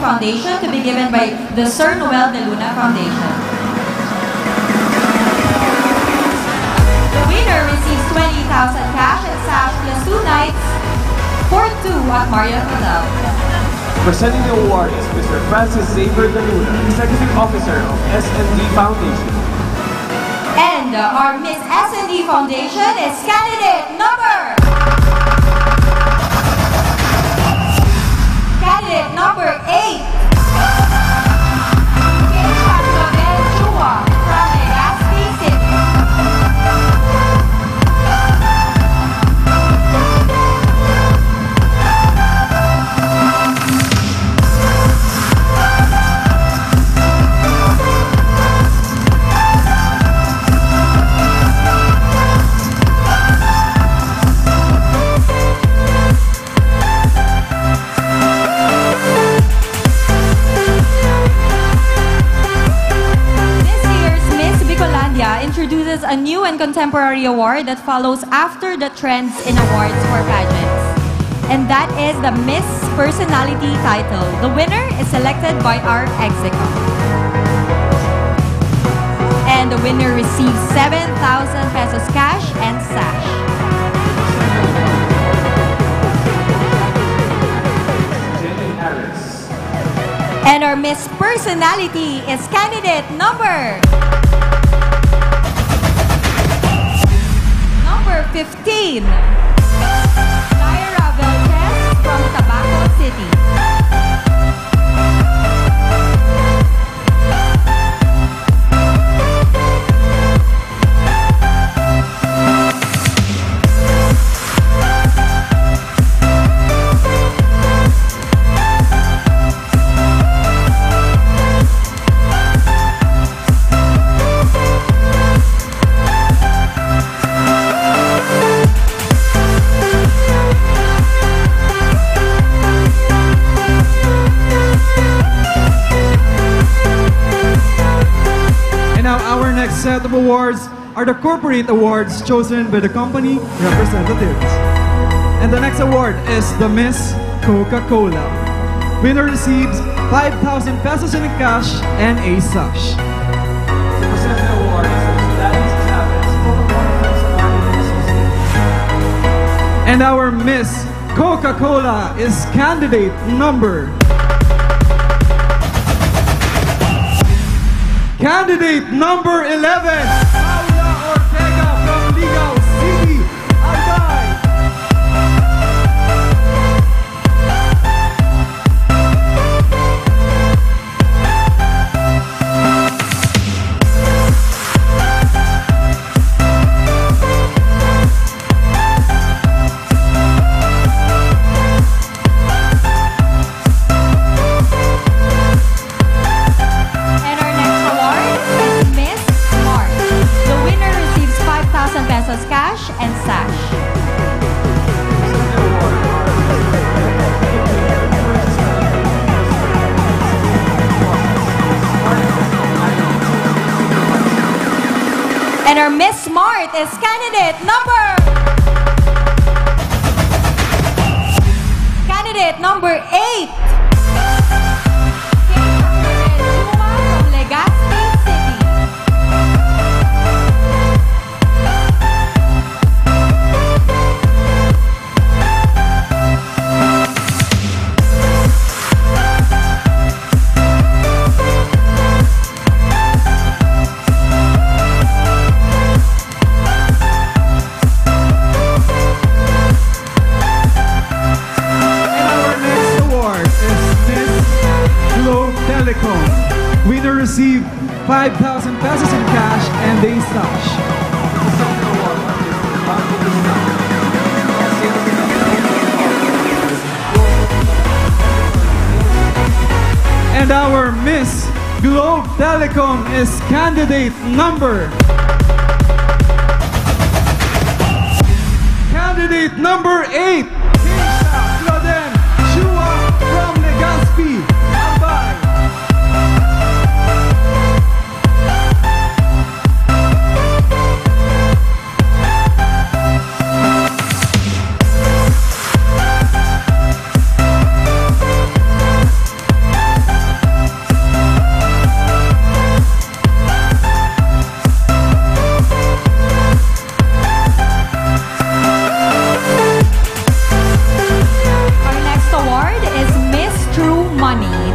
Foundation to be given by the Sir Noel de Luna Foundation. The winner receives 20,000 cash and sash plus 2 nights for 2 at Marriott Hotel. Presenting the award is Mr. Francis Xavier de Luna, Executive Officer of S&D Foundation. And our Miss S&D Foundation is candidate number... Candidate number 8. Introduces a new and contemporary award that follows after the trends in awards for pageants. And that is the Miss Personality title. The winner is selected by our executive. And The winner receives 7,000 pesos cash and sash. And our Miss Personality is candidate number 15. Lyra Veltez from Tabaco City. Set of awards are the corporate awards chosen by the company representatives. And the next award is the Miss Coca-Cola. Winner receives 5,000 pesos in cash and a sash. And our Miss Coca-Cola is candidate number Candidate number 11, Paula Ortega from Ligao City, Albay. Cash and sash. And our Miss Smart is candidate number 8. From Legazpi City. Winner received 5,000 pesos in cash and a sash. And our Miss Globe Telecom is candidate number 8. Keisha Clauden Chua from Legazpi, Albay.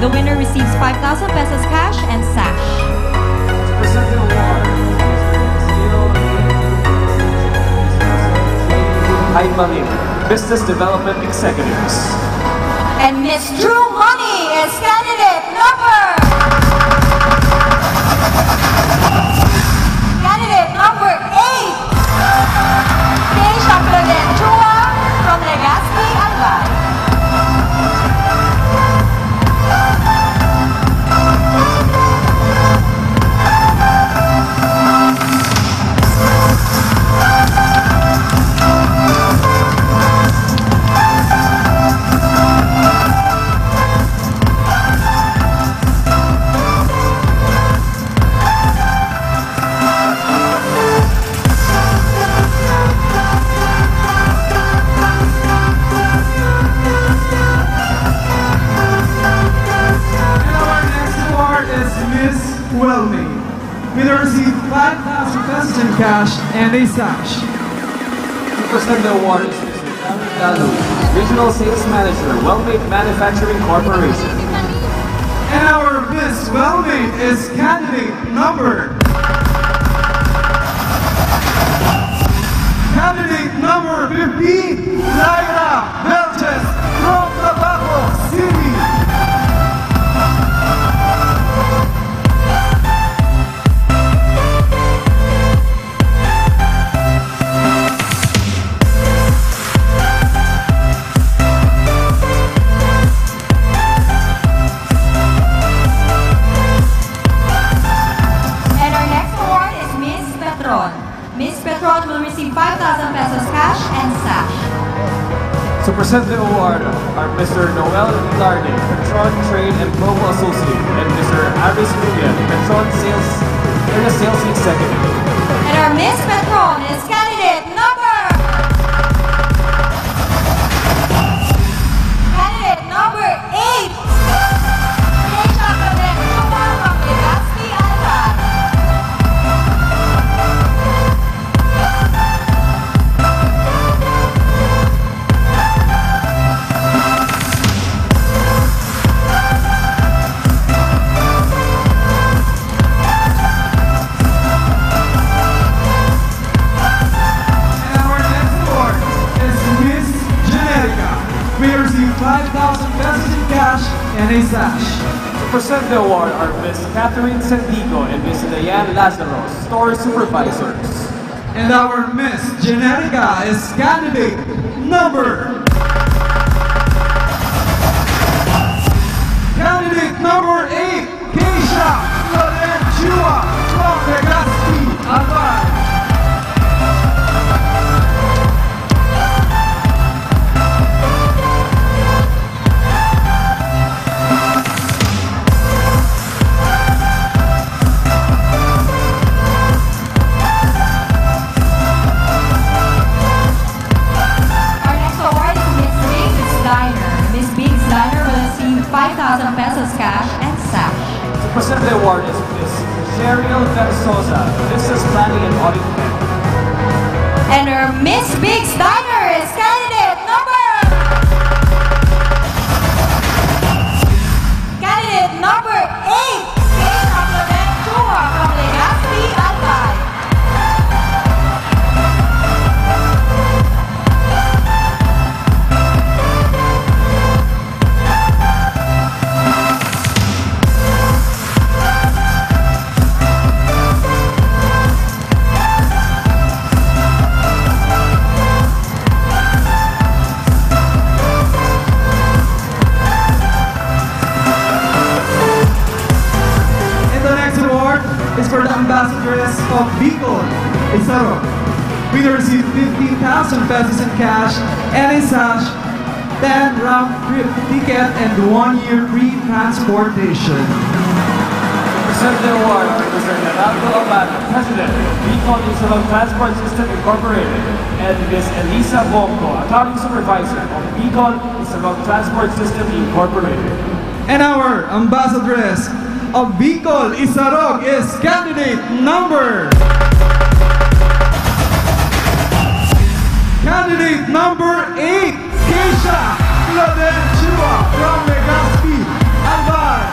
The winner receives 5,000 pesos cash and sash. Mami, Business Development Executives. And Miss True Money is candidate number 8. Keisha Clauden Chua from Legazpi, Albay. receive 5,000 pesos in cash and a sash. To present the award is Mr. David Dalu, Regional Sales Manager, Wellmade Manufacturing Corporation. And our Miss Wellmade is candidate number 15, Lyra Belches from Tabaco City. And our next award is Miss Petron. Miss Petron will receive 5,000 pesos cash and sash. To present the award are Mr. Noel Larde, Petron Trade and Promo Associate, and Mr. Aris Rubian, Petron Area Sales Executive. And our Miss Petron is candidate number 8. Keisha Cadenova from Legazpi, Alban. And our next award is Miss Generica. We receive 5,000 pesos in cash and a sash. To present the award are Miss Catherine Sandigo and Miss Diane Lazaro, Store Supervisors. And our Miss Generica is candidate number 8, Keisha Lorenchua from Legazpi, Alban. Our next award is Miss Biggs Diner. Miss Biggs Diner will receive 5,000 pesos cash and sash. To present the award is Miss Cheryl Versosa, Business Planning and Audit Head. And our Miss Biggs Diner is candidate number 8. Keisha Lorenchua from Legazpi, Alban. And the next award is for the ambassadress of Bicol, Isaro. We will receive 15,000 pesos in cash and a sash, 10 round trip ticket, and 1 year free transportation. To present the award are Mr. Leonardo Abad, President, Bicol Insulong Transport System Incorporated, and Ms. Elisa Bongo, Accounting Supervisor of Bicol Insulong Transport System Incorporated. And our ambassadress of Bicol, Isarog is candidate number 8, Keisha Lorenchua from Legazpi, Alban.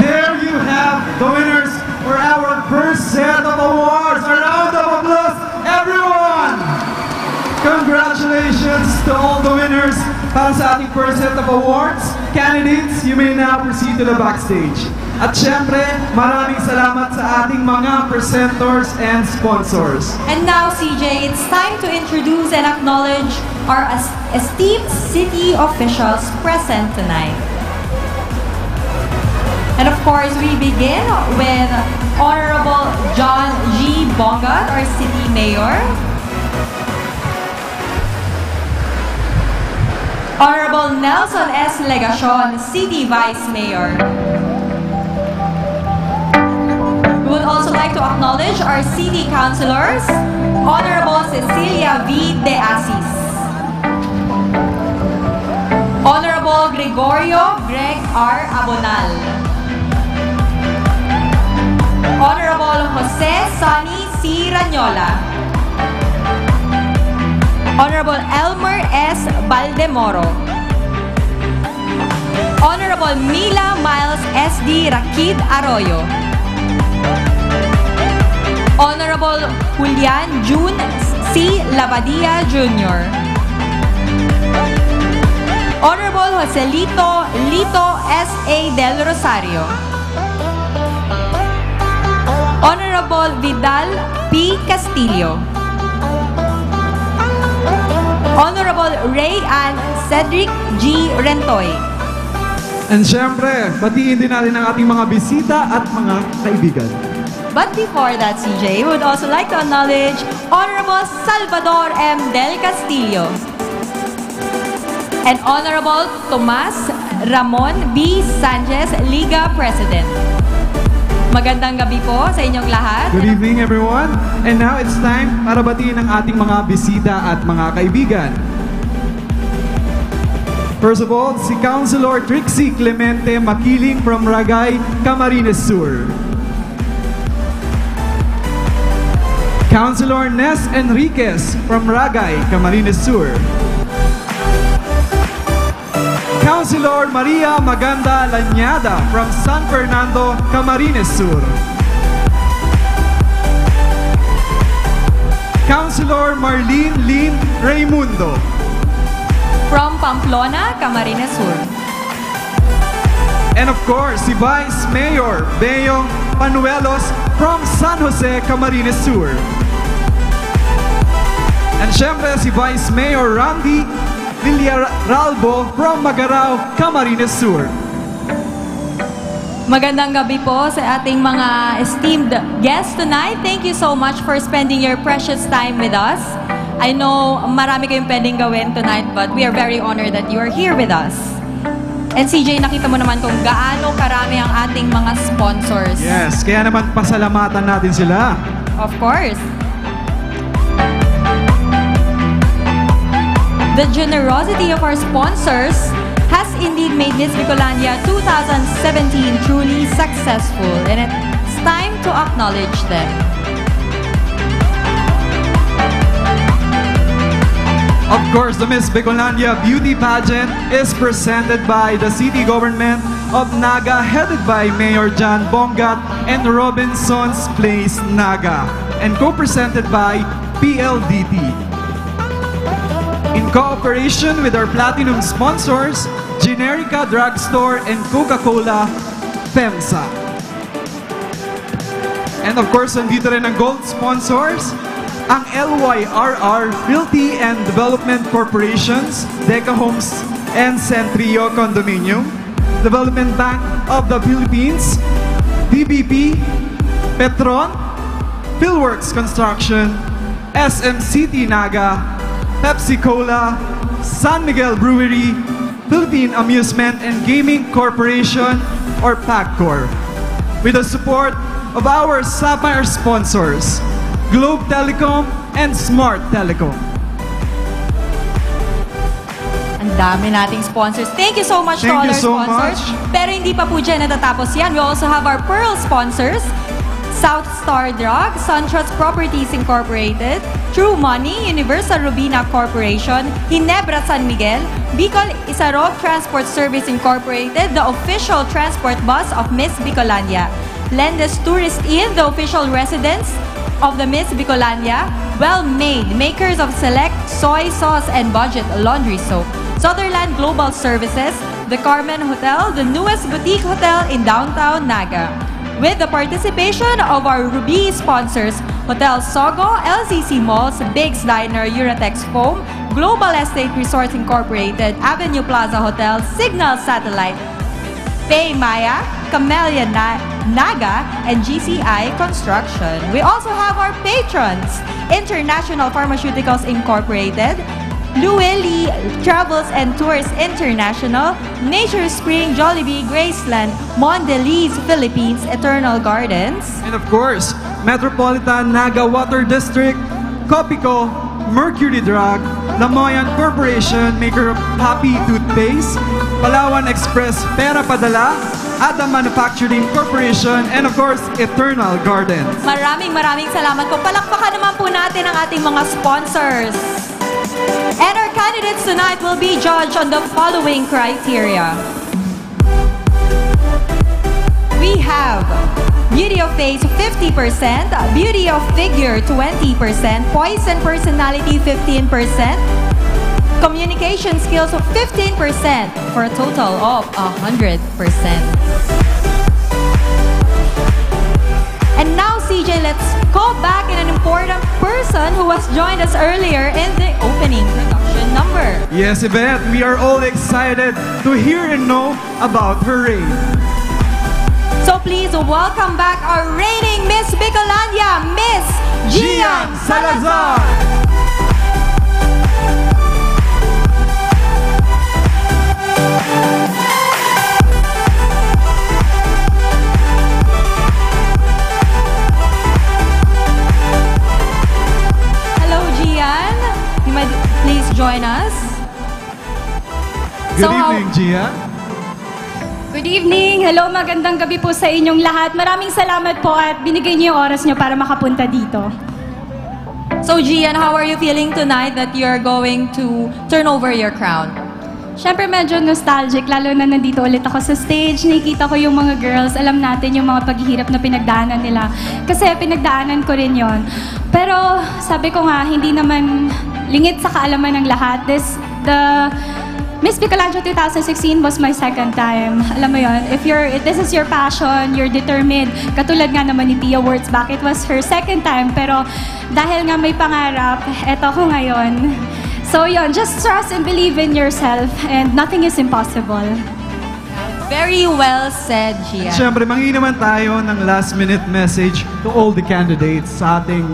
There you have the winners for our first set of awards. A round of applause, everyone! Congratulations to all the winners para sa ating first set of awards. Candidates, you may now proceed to the backstage. At syempre, maraming salamat sa ating mga presenters and sponsors. And now, CJ, it's time to introduce and acknowledge our esteemed city officials present tonight. And of course, we begin with Honorable John G. Bongat, our City Mayor. Honorable Nelson S. Legacion, City Vice Mayor. We would also like to acknowledge our City Councilors, Honorable Cecilia V. De Asis, Honorable Gregorio Greg R. Abonal, Honorable Jose Sonny C. Ranyola, Honorable Elmer S. Baldemoro, Honorable Mila Miles S.D. Rakid Arroyo, Honorable Julian June C. Labadia Jr., Honorable Joselito Lito S.A. Del Rosario, Honorable Vidal P. Castillo, Honorable Ray Ann Cedric G. Rentoy. And syempre, batiin din natin ang ating mga bisita at mga kaibigan. But before that, CJ, we would also like to acknowledge Honorable Salvador M. Del Castillo and Honorable Tomas Ramon B. Sanchez, Liga President. Magandang gabi po sa inyong lahat. Good evening, everyone. And now it's time para batiin ang ating mga bisita at mga kaibigan. First of all, si Councilor Trixie Clemente Makiling from Ragay, Camarines Sur. Councilor Nes Enriquez from Ragay, Camarines Sur. Councilor Maria Maganda Lanyada from San Fernando, Camarines Sur. Councilor Marlene Lynn Raimundo from Pamplona, Camarines Sur. And of course, si Vice Mayor Beyong Panuelos from San Jose, Camarines Sur. And syempre si Vice Mayor Randy Villaralbo from Magarao, Camarines Sur. Magandang gabi po sa ating mga esteemed guests tonight. Thank you so much for spending your precious time with us. I know marami kayong pwedeng gawin tonight, but we are very honored that you are here with us. And CJ, nakita mo naman kung gaano karami ang ating mga sponsors. Yes, kaya naman pasalamatan natin sila. Of course. The generosity of our sponsors has indeed made Miss Bicolandia 2017 truly successful, and it's time to acknowledge them. Of course, the Miss Bicolandia Beauty Pageant is presented by the City Government of Naga, headed by Mayor John Bongat and Robinson's Place, Naga, and co-presented by PLDT. In cooperation with our platinum sponsors, Generica Drugstore and Coca-Cola FEMSA. And of course, nandito rin ang gold sponsors, ang LYRR Realty and Development Corporations, Deca Homes and Centrio Condominium, Development Bank of the Philippines, DBP, Petron, Philworks Construction, SMCT Naga, Pepsi Cola, San Miguel Brewery, Philippine Amusement and Gaming Corporation, or PAGCOR, with the support of our Sapphire sponsors, Globe Telecom and Smart Telecom. Ang dami nating sponsors. Thank you so much to all our sponsors. Pero hindi pa po dyan natatapos yan. We also have our Pearl sponsors, South Star Drug, SunTrust Properties Incorporated, True Money, Universal Rubina Corporation, Ginebra San Miguel, Bicol Isarog Transport Service Incorporated, the official transport bus of Miss Bicolandia, Lendes Tourist Inn, the official residence of the Miss Bicolandia, Well Made, makers of select soy sauce and budget laundry soap, Sutherland Global Services, the Carmen Hotel, the newest boutique hotel in downtown Naga. With the participation of our Ruby sponsors, Hotel Sogo, LCC Malls, Biggs Diner, Uratex Foam, Global Estate Resorts Incorporated, Avenue Plaza Hotel, Signal Satellite, Pay Maya, Camellia Naga, and GCI Construction. We also have our patrons, International Pharmaceuticals Incorporated, Lueli Travels and Tours International, Nature Spring, Jollibee, Graceland, Mondelez, Philippines, Eternal Gardens. And of course, Metropolitan Naga Water District, Copico, Mercury Drug, Lamoyan Corporation, maker of Happy Toothpaste, Palawan Express Pera Padala, Adam Manufacturing Corporation, and of course, Eternal Gardens. Maraming salamat po. Palakpakan naman po natin ang ating mga sponsors. And our candidates tonight will be judged on the following criteria. We have beauty of face 50%, beauty of figure 20%, poise and personality 15%, communication skills of 15%, for a total of 100%. And now, CJ, let's go back in an important person who was joined us earlier in the opening production number. Yes, Yvette, we are all excited to hear and know about her reign. So please welcome back our reigning Miss Bicolandia, Miss Gian Salazar. Please join us. Good evening, Gia. Good evening. Hello, magandang gabi po sa inyong lahat. Maraming salamat po at binigay niyo yung oras niyo para makapunta dito. So, Gian, how are you feeling tonight that you're going to turn over your crown? Siyempre medyo nostalgic, lalo na nandito ulit ako sa stage. Nakikita ko yung mga girls, alam natin yung mga paghihirap na pinagdaanan nila. Kasi pinagdaanan ko rin yon. Pero sabi ko nga, hindi naman lingit sa kaalaman ng lahat. The Miss Bicolandia 2016 was my second time. Alam mo yon, if this is your passion, you're determined. Katulad nga naman ni Tia Wurzbach, it was her second time. Pero dahil nga may pangarap, eto ko ngayon. So yon, just trust and believe in yourself and nothing is impossible. Very well said, Gia. Siyempre, mangingi naman tayo ng last-minute message to all the candidates sa ating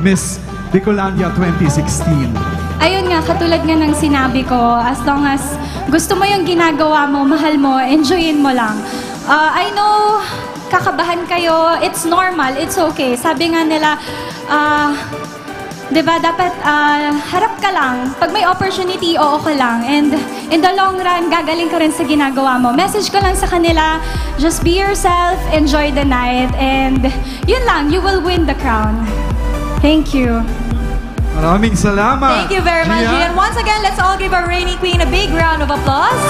Miss Bicolandia 2016. Ayun nga, katulad nga ng sinabi ko, as long as gusto mo yung ginagawa mo, mahal mo, enjoyin mo lang. I know, kakabahan kayo, it's normal, it's okay. Sabi nga nila, diba, dapat harap ka lang. Pag may opportunity, oo ka lang. And in the long run, gagaling ka rin sa ginagawa mo. Message ko lang sa kanila, just be yourself, enjoy the night, and yun lang, you will win the crown. Thank you. Maraming salamat. Thank you very much, Gian. Once again, let's all give our reigning queen a big round of applause.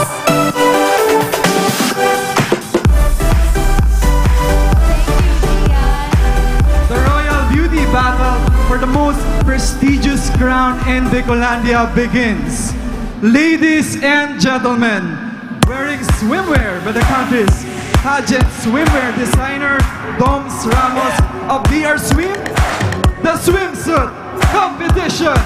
The Royal Beauty Battle for the most prestigious crown in Bicolandia begins. Ladies and gentlemen, wearing swimwear by the country's pageant swimwear designer, Doms Ramos of DR Swim, the swimsuit competition.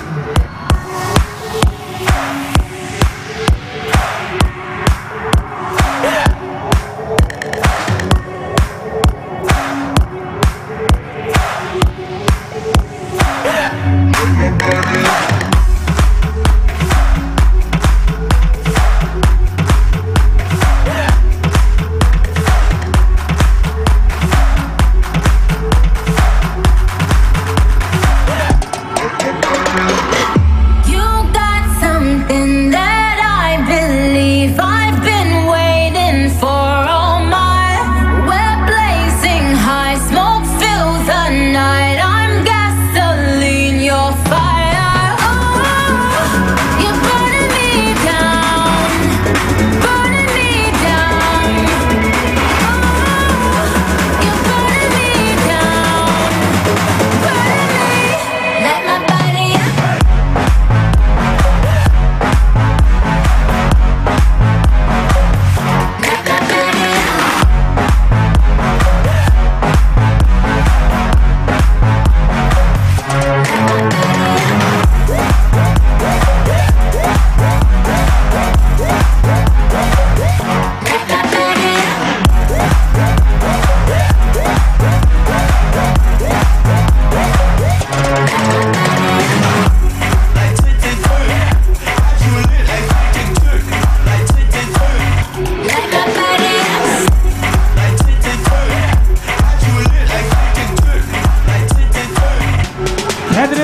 You got something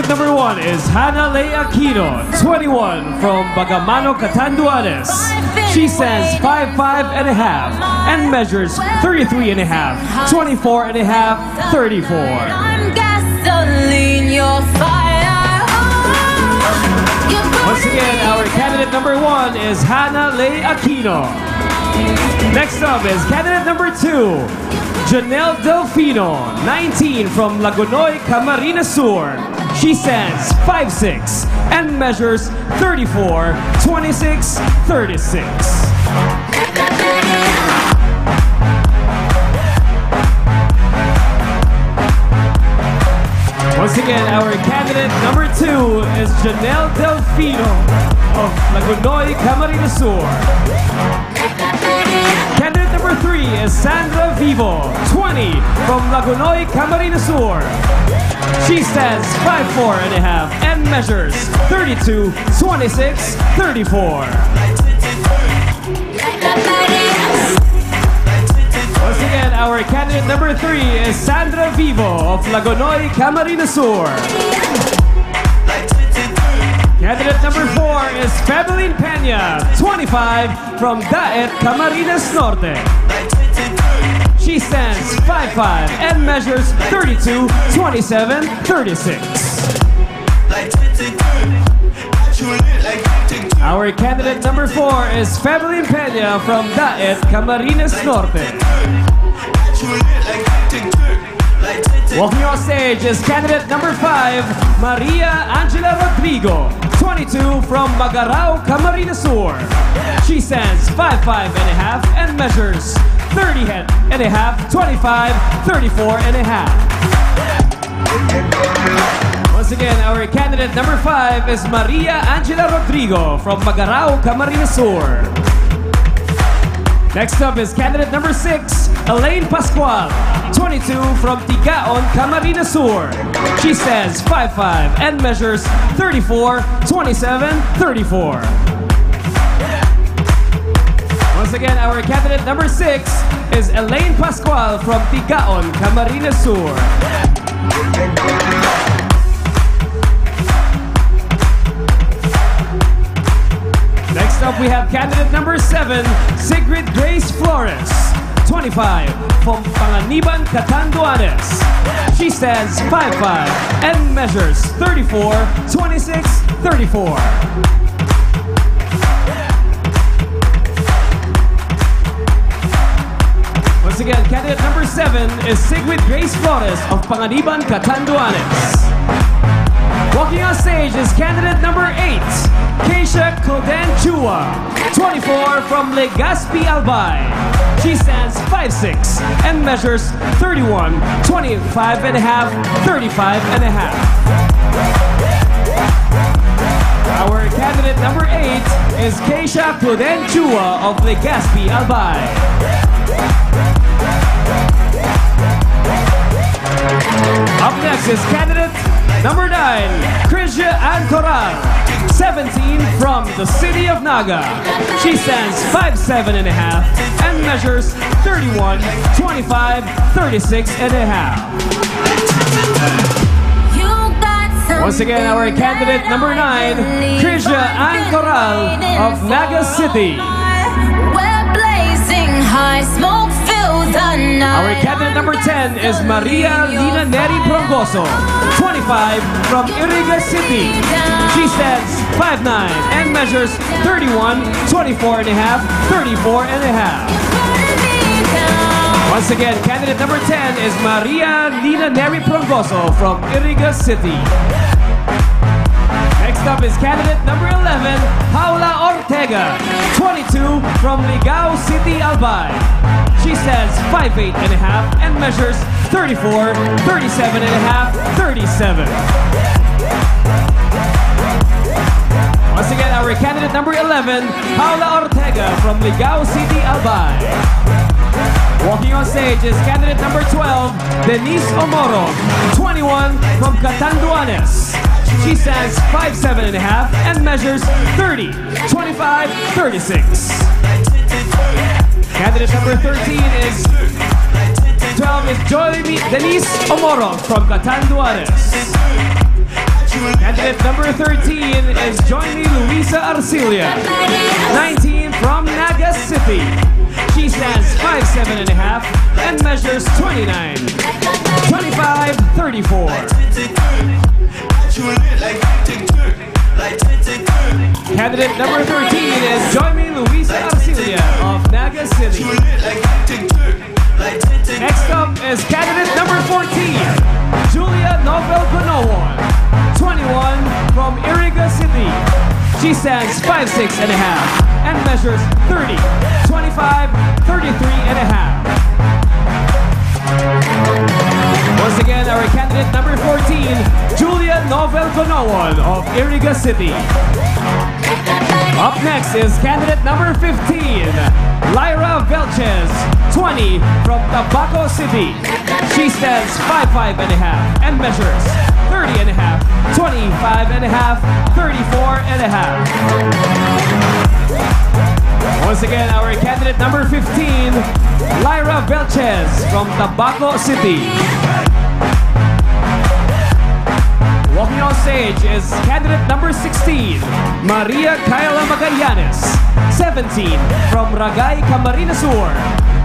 Candidate number 1 is Hannah Lei Aquino, 21, from Bagamano, Catanduanes. She stands 5'5" and a half and measures 33 and a half, 24 and a half, 34. I'm gasoline, your fire. Once again, our candidate number 1 is Hannah Lei Aquino. Next up is candidate number 2, Janelle Delfino, 19, from Lagunoy, Camarines Sur. She stands 5'6" and measures 34, 26, 36. Once again, our candidate number 2 is Janelle Delfino of Lagunoy, Camarines Sur. Candidate number 3 is Sandra Vivo, 20, from Lagunoy, Camarines Sur. She stands 5'4" and a half and measures 32, 26, 34. Once again, our candidate number 3 is Sandra Vivo of Lagunoy, Camarines Sur. Candidate number 4 is Febelin Peña, 25, from Daet, Camarines Norte. She stands 5'5" and measures 32, 27, 36. Our candidate number 4 is Febelin Peña from Daet, Camarines Norte. Walking on stage is candidate number 5, Maria Angela Rodrigo, 22, from Magarao, Camarines Sur. She stands 5'5" and a half and measures 30 and a half, 25, 34 and a half. Once again, our candidate number 5 is Maria Angela Rodrigo from Magarao, Camarines Sur. Next up is candidate number 6, Elaine Pascual, 22, from Tigaon, Camarines Sur. She stands 5'5" and measures 34, 27, 34. Once again, our candidate number 6 is Elaine Pascual from Tigaon, Camarines Sur. Next up, we have candidate number 7, Sigrid Grace Flores, 25, from Panganiban, Catanduanes. She stands 5'5" and measures 34, 26, 34. Once again, candidate number 7 is Sigrid Grace Flores of Panganiban, Catanduanes. Walking on stage is candidate number 8, Keisha Cloden Chua, 24, from Legazpi, Albay. She stands 5'6" and measures 31, 25 and a half, 35 and a half. Our candidate number 8 is Keisha Cloden Chua of Legazpi, Albay. Up next is candidate number 9, Krisha Ancoral, 17, from the city of Naga. She stands 5'7" and a half and measures 31, 25, 36 and a half. Once again, our candidate number 9, Krisha Ancoral of Naga City. We're blazing high, smoke fills the night. Our candidate number 10 is Maria Lina Neri Prongoso, 25, from Iriga City. She stands 5'9" and measures 31, 24 and a half, 34 and a half. Once again, candidate number 10 is Maria Lina Neri Prongoso from Iriga City. Next up is candidate number 11, Paula Ortega, 22, from Ligao City, Albay. She stands 5'8" and a half and measures 34, 37 and a half, 37. Once again, our candidate number 11, Paula Ortega from Ligao City, Albay. Walking on stage is candidate number 12, Denise Omoro, 21, from Catanduanes. She stands 5'7" and a half and measures 30, 25, 36. Candidate number 13 is 12 is Denise Omoro from Catanduanes. Candidate number 13 is Joymi Luisa Arcilia. 19 from Naga City. She stands 5'7" and measures 29, 25, 34. Candidate number 13 is Joymi Luisa Arcilia of Naga City. Next up is candidate number 14, Julia Novel Gonowon, 21 from Iriga City. She stands 5'6" and measures 30, 25, 33.5. Once again, our candidate number 14, Julia Novel Gonowon of Iriga City. Up next is candidate number 15, Lyra Velches, 20 from Tabaco City. She stands 5'5" and measures 30.5, 25.5, 34.5. Once again, our candidate number 15, Lyra Velches from Tabaco City. Walking on stage is candidate number 16, Maria Kayla Magallanes, 17 from Ragay, Camarines Sur.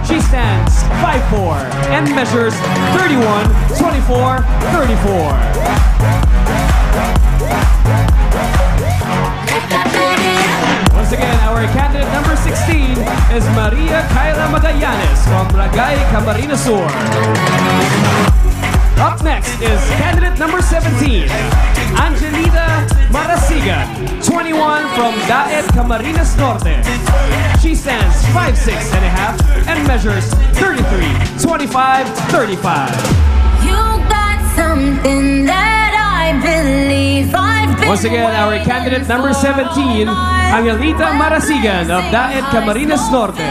She stands 5'4" and measures 31, 24, 34. Once again, our candidate number 16 is Maria Kayla Magallanes from Ragay, Camarines Sur. Up next is candidate number 17, Angelita Marasigan, 21 from Daet, Camarines Norte. She stands 5'6" and measures 33, 25, 35. You got something that I believe I've been. Once again, our candidate number 17, Angelita Marasigan of Daet, Camarines Norte.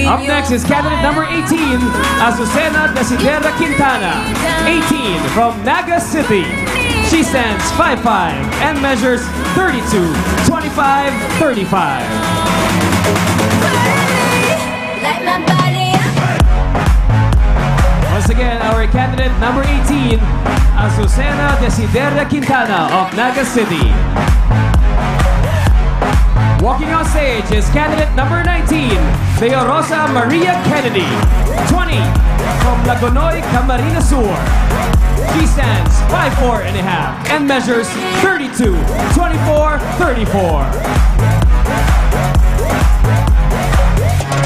Up next is candidate number 18, Azucena Desidera Quintana, 18 from Naga City. She stands 5'5" and measures 32, 25, 35. Once again, our candidate number 18, Azucena Desidera Quintana of Naga City. Walking on stage is candidate number 19, Leorosa Maria Kennedy, 20 from Lagonoy, Camarines Sur. She stands 5'4" and measures 32, 24, 34.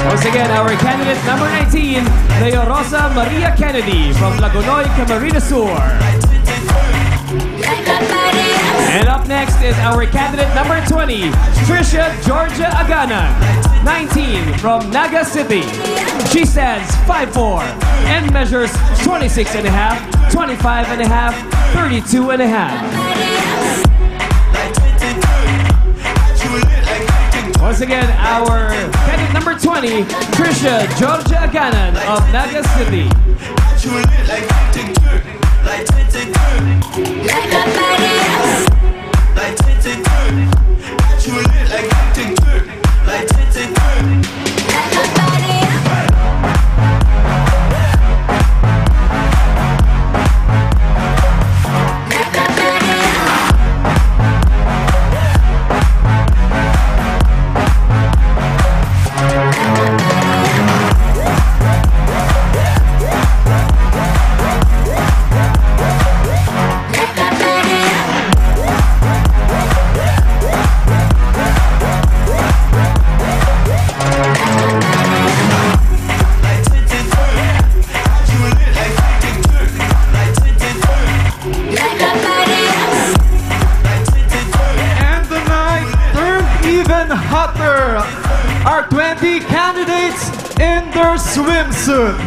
Once again, our candidate number 19, Leorosa Maria Kennedy from Lagonoy, Camarines Sur. And up next is our candidate number 20, Trisha Georgia Aganan, 19 from Naga City. She stands 5'4" and measures 26.5, 25.5, 32.5. Once again, our candidate number 20, Trisha Georgia Aganan of Naga City. Our 20 candidates in their swimsuit.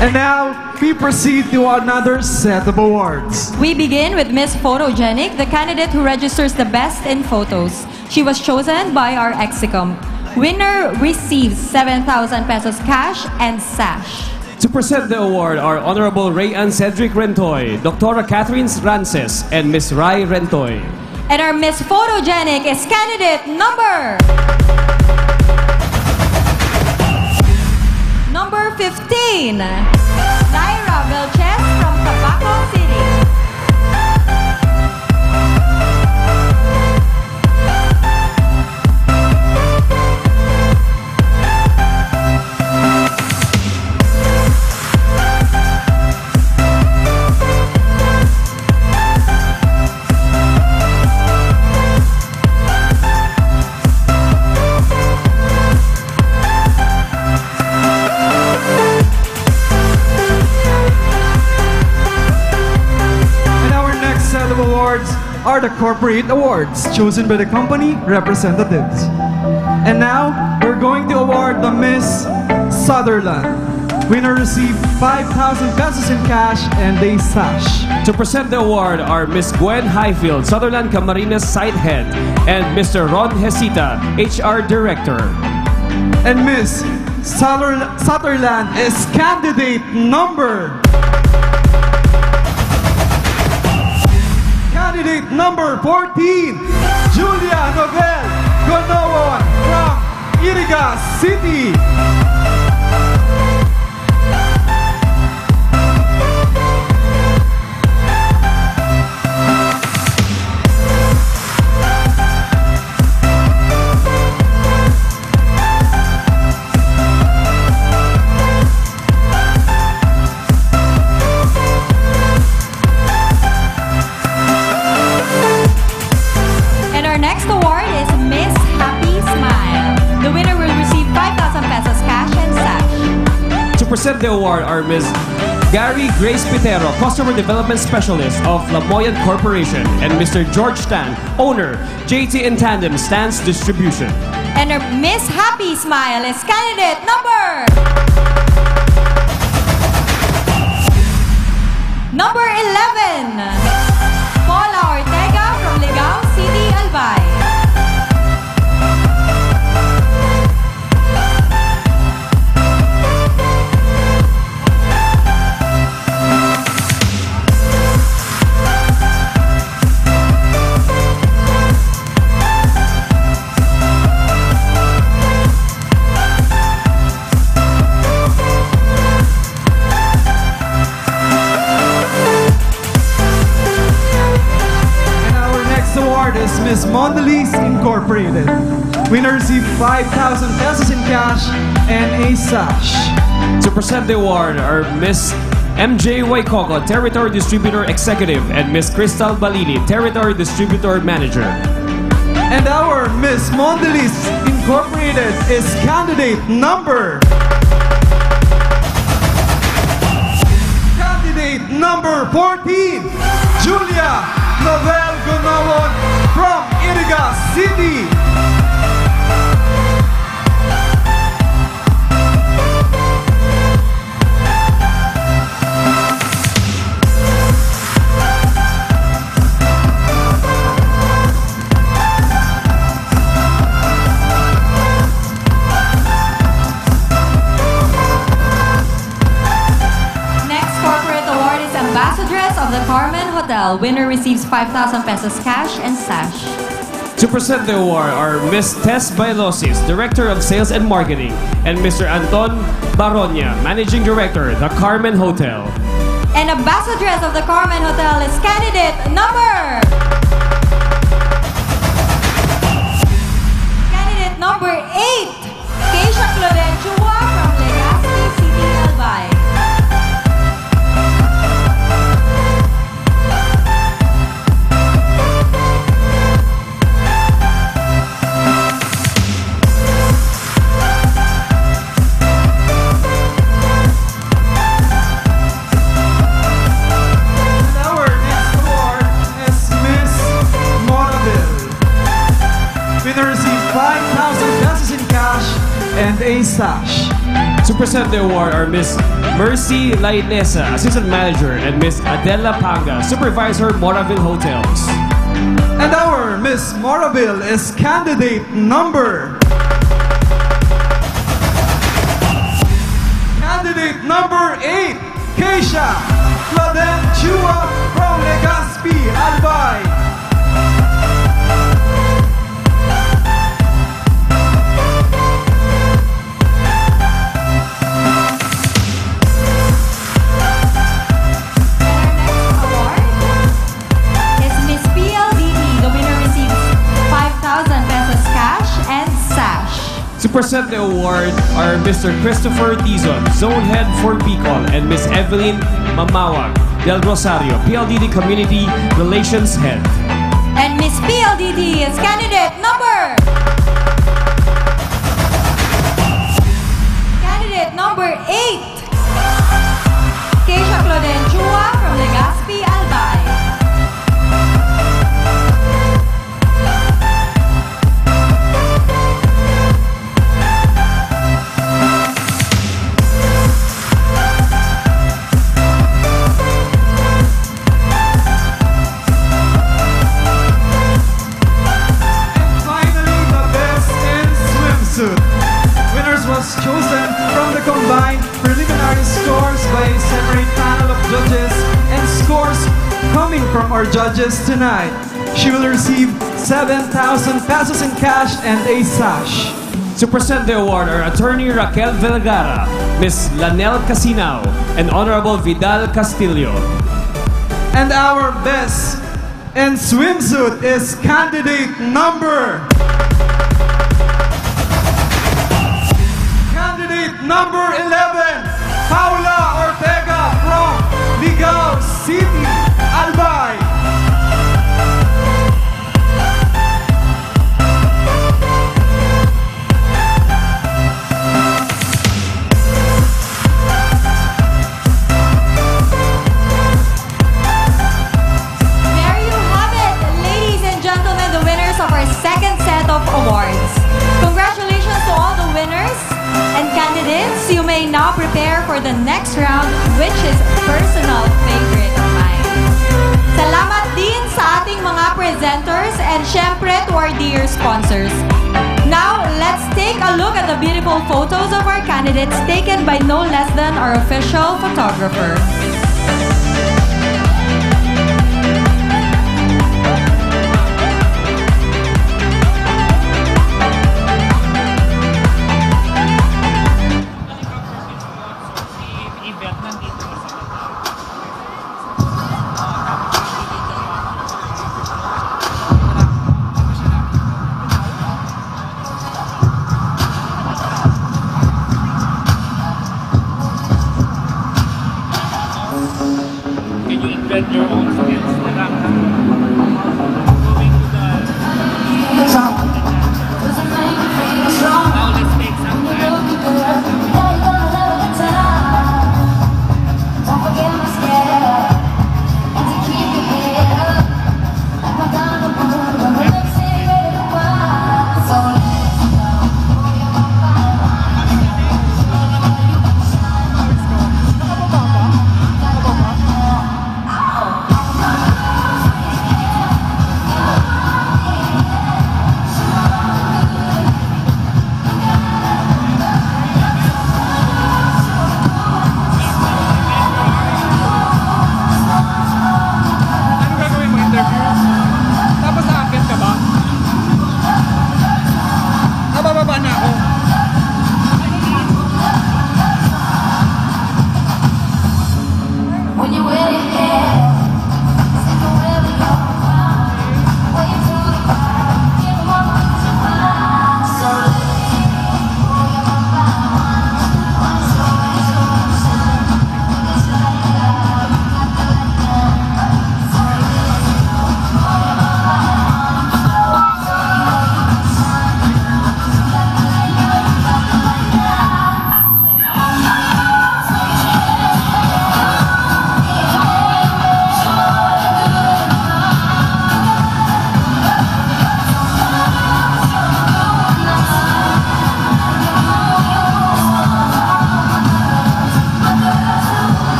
And now we proceed to another set of awards. We begin with Miss Photogenic, the candidate who registers the best in photos. She was chosen by our Exicom. Winner receives 7,000 pesos cash and sash. To present the award are Honorable Rayan Cedric Rentoy, Dr. Catherine Rances, and Miss Rai Rentoy. And our Miss Photogenic is candidate number 15. Vilches from Tabaco City. Are the corporate awards chosen by the company representatives. And now, we're going to award the Miss Sutherland. Winner received 5,000 pesos in cash and a sash. To present the award are Miss Gwen Highfield, Sutherland Camarines Site Head, and Mr. Ron Hesita, HR Director. And Miss Sutherland is candidate number... Candidate number 14, Julia Novel Gonawon from Iriga City. Present the award are Ms. Gary Grace Pitero, Customer Development Specialist of Lamoyan Corporation, and Mr. George Stan, owner, JT in Tandem Stans Distribution. And our Miss Happy Smile is candidate number 11, Paula Ortega from Legao City, Albay. Miss Mondelez Incorporated. Winner received 5,000 pesos in cash and a sash. To present the award are Miss MJ Waikoko, Territory Distributor Executive, and Miss Crystal Balili, Territory Distributor Manager. And our Miss Mondelez Incorporated is candidate number 14, Julia Novel Gonawon from Iriga City. Of the Carmen Hotel. Winner receives 5,000 pesos cash and sash. To present the award are Miss Tess Bailosis, Director of Sales and Marketing, and Mr. Anton Baronia, Managing Director, the Carmen Hotel. And Ambassadress of the Carmen Hotel is candidate number 8, Keisha Florenchua from Legazpi City, Albay. And a sash. To present the award are Miss Mercy Lainesa, Assistant Manager, and Miss Adela Panga, Supervisor, Moraville Hotels. And our Miss Moraville is candidate number 8, Keisha Florenchua from Legazpi, Albay. present the award are Mr. Christopher Tizon, Zone Head for Bicol, and Miss Evelyn Mamawag del Rosario, PLDT Community Relations Head. And Miss PLDT is candidate number 8. Keisha Claudine Chua from Legazpi, Albay. Was chosen from the combined preliminary scores by a separate panel of judges and scores coming from our judges tonight. She will receive 7,000 pesos in cash and a sash. To present the award are Attorney Raquel Vergara, Miss Lanel Casinao, and Honorable Vidal Castillo. And our best in swimsuit is candidate number... Number 11, Paula Ortega from Ligao City, Albay. There you have it, ladies and gentlemen, the winners of our second set of awards. Congratulations to all the winners and candidates. You may now prepare for the next round, which is personal favorite of mine. Salamat din sa ating mga presenters and syempre to our dear sponsors. Now, let's take a look at the beautiful photos of our candidates taken by no less than our official photographer. Your own skills na lang. Now let's take some time.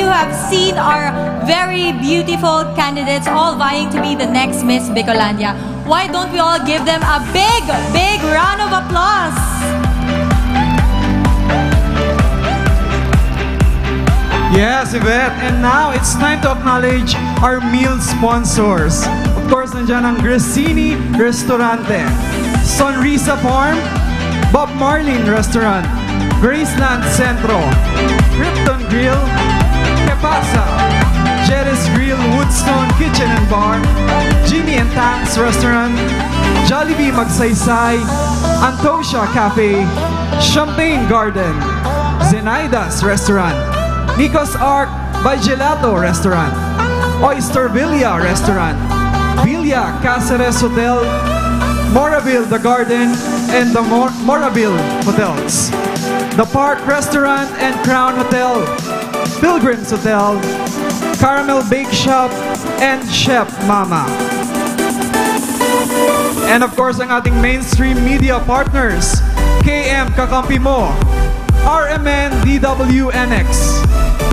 you have seen our very beautiful candidates all vying to be the next Miss Bicolandia. Why don't we all give them a big, big round of applause? Yes, Yvette. And now it's time to acknowledge our meal sponsors. Of course, nandiyan ang Grissini Restaurante, Sonrisa Farm, Bob Marlin Restaurant, Graceland Centro, Krypton Grill, Kepasa, Jerry's Grill, Woodstone Kitchen and Bar, Jimmy and Tang's Restaurant, Jollibee Magsaysay, Antosha Cafe, Champagne Garden, Zenaida's Restaurant, Nico's Arc by Gelato Restaurant, Oyster Villa Restaurant, Villa Cáceres Hotel, Moraville The Garden, and the Moraville Hotels, The Park Restaurant and Crown Hotel, Pilgrims Hotel, Caramel Bake Shop, and Chef Mama. And of course, ang ating mainstream media partners, KM Kakampi Mo, RMN DWNX,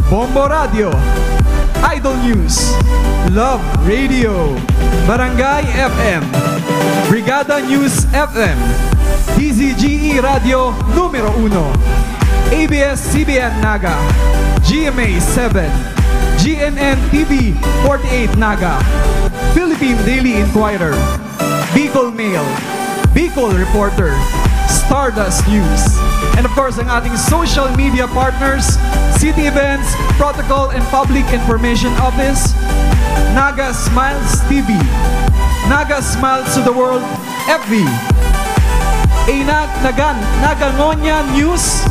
Bombo Radio, Idol News, Love Radio, Barangay FM, Brigada News FM, DZGE Radio Numero 1, ABS-CBN Naga, GMA 7, GNN TV 48 Naga, Philippine Daily Inquirer, Bicol Mail, Bicol Reporter, Stardust News, and of course ang ating social media partners, City Events, Protocol and Public Information Office, Naga Smiles TV, Naga Smiles to the World FB, Nagangonya News,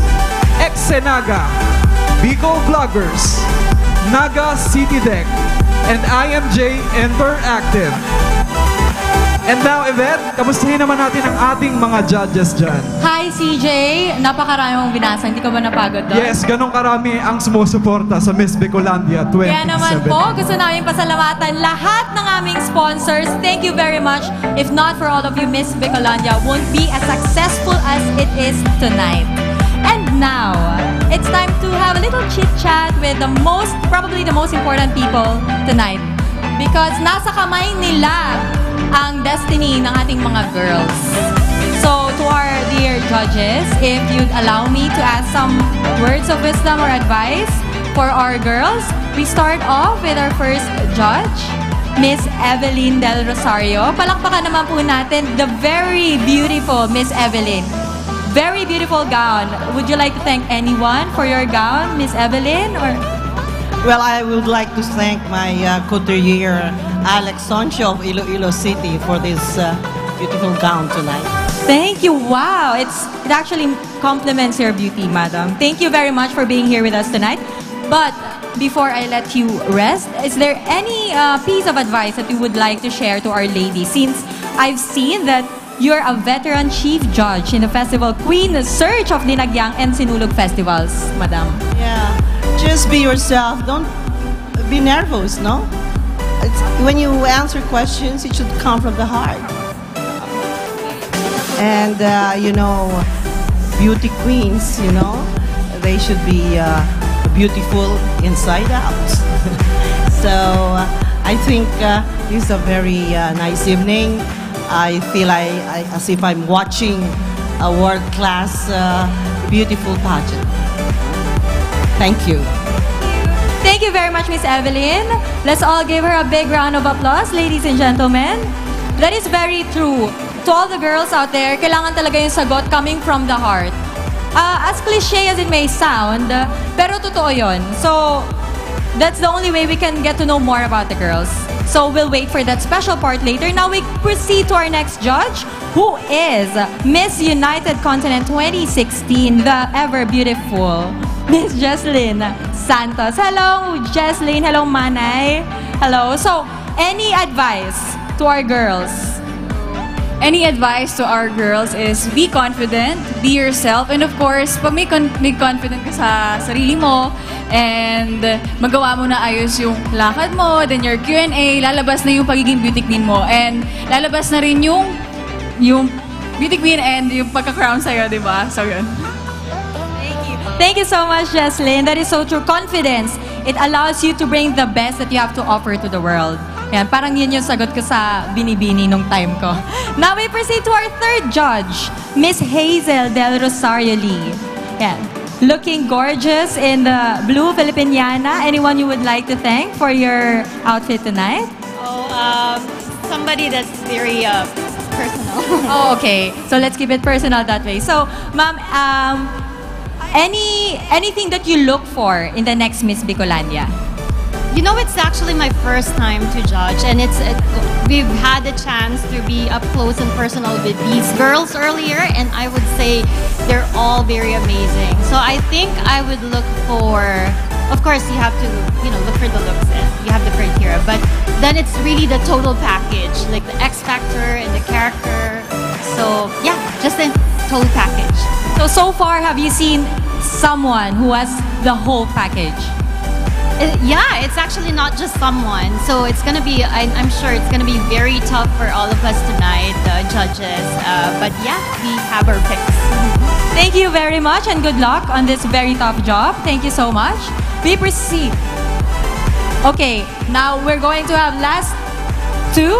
Exenaga, Bicol Vloggers, Naga City Deck, and IMJ Interactive. And now, Yvette, kamustahin naman natin ang ating mga judges dyan. Hi, CJ. Napakarami mong binasa. Hindi ka ba napagod doon? Yes, ganun karami ang sumusuporta sa Miss Bicolandia 2017. Kaya naman po, gusto namin pasalamatan lahat ng aming sponsors. Thank you very much. If not for all of you, Miss Bicolandia won't be as successful as it is tonight. And now, it's time to have a little chit-chat with probably the most important people tonight. Because nasa kamay nila ang destiny ng ating mga girls. So, to our dear judges, if you'd allow me to ask some words of wisdom or advice for our girls, we start off with our first judge, Miss Evelyn Del Rosario. Palakpakan naman po natin the very beautiful Miss Evelyn. Very beautiful gown. Would you like to thank anyone for your gown, Miss Evelyn? Or well, I would like to thank my couturier, Alex Soncho of Iloilo City, for this beautiful gown tonight. Thank you. Wow. It actually complements your beauty, madam. Thank you very much for being here with us tonight. But before I let you rest, is there any piece of advice that you would like to share to our ladies? Since I've seen that you're a veteran chief judge in the festival Queen Search of Dinagyang and Sinulog Festivals, madam. Yeah. Just be yourself. Don't be nervous, no? When you answer questions, it should come from the heart. And, beauty queens, they should be beautiful inside out. So, I think this is a very nice evening. I feel as if I'm watching a world-class, beautiful pageant. Thank you. Thank you very much, Miss Evelyn. Let's all give her a big round of applause, ladies and gentlemen. That is very true. To all the girls out there, kailangan talaga yung sagot coming from the heart. As cliche as it may sound, pero totoo yun. So, that's the only way we can get to know more about the girls. So, we'll wait for that special part later. Now, we proceed to our next judge, who is Miss United Continent 2016, the ever-beautiful Miss Jesslyn Santos. Hello, Jesslyn. Hello, Manay. Hello. So, any advice to our girls? Any advice to our girls is be confident, be yourself, and of course, pag may confident ka sa sarili mo, and magawa mo na ayos yung lakad mo, then your Q&A, lalabas na yung pagiging beauty queen mo, and lalabas na rin yung beauty queen and yung pagka-crown sa'yo, di ba? So, yun. Thank you so much, Jesslyn. That is so true. Confidence it allows you to bring the best that you have to offer to the world. Yan, parang yun yung sagot ko sa binibini nung time ko. Now we proceed to our third judge, Miss Hazel Del Rosario Lee. Yan. Looking gorgeous in the blue Filipiniana. Anyone you would like to thank for your outfit tonight? Somebody that's very personal. Oh, okay. So let's keep it personal that way. So, ma'am, anything that you look for in the next Miss Bicolandia? You know, it's actually my first time to judge, and we've had the chance to be up close and personal with these girls earlier, and I would say they're all very amazing. So I think I would look for, of course, you have to, look for the looks, and you have the criteria, but then it's really the total package, like the X factor and the character. So yeah, just the total package. So far, have you seen someone who has the whole package? Yeah, it's actually not just someone. So it's going to be, I'm sure it's going to be very tough for all of us tonight, the judges. But yeah, we have our picks. Thank you very much and good luck on this very tough job. Thank you so much. We proceed. Okay, now we're going to have last two.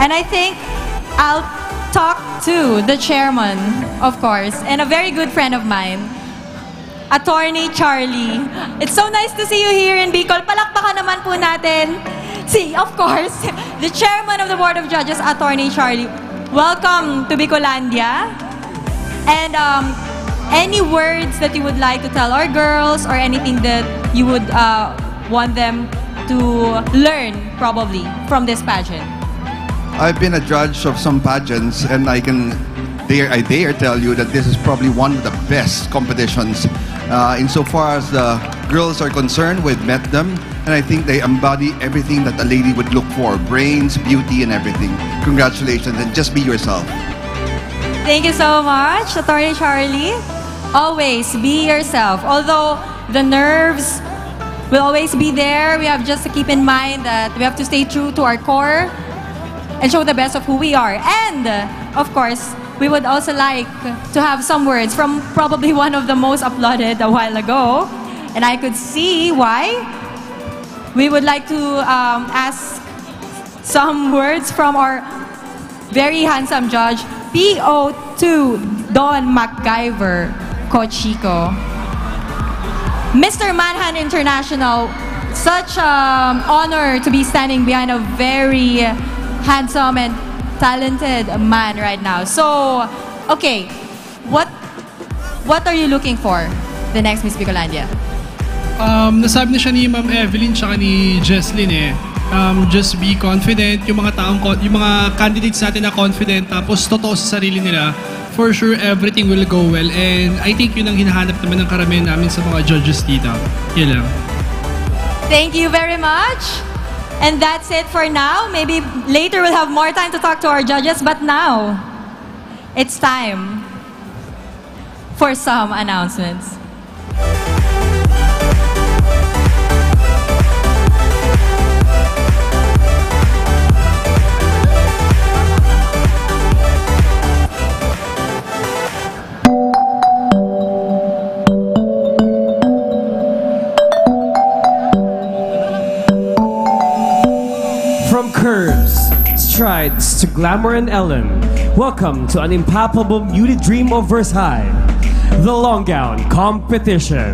And I think I'll talk to the chairman, of course, and a very good friend of mine, Attorney Charlie. It's so nice to see you here in Bicol. Palakpakan naman po natin. See, of course, the chairman of the Board of Judges, Attorney Charlie. Welcome to Bicolandia. And any words that you would like to tell our girls or anything that you would want them to learn, probably, from this pageant? I've been a judge of some pageants, and I dare tell you that this is probably one of the best competitions. Insofar as the girls are concerned, we've met them, and I think they embody everything that a lady would look for: brains, beauty, and everything. Congratulations, and just be yourself. Thank you so much, Attorney Charlie. Always be yourself. Although the nerves will always be there, we have just to keep in mind that we have to stay true to our core and show the best of who we are. And, of course, we would also like to have some words from probably one of the most applauded a while ago. And I could see why. We would like to ask some words from our very handsome judge, PO2 Don MacGyver Cochico. Mr. Manhan International, such an honor to be standing behind a very handsome and talented man right now. So, okay, what are you looking for the next Miss Bicolandia? Nasabi na siya ni Ma'am Evelyn tsaka ni Jesslyn just be confident. Yung mga candidates natin na confident tapos totoo sa sarili nila, for sure everything will go well. And I think yun ang hinahanap naman ng karamihan namin sa mga judges dito. Yun lang. Thank you very much. And that's it for now. Maybe later we'll have more time to talk to our judges, but now it's time for some announcements. From curves, strides to glamour and Ellen, welcome to an impalpable muted dream of Versailles, the long gown competition.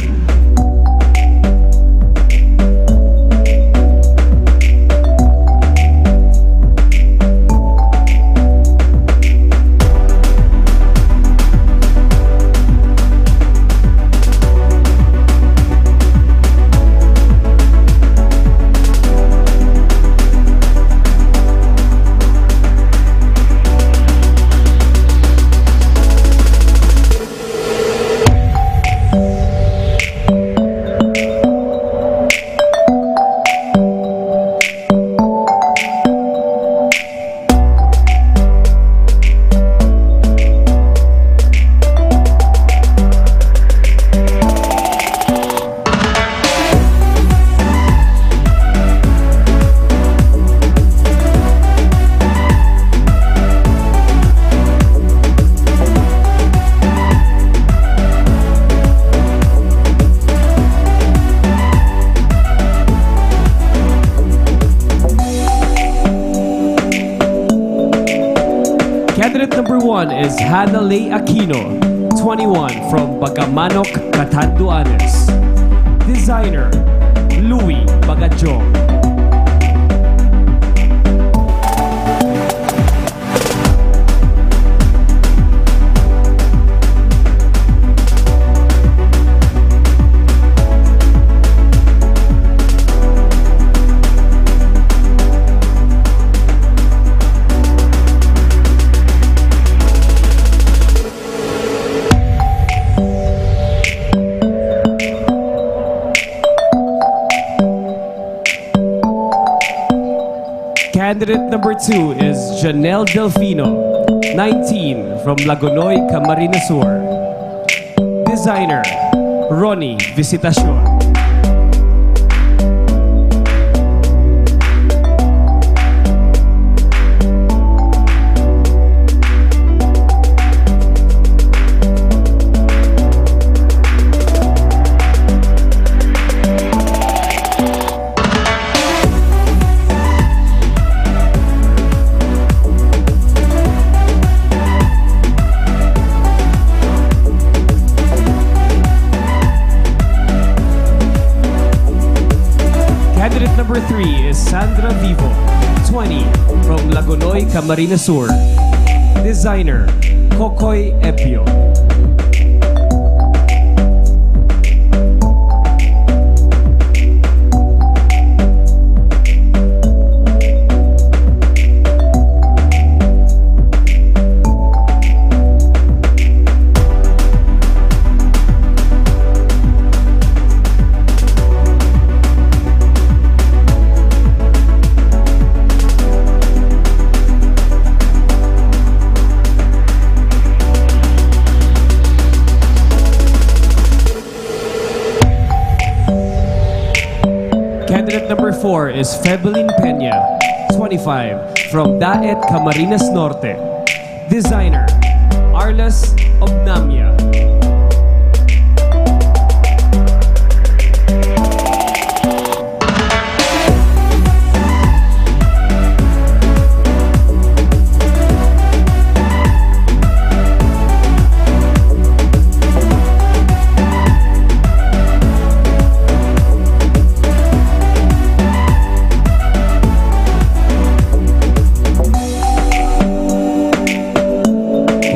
1 is Hanalei Aquino, 21, from Bagamanok, Catanduanes. Designer, Louis Bagajong. Candidate number 2 is Janelle Delfino, 19, from Lagonoy, Camarines Sur. Designer, Ronnie Visitacion. Candidate number 3 is Sandra Vivo, 20, from Lagonoy, Camarines Sur. Designer, Kokoy Epio. Candidate number 4 is Febelin Peña, 25, from Daet, Camarines Norte. Designer, Arles Obnamia.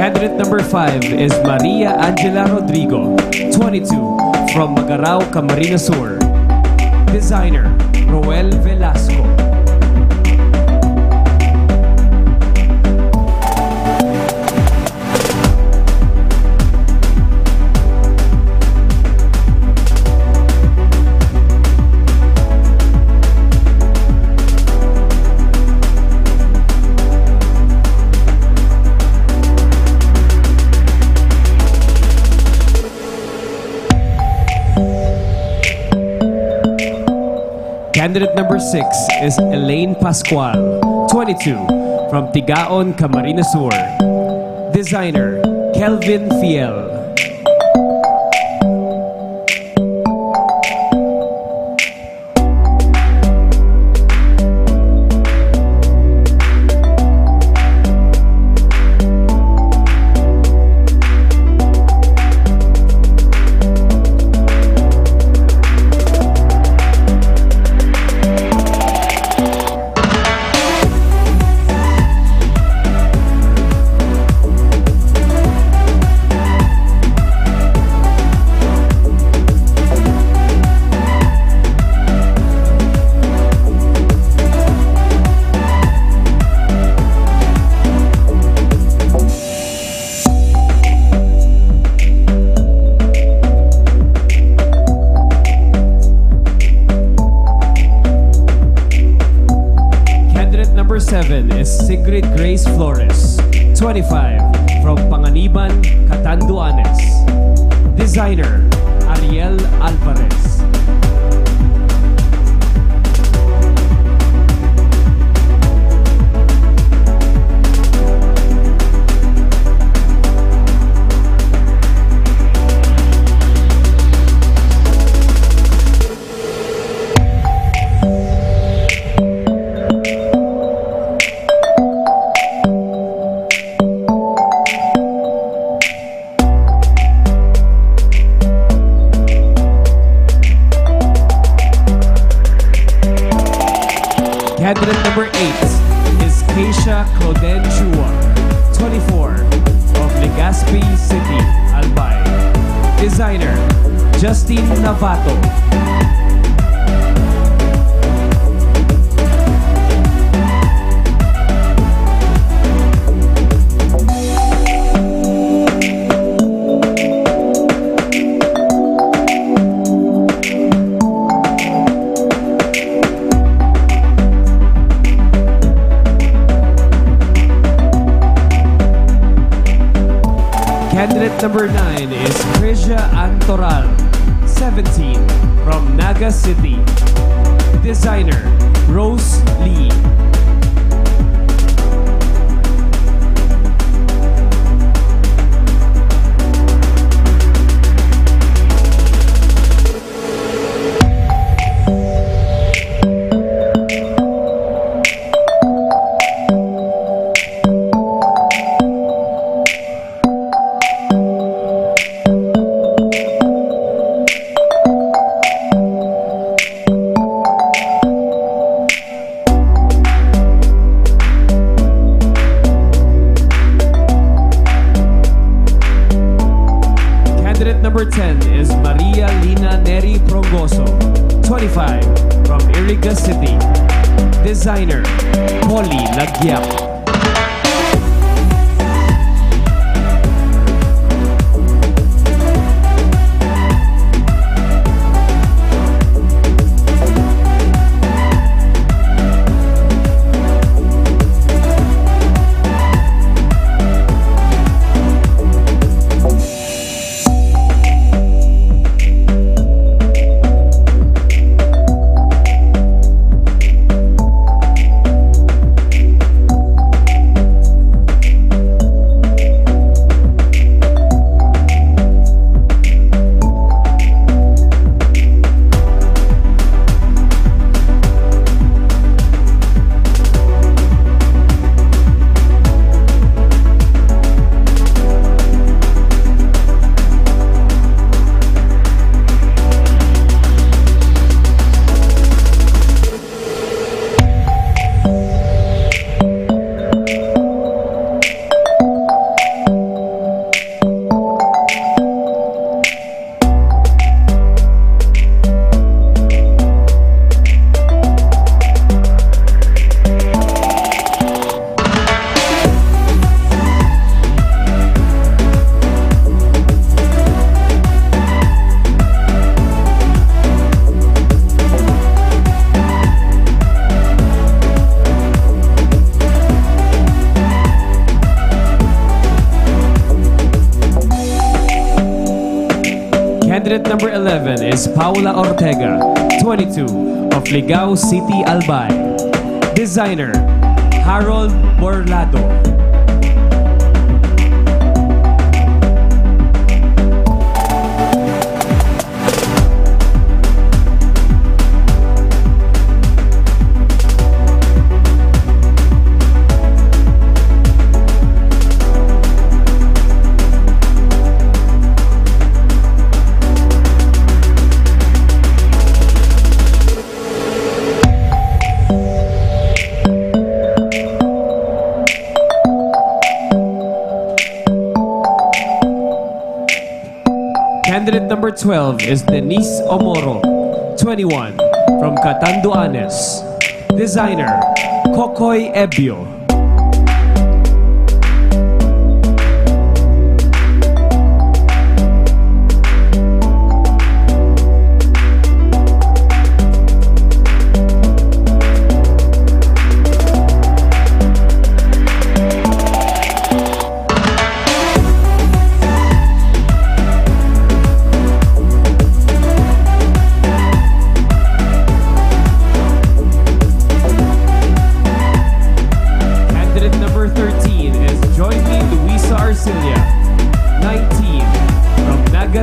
Candidate number 5 is Maria Angela Rodrigo, 22, from Magarao, Camarines Sur. Designer, Roel Velasco. Candidate number 6 is Elaine Pascual, 22, from Tigaon, Camarines Sur. Designer, Kelvin Fiel. Number 7 is Sigrid Grace Flores, 25, from Panganiban, Catanduanes. Designer, Ariel Alvarez. Candidate number 8 is Keisha Cloden Chua, 24, of Legazpi City, Albay. Designer, Justin Navato. Candidate number 9 is Krisia Antoral, 17, from Naga City. Designer, Rose Lee. Number 10 is Maria Lina Neri Prongoso, 25, from Iriga City. Designer, Polly Lagyak. Candidate number 11 is Paula Ortega, 22, of Ligao City, Albay. Designer, Harold Borlado. Candidate number 12 is Denise Omoro, 21, from Catanduanes. Designer, Kokoy Ebio.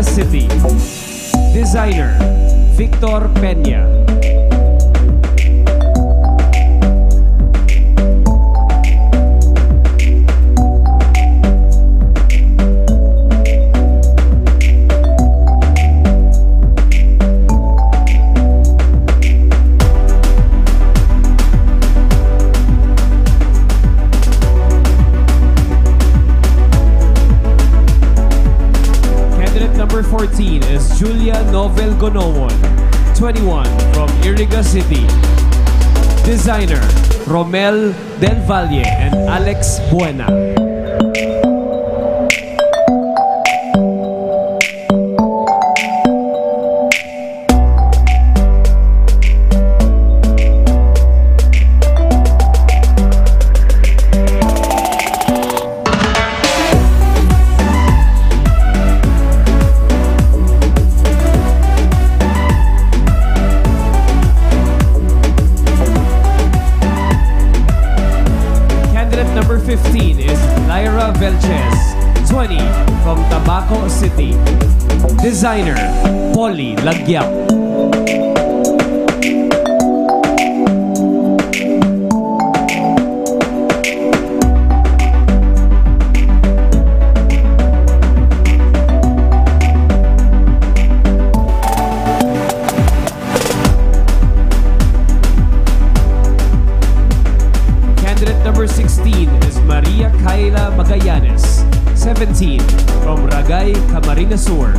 City. Designer, Victor Peña. number 14 is Julia Novel Gonowon, 21, from Iriga City. Designer, Romel Del Valle and Alex Buena. Number 15 is Lyra Velches, 20, from Tabaco City. Designer, Polly Lagyap. Number 16 is Maria Kayla Magallanes, 17, from Ragay, Camarines Sur.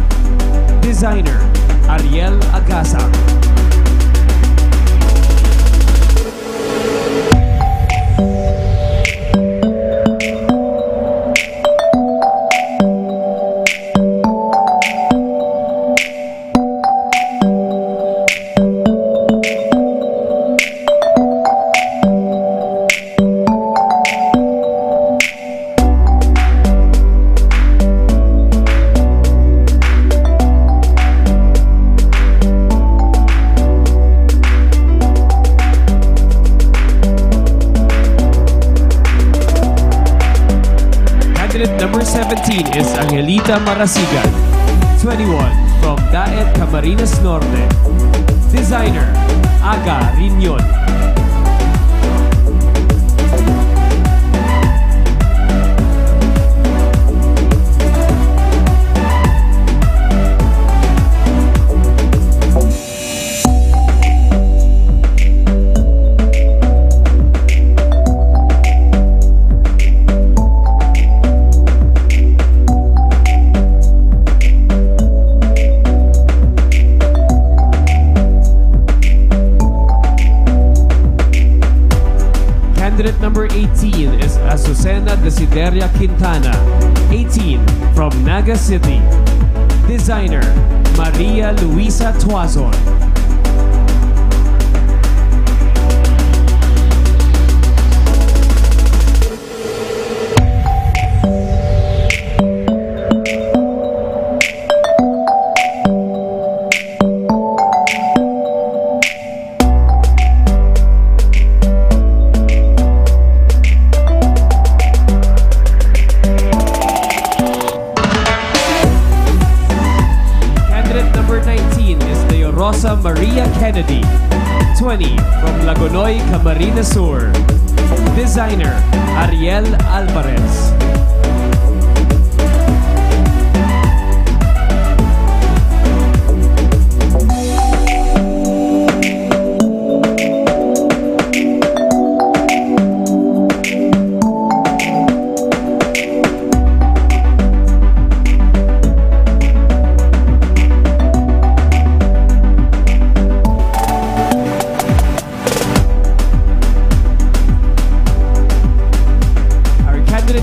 Designer, Ariel Agasa. Number 17 is Angelita Marasigan, 21, from Daet, Camarines Norte. Designer, Aga Rinyon. Number 18 is Azucena Desideria Quintana, 18, from Naga City. Designer, Maria Luisa Tuazon. Rosa Maria Kennedy, 20, from Lagonoy, Camarines Sur. Designer, Ariel Alvarez.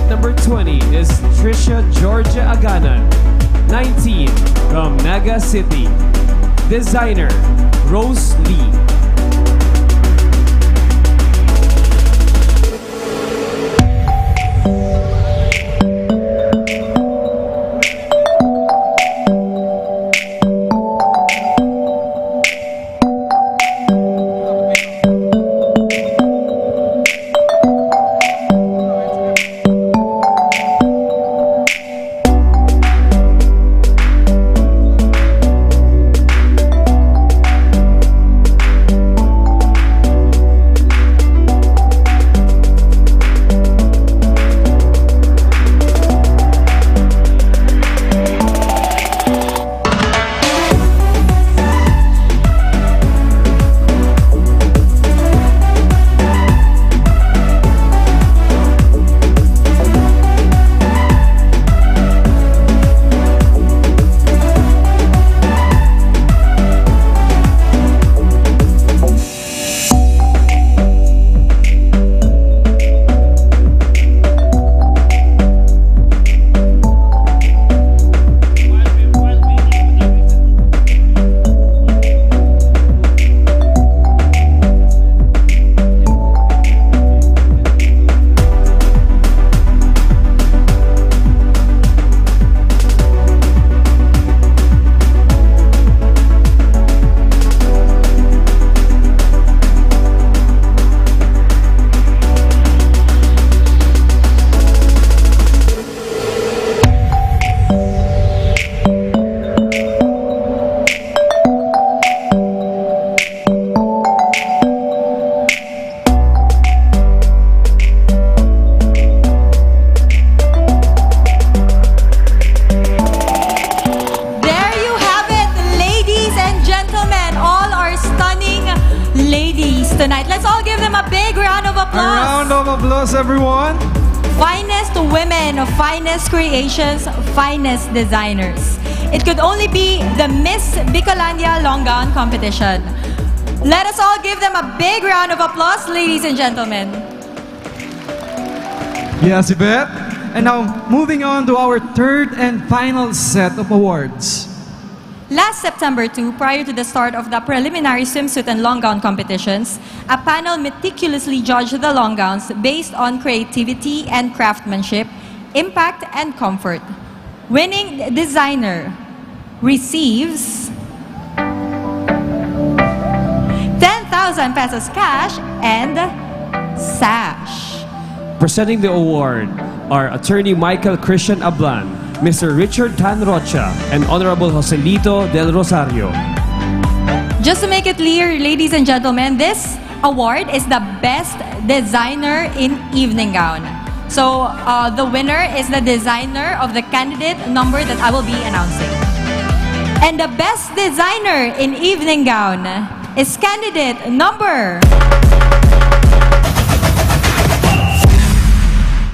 Number 20 is Trisha Georgia Aganan, 19, from Naga City. Designer, Rose Lee. applause. A round of applause, everyone. Finest women, finest creations, finest designers. It could only be the Miss Bicolandia Long Gown Competition. Let us all give them a big round of applause, ladies and gentlemen. Yes, Yvette. And now, moving on to our third and final set of awards. Last September 2, prior to the start of the preliminary swimsuit and long gown competitions, a panel meticulously judged the long gowns based on creativity and craftsmanship, impact and comfort. Winning designer receives 10,000 pesos cash and sash. Presenting the award are Attorney Michael Christian Ablan, Mr. Richard Tan Rocha, and Honorable Joselito Del Rosario. Just to make it clear, ladies and gentlemen, this award is the best designer in evening gown. So the winner is the designer of the candidate number that I will be announcing. And the best designer in evening gown is candidate number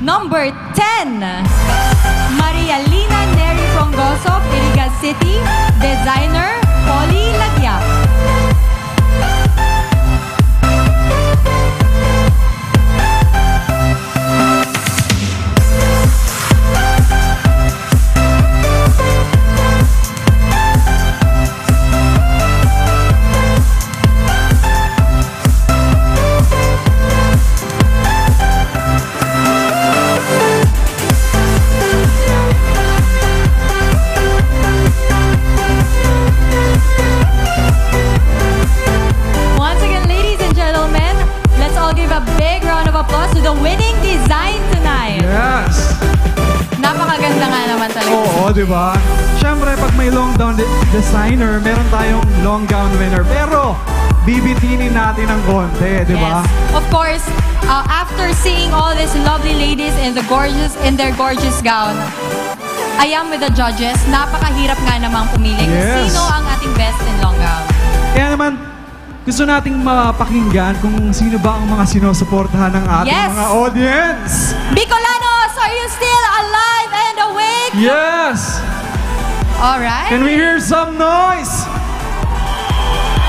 10, Maria Lina Neri Frongoso, Iligan City, designer Polly Lagya. Applause to the winning design tonight. Yes. Napakaganda nga naman talaga. Oo, di ba? Siyempre, pag may long gown designer, meron tayong long gown winner. Pero, bibitinin natin ng konti, di ba? Yes. Of course, after seeing all these lovely ladies in their gorgeous gown, I am with the judges. Napakahirap nga namang pumili. Yes. Sino ang ating best in long gown? Kaya naman, gusto nating mapakinggan kung sino ba ang mga sinusuportahan ng ating mga audience. Bicolanos, are you still alive and awake? Yes! Alright. Can we hear some noise?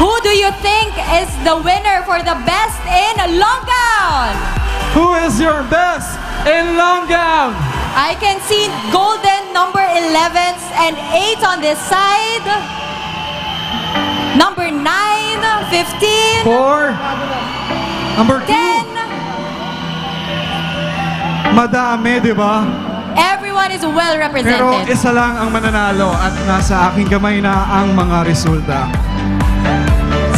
Who do you think is the winner for the best in long gown? Who is your best in long gown? I can see golden number 11s and 8 on this side. Number 9, 15, 4, number 2. 10. Madami, di ba? Everyone is well represented. Pero isa lang ang mananalo at nasa aking kamay na ang mga resulta.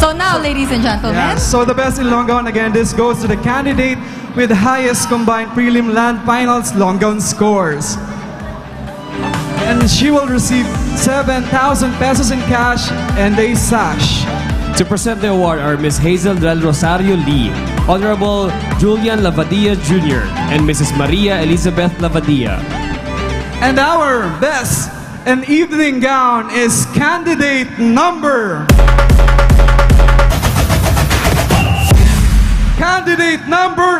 So now, ladies and gentlemen. Yes, so the best in long gown, again, this goes to the candidate with the highest combined prelim land finals long gown scores. And she will receive 7,000 pesos in cash and a sash. To present the award are Ms. Hazel Del Rosario Lee, Honorable Julian Lavadia Jr., and Mrs. Maria Elizabeth Lavadia. And our best in evening gown is candidate number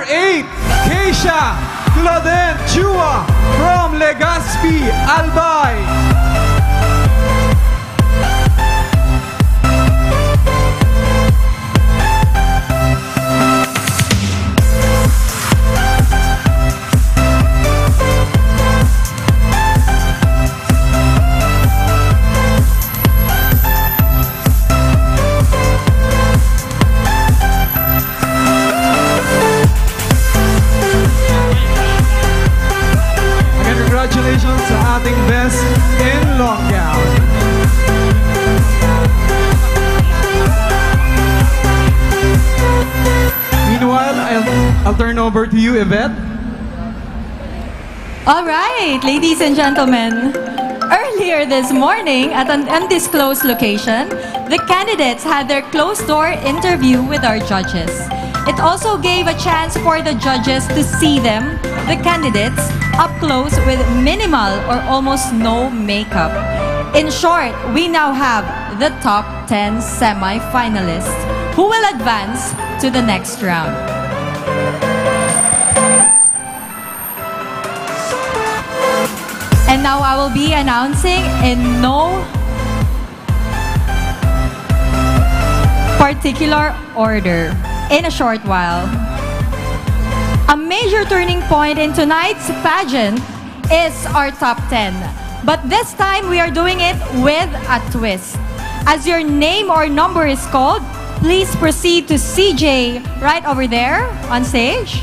8, Keisha Clauden Chua from Legazpi, Albay. Congratulations sa ating best in long gown. Meanwhile, I'll turn over to you, Yvette. All right, ladies and gentlemen. Earlier this morning at an undisclosed location, the candidates had their closed-door interview with our judges. It also gave a chance for the judges to see them, the candidates, up close with minimal or almost no makeup. In short, we now have the top 10 semi-finalists who will advance to the next round. And now I will be announcing in no particular order in a short while. A major turning point in tonight's pageant is our top 10. But this time we are doing it with a twist. As your name or number is called, please proceed to CJ right over there on stage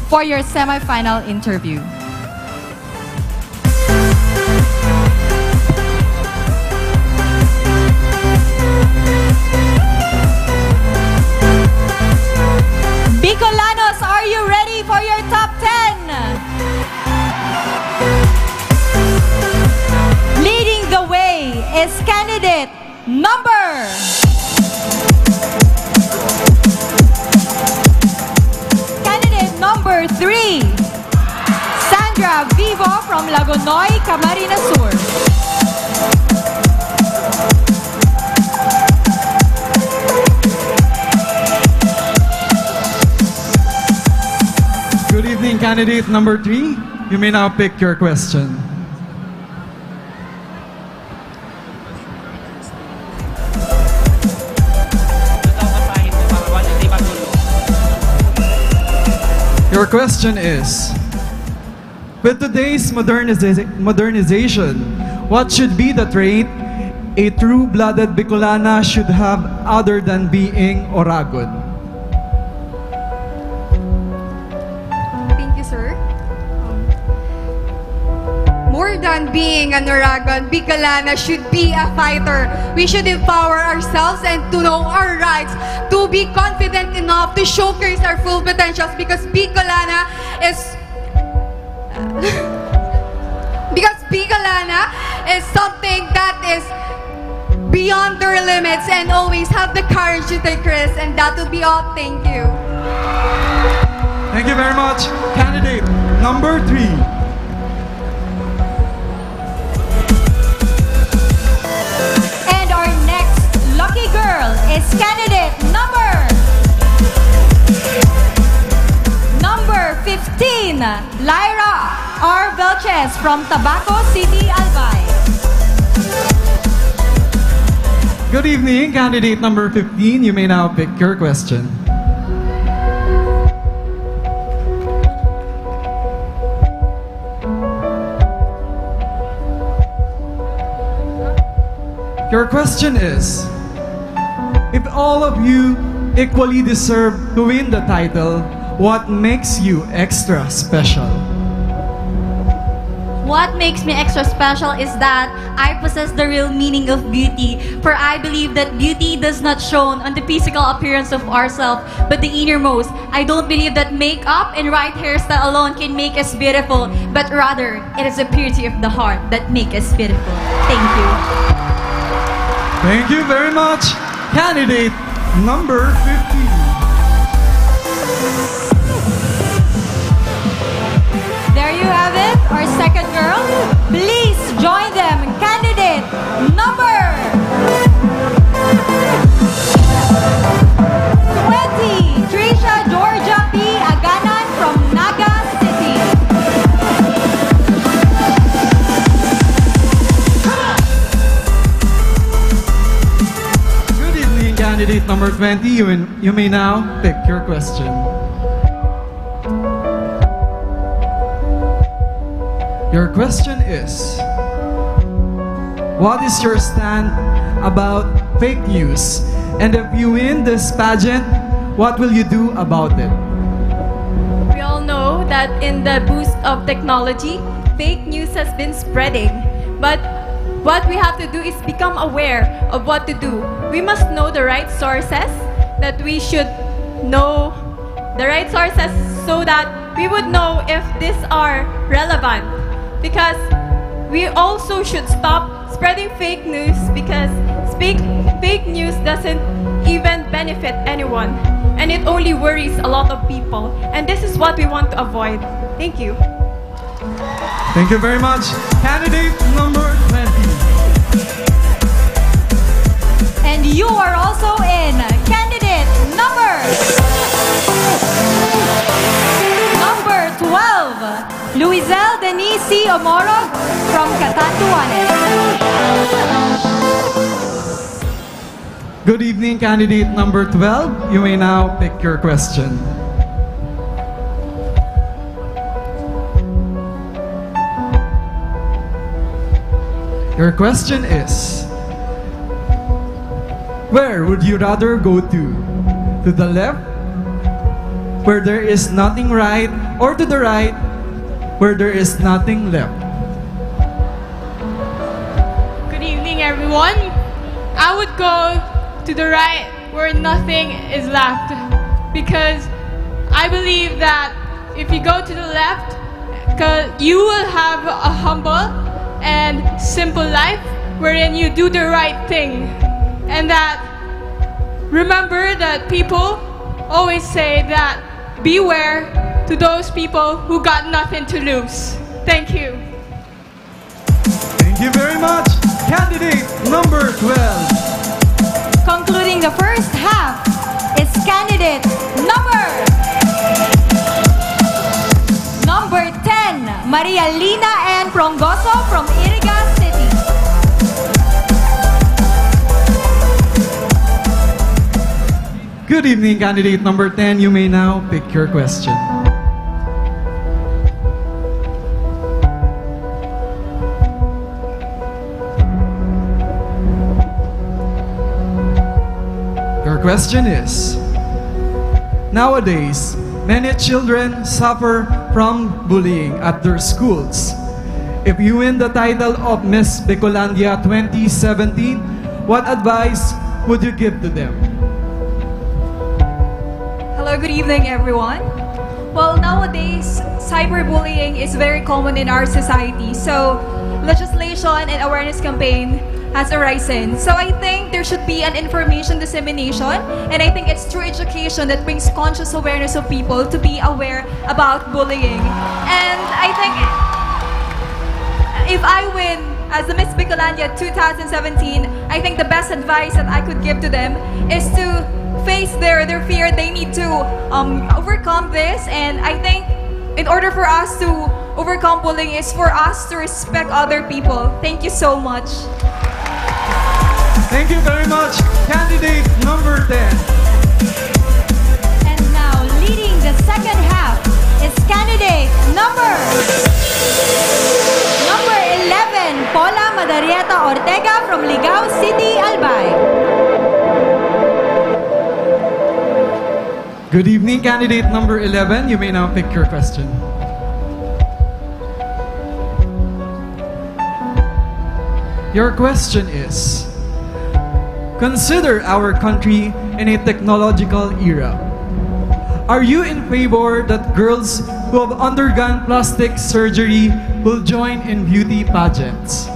for your semi-final interview. Bicolanos, are you ready for your top 10? Leading the way is candidate number... Candidate number 3, Sandra Vivo from Lagonoy, Camarines Sur. Good evening, candidate number 3. You may now pick your question. Your question is, with today's modernization, what should be the trait a true-blooded Bicolana should have other than being Oragon? Thank you, sir. More than being an Oragon, Bicolana should be a fighter. We should empower ourselves and to know our rights, to be confident enough to showcase our full potentials because Bicolana is... because Bicolana is something that is beyond their limits and always have the courage to take risks, and that will be all. Thank you. Thank you very much. Candidate number 3. Lucky girl is candidate number 15, Lyra R. Velches from Tabaco City, Albay. Good evening, candidate number 15. You may now pick your question. Your question is, if all of you equally deserve to win the title, what makes you extra special? What makes me extra special is that I possess the real meaning of beauty, for I believe that beauty does not shown on the physical appearance of ourselves, but the innermost. I don't believe that makeup and right hairstyle alone can make us beautiful, but rather, it is the purity of the heart that makes us beautiful. Thank you. Thank you very much. Candidate number 15. There you have it, our second girl. Please join them. Candidate number 20, Trisha Georgia P. Aganan from Naga City. Good evening, candidate number 20. You may now pick your question. Your question is, what is your stand about fake news? And if you win this pageant, what will you do about it? We all know that in the boost of technology, fake news has been spreading. But what we have to do is become aware of what to do. We must know the right sources, that we should know the right sources so that we would know if these are relevant. Because we also should stop spreading fake news, because fake news doesn't even benefit anyone, and it only worries a lot of people, and this is what we want to avoid. Thank you. Thank you very much. Candidate number 20. And you are also in candidate number Julio Morog from Catanduanes. Good evening, candidate number 12. You may now pick your question. Your question is, where would you rather go to? To the left, where there is nothing right, or to the right, where there is nothing left? Good evening, everyone. I would go to the right where nothing is left, because I believe that if you go to the left, you will have a humble and simple life wherein you do the right thing. And that, remember that people always say that beware to those people who got nothing to lose. Thank you. Thank you very much, candidate number 12. Concluding the first half is candidate number 10, Maria Lina and Prongoso from Iriga City. Good evening, candidate number 10. You may now pick your question. Your question is, nowadays, many children suffer from bullying at their schools. If you win the title of Miss Bicolandia 2017, what advice would you give to them? Hello, good evening, everyone. Well, nowadays, cyberbullying is very common in our society. So, legislation and awareness campaign has arisen. So I think there should be an information dissemination, and I think it's through education that brings conscious awareness of people to be aware about bullying. And I think if I win as the Miss Bicolandia 2017, I think the best advice that I could give to them is to face their fear. They need to overcome this, and I think in order for us to overcome bullying is for us to respect other people. Thank you so much. Thank you very much, candidate number 10. And now, leading the second half is candidate number 11, Paula Madarieta Ortega from Ligao City, Albay. Good evening, candidate number 11. You may now pick your question. Your question is, consider our country in a technological era. Are you in favor that girls who have undergone plastic surgery will join in beauty pageants?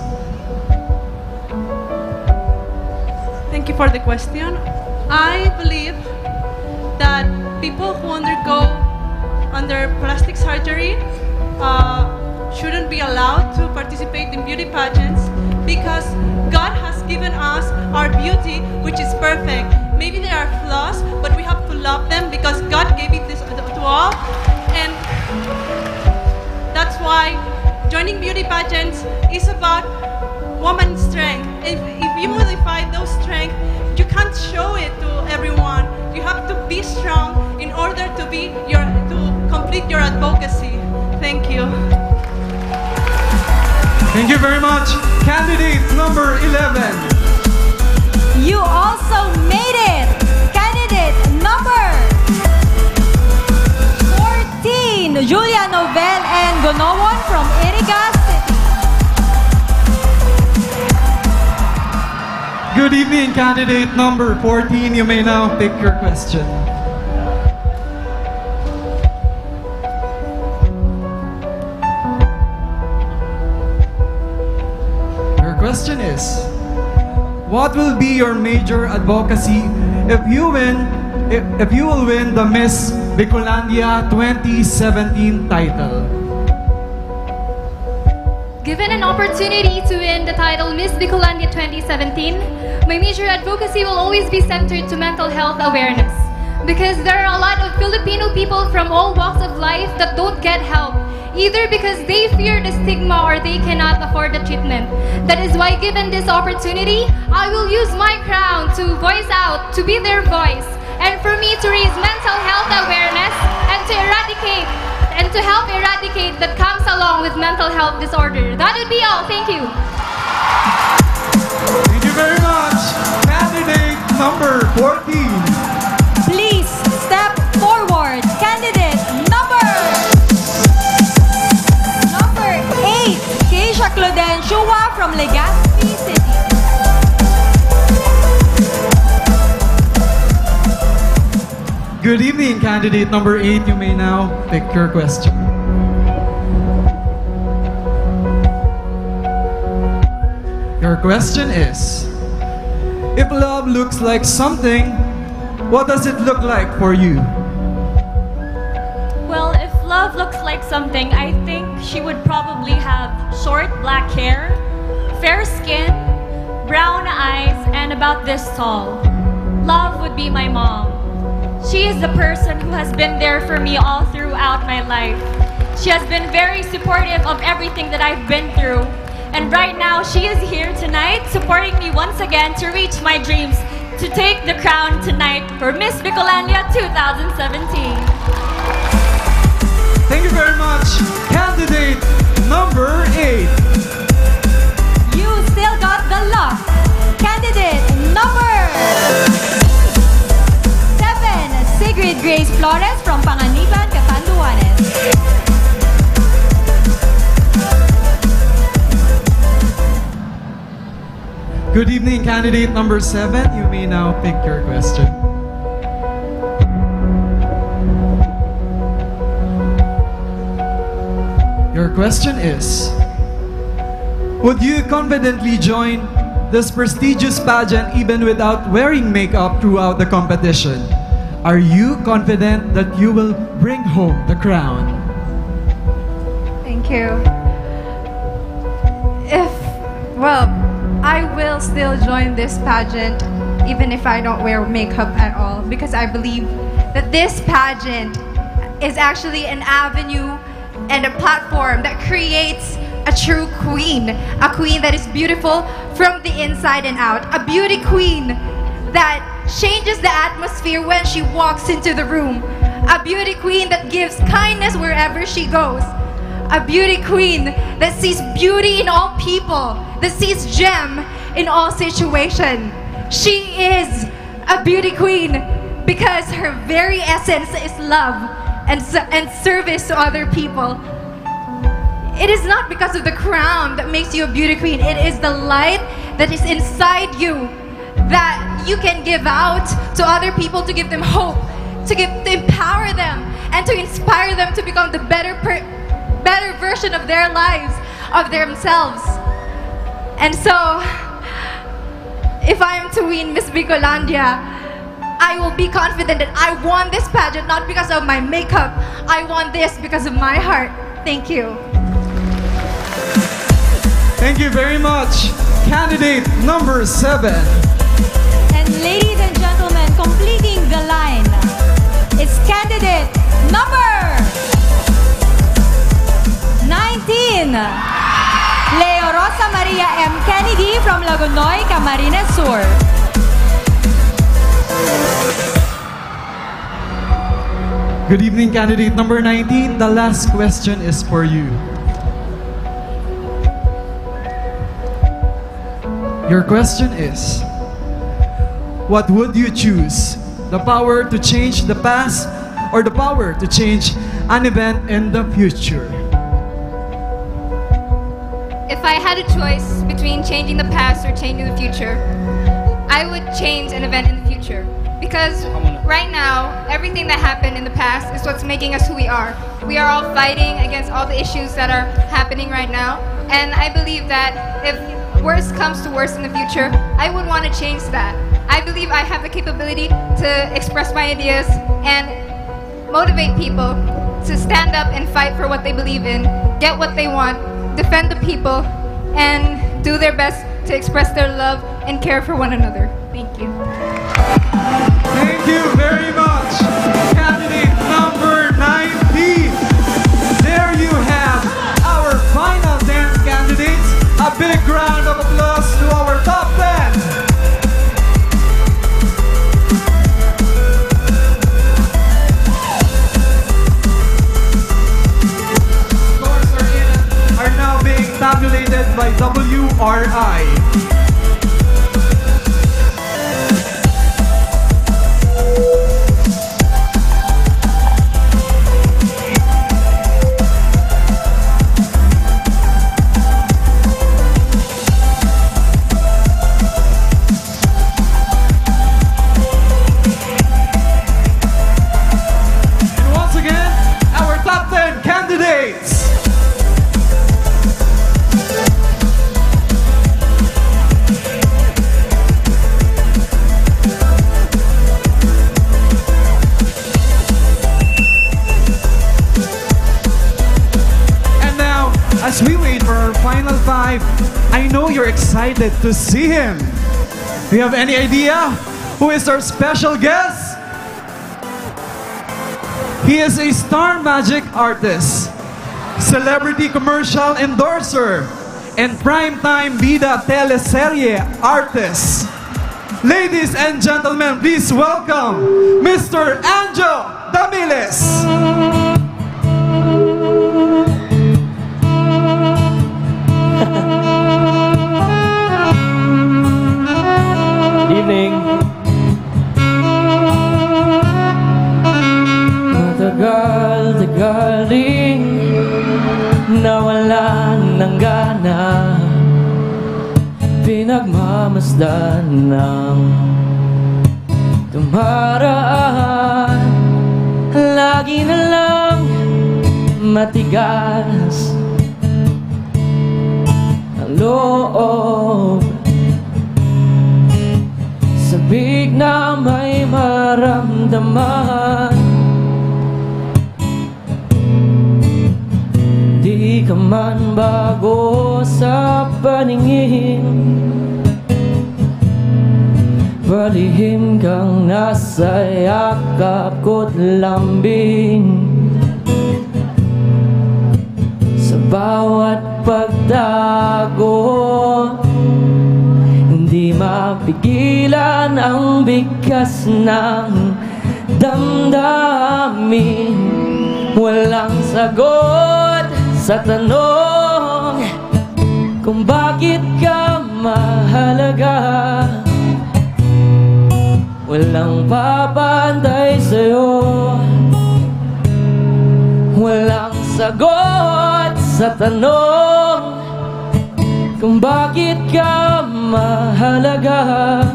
Thank you for the question. I believe that people who undergo plastic surgery shouldn't be allowed to participate in beauty pageants, because God has given us our beauty, which is perfect. Maybe there are flaws, but we have to love them because God gave it to all. And that's why joining beauty pageants is about woman's strength. If you modify those strengths, you can't show it to everyone. You have to be strong in order to complete your advocacy. Thank you. Thank you very much, candidate number 11. You also made it! Candidate number 14, Julia Novel and Gonowon from Iriga City. Good evening, candidate number 14. You may now pick your question. Question is, what will be your major advocacy if you will win the Miss Bicolandia 2017 title? Given an opportunity to win the title Miss Bicolandia 2017, my major advocacy will always be centered to mental health awareness. Because there are a lot of Filipino people from all walks of life that don't get help. either because they fear the stigma or they cannot afford the treatment. That is why, given this opportunity, I will use my crown to voice out, to be their voice, and for me to raise mental health awareness and to help eradicate that comes along with mental health disorder. That would be all. Thank you. Thank you very much. Candidate number 14. Please step forward. Candidate number 8, Keisha Clodenshua from Legazpi City. Good evening, candidate number 8. You may now pick your question. Your question is, if love looks like something, what does it look like for you? Well, if love looks like something, I think she would probably have short black hair, fair skin, brown eyes, and about this tall. Love would be my mom. She is the person who has been there for me all throughout my life. She has been very supportive of everything that I've been through. And right now, she is here tonight supporting me once again to reach my dreams, to take the crown tonight for Miss Bicolandia 2017. Thank you very much. Candidate number 8. You still got the luck. Candidate number 7, Sigrid Grace Flores from Panganiban, Catanduanes. Good evening, candidate number 7. You may now pick your question. Your question is, would you confidently join this prestigious pageant even without wearing makeup throughout the competition? Are you confident that you will bring home the crown? Thank you. I will still join this pageant even if I don't wear makeup at all, because I believe that this pageant is actually an avenue and a platform that creates a true queen, a queen that is beautiful from the inside and out, a beauty queen that changes the atmosphere when she walks into the room, a beauty queen that gives kindness wherever she goes, a beauty queen that sees beauty in all people, that sees gem in all situations. She is a beauty queen because her very essence is love and service to other people. It is not because of the crown that makes you a beauty queen. It is the light that is inside you that you can give out to other people, to give them hope, to empower them, and to inspire them to become the better version of their lives, of themselves. And so, if I am to win Miss Bicolandia, I will be confident that I won this pageant not because of my makeup. I won this because of my heart. Thank you. Thank you very much. Candidate number 7. And ladies and gentlemen, completing the line is candidate number 19, Leo Rosa Maria M. Kennedy from Lagunoy, Camarines Sur. Good evening, candidate number 19. The last question is for you. Your question is, what would you choose? The power to change the past or the power to change an event in the future? If I had a choice between changing the past or changing the future, I would change an event in the future. Because right now, everything that happened in the past is what's making us who we are. We are all fighting against all the issues that are happening right now. And I believe that if worse comes to worse in the future, I would want to change that. I believe I have the capability to express my ideas and motivate people to stand up and fight for what they believe in, get what they want, defend the people, and do their best to express their love and care for one another. Thank you. Thank you very much, candidate number 19. There you have life, I know you're excited to see him. Do you have any idea who is our special guest? He is a star magic artist, celebrity commercial endorser, and primetime Vida teleserye artist. Ladies and gentlemen, please welcome Mr. Anjo Damiles. Evening. Matagal-tagal din nawalan ng gana, pinagmamasdan ng tumaraan. Lagi na lang matigas ang loob, sabik na may maramdaman. Di ka man bago sa paningin, palihim kang nasa yakap ko't lambing. Sa bawat pagtago, hindi mapigilan ang bigkas ng damdamin. Walang sagot sa tanong kung bakit ka mahalaga. Walang papantay sa'yo, walang sagot sa tanong kung bakit ka mahalaga.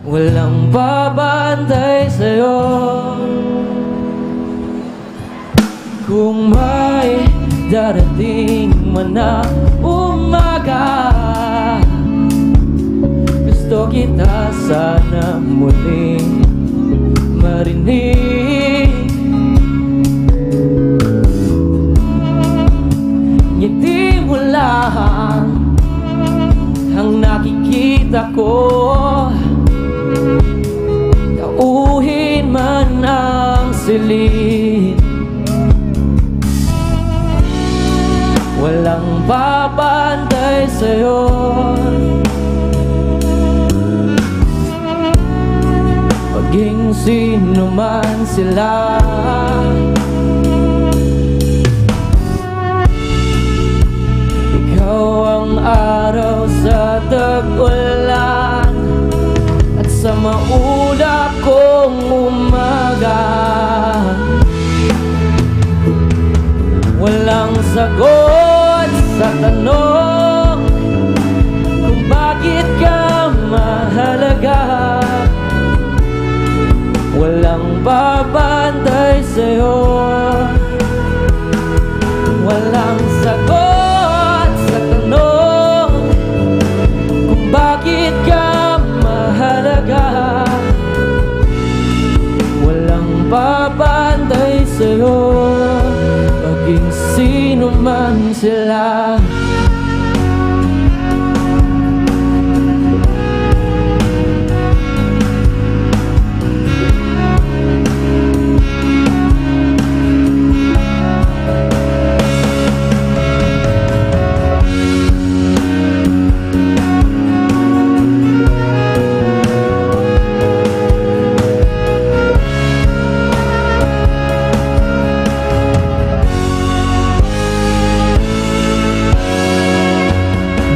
Walang papantay sa'yo. Kung may darating man na umaga, gusto kita sana muling marinig. Ngiti mo lang ang nakikita ko, tauhin man ang silid. Walang papantay sa'yo. Maging sino man sila, ikaw ang araw sa tag-ulan at sa maulap kong umaga. Walang sagot sa tanong kung bakit ka mahalaga. Walang babantay sa'yo. Walang sagot sa tanong kung bakit ka mahalaga. Walang babantay sa'yo, maging sino man sila.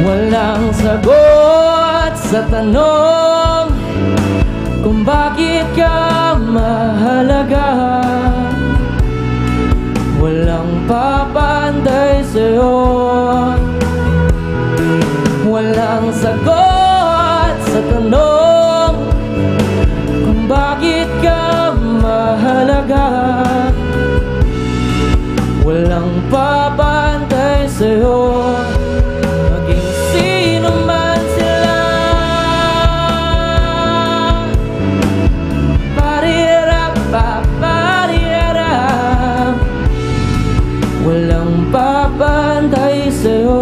Walang sagot sa tanong kung bakit ka mahalaga. Walang papantay sa'yo. Walang sagot sa tanong kung bakit ka mahalaga. Walang papantay sa'yo, maging sino man sila. Walang papantay sa'yo.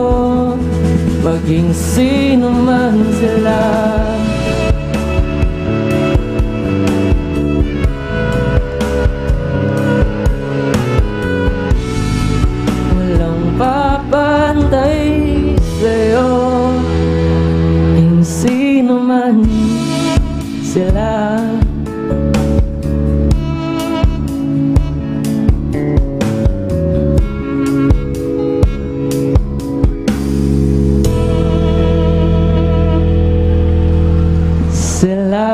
naman sila. Sila.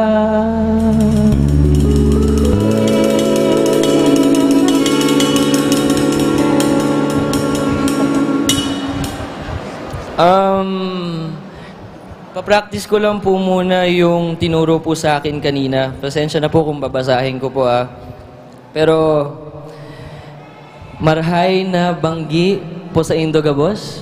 Papractice ko lang po muna yung tinuro po sa akin kanina. Pasensya na po kung babasahin ko po Pero, marhay na banggi po sa Indogabos.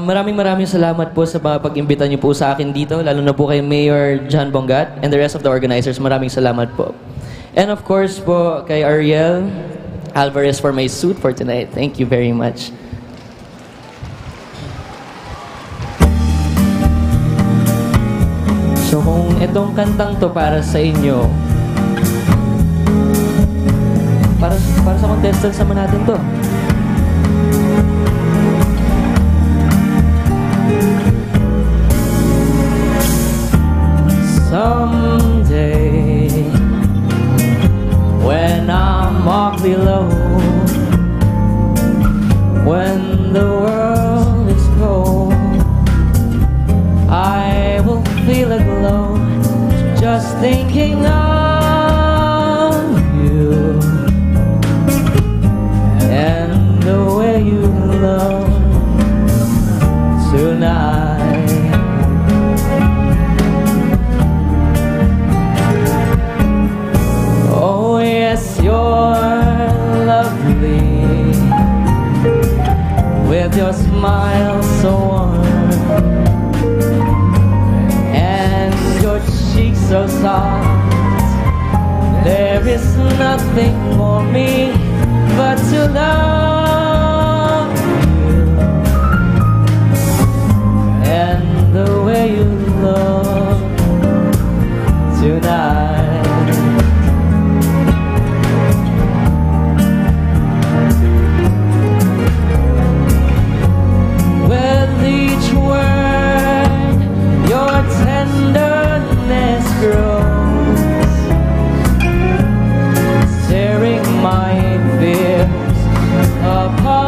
Maraming salamat po sa mga pag-imbita niyo po sa akin dito, lalo na po kay Mayor John Bongat and the rest of the organizers. Maraming salamat po. And of course po, kay Ariel Alvarez for my suit for tonight. Thank you very much. So kung itong kantang to para sa inyo, para sa contestants naman natin to. Someday, when I'm awfully low, when the world is cold, I will feel a glow just thinking of you and the way you love tonight. Oh yes, you're lovely with your smile so warm and your cheeks so soft. There is nothing for me but to love you and the way you love tonight. With each word, your tenderness grows, tearing my fears apart.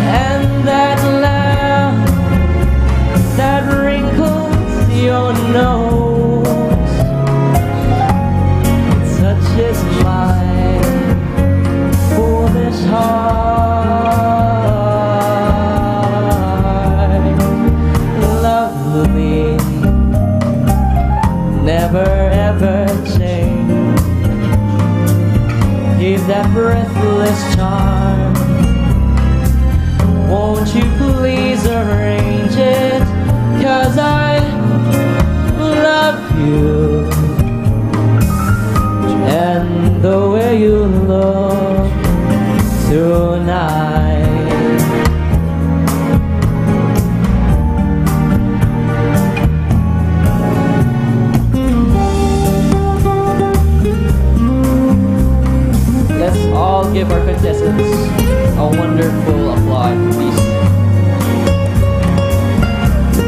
And that laugh that wrinkles your nose touches my foolish heart. Lovely, never ever change. Give that breathless charm. Won't you please arrange it? 'Cause I love you and the way you look tonight. Let's all give our contestants a wonderful applause, please.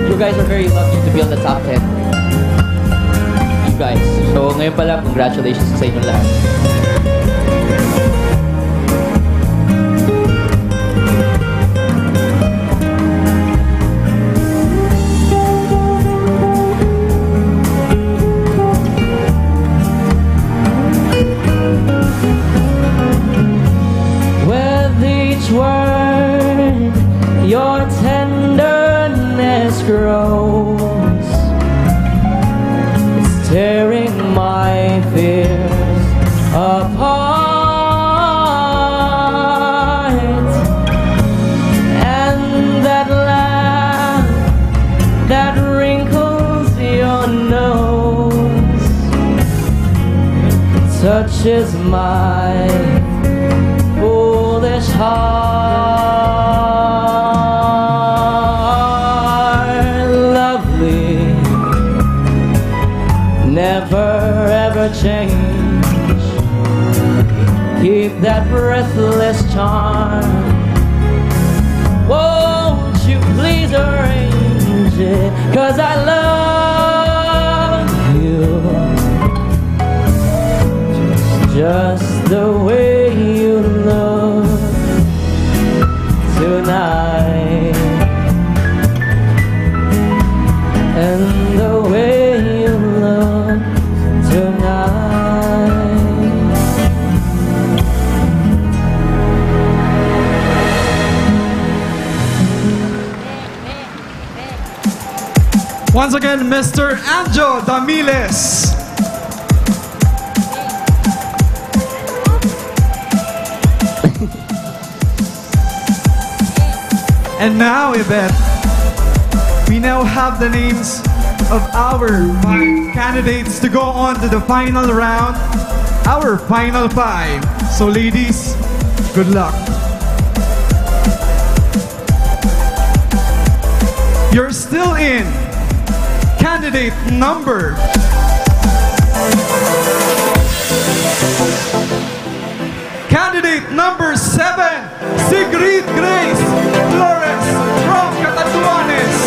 You guys are very lucky to be on the top 10. You guys. So ngayon pa lang, congratulations sa inyo lahat. With each word, your tenderness grows, it's tearing my fears apart. And that laugh that wrinkles your nose touches my foolish heart. Lovely, never ever change. Keep that breathless charm. 'cause I love you just the way you look tonight, and the way you look tonight. Once again, Mr. Anjo Damiles. And now, Yvette, we now have the names of our 5 candidates to go on to the final round, our final 5. So ladies, good luck. You're still in. Candidate number Candidate number 7, Sigrid Grace Flores from Catanduanes.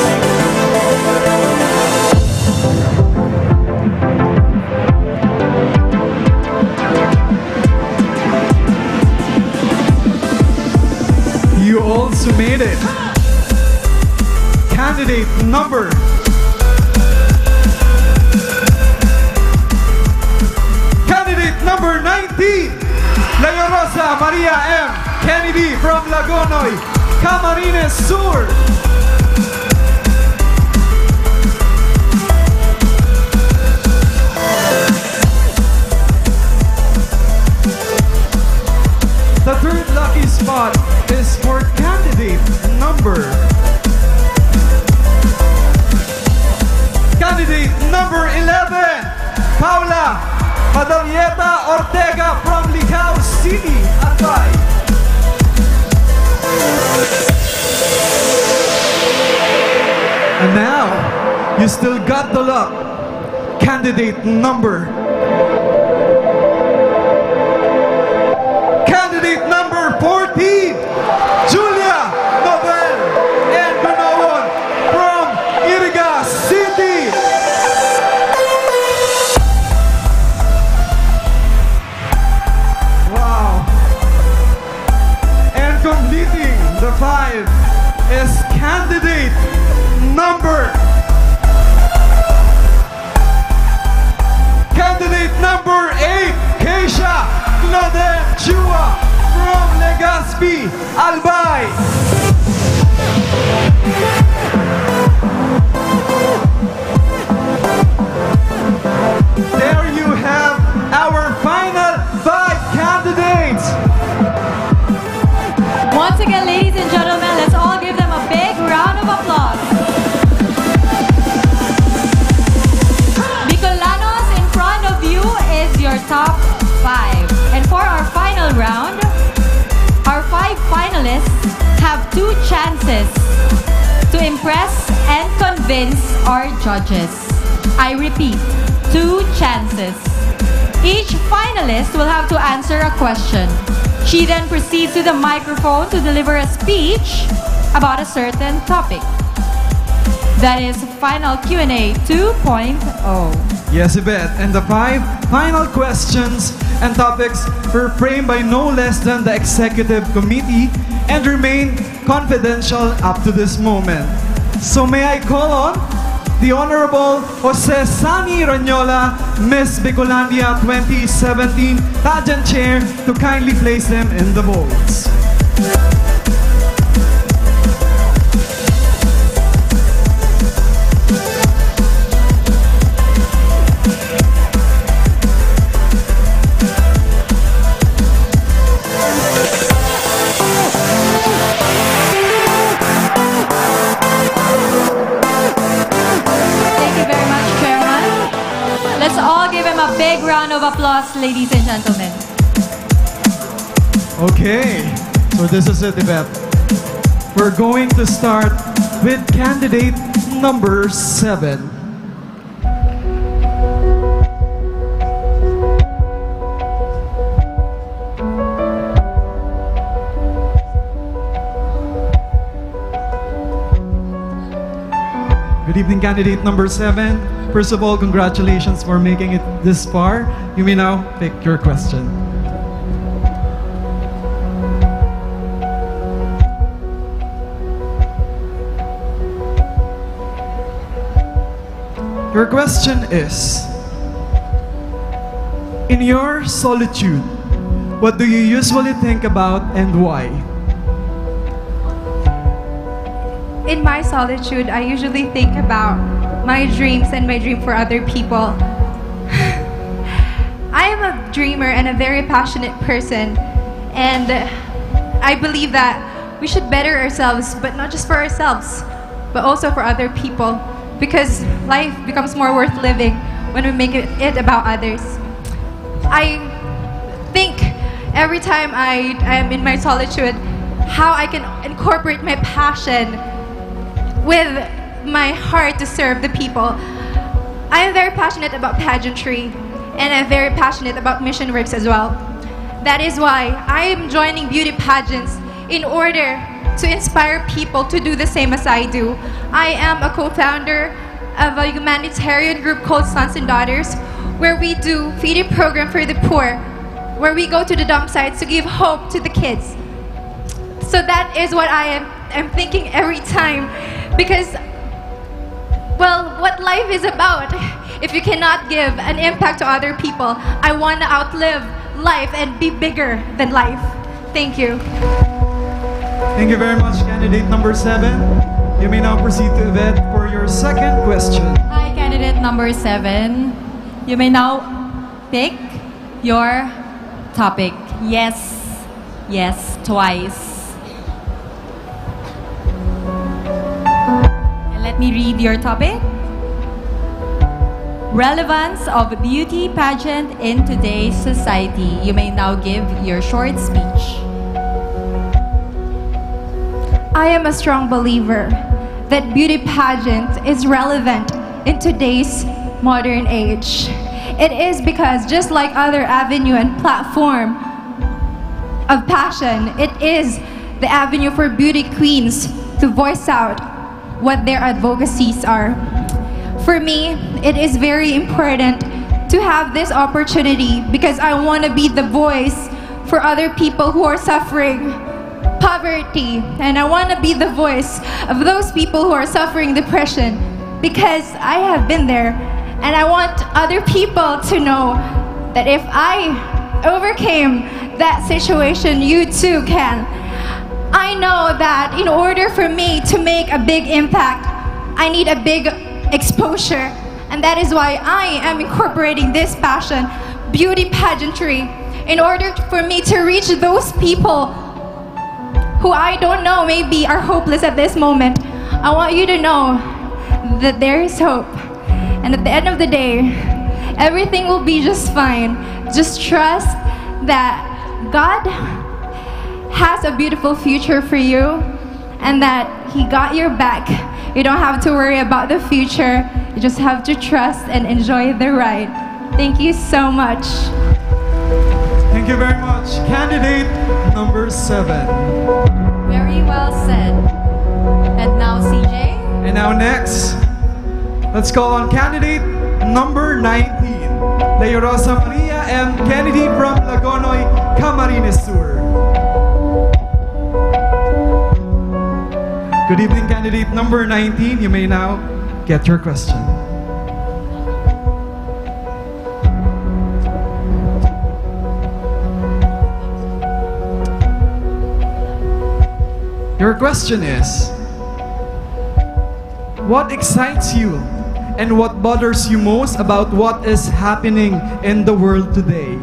You also made it. Candidate number Number 19, Leo Rosa Maria M. Kennedy from Lagonoy, Camarines Sur. The third lucky spot is for candidate number number 11, Paula Madalieta Ortega from Ligao City, Albay. And now, you still got the luck. Candidate number 14, Julia Nobel and Gunawan from Iriga City. Completing the 5 is candidate number 8, Keisha Claudette Chua from Legazpi, Albay. There you have our final 5 candidates. Once again, ladies and gentlemen, let's all give them a big round of applause. Bicolanos, in front of you is your top 5. And for our final round, our 5 finalists have 2 chances to impress and convince our judges. I repeat, 2 chances. Each finalist will have to answer a question. She then proceeds to the microphone to deliver a speech about a certain topic. That is Final Q&A 2.0. Yes, Yvette, and the 5 final questions and topics were framed by no less than the Executive Committee and remain confidential up to this moment. So may I call on the Honorable Jose Sani Ranyola, Miss Bicolandia 2017 Pageant Chair, to kindly place them in the molds. A big round of applause, ladies and gentlemen. Okay, so this is it, Yvette. We're going to start with candidate number 7. Good evening, candidate number 7. First of all, congratulations for making it this far. You may now pick your question. Your question is, in your solitude, what do you usually think about and why? In my solitude, I usually think about my dreams and my dream for other people. I am a dreamer and a very passionate person, and I believe that we should better ourselves, but not just for ourselves, but also for other people, because life becomes more worth living when we make it about others. I think every time I am in my solitude, how I can incorporate my passion with my heart to serve the people. I am very passionate about pageantry, and I'm very passionate about mission works as well. That is why I am joining beauty pageants in order to inspire people to do the same as I do. I am a co-founder of a humanitarian group called Sons and Daughters, where we do feeding program for the poor, where we go to the dump sites to give hope to the kids. So that is what I'm thinking every time, because, well, what life is about. If you cannot give an impact to other people, I want to outlive life and be bigger than life. Thank you. Thank you very much, candidate number 7. You may now proceed to Yvette for your second question. Hi, candidate number 7. You may now pick your topic. Yes, yes, twice. And let me read your topic. Relevance of beauty pageant in today's society. You may now give your short speech. I am a strong believer that beauty pageant is relevant in today's modern age. It is because just like other avenue and platform of passion, it is the avenue for beauty queens to voice out what their advocacies are. For me, it is very important to have this opportunity because I want to be the voice for other people who are suffering poverty, and I want to be the voice of those people who are suffering depression, because I have been there, and I want other people to know that if I overcame that situation, you too can. I know that in order for me to make a big impact, I need a big exposure, and that is why I am incorporating this passion, beauty pageantry, in order for me to reach those people who I don't know maybe are hopeless at this moment. I want you to know that there is hope. And at the end of the day, everything will be just fine. Just trust that God has a beautiful future for you and that He got your back. You don't have to worry about the future. You just have to trust and enjoy the ride. Thank you so much. Thank you very much. Candidate number 7. Very well said. And now CJ. And now next, let's call on candidate number 19. Leo Rosa Maria M. Kennedy from Lagonoy, Camarines Sur. Good evening, candidate number 19. You may now get your question. Your question is, what excites you and what bothers you most about what is happening in the world today?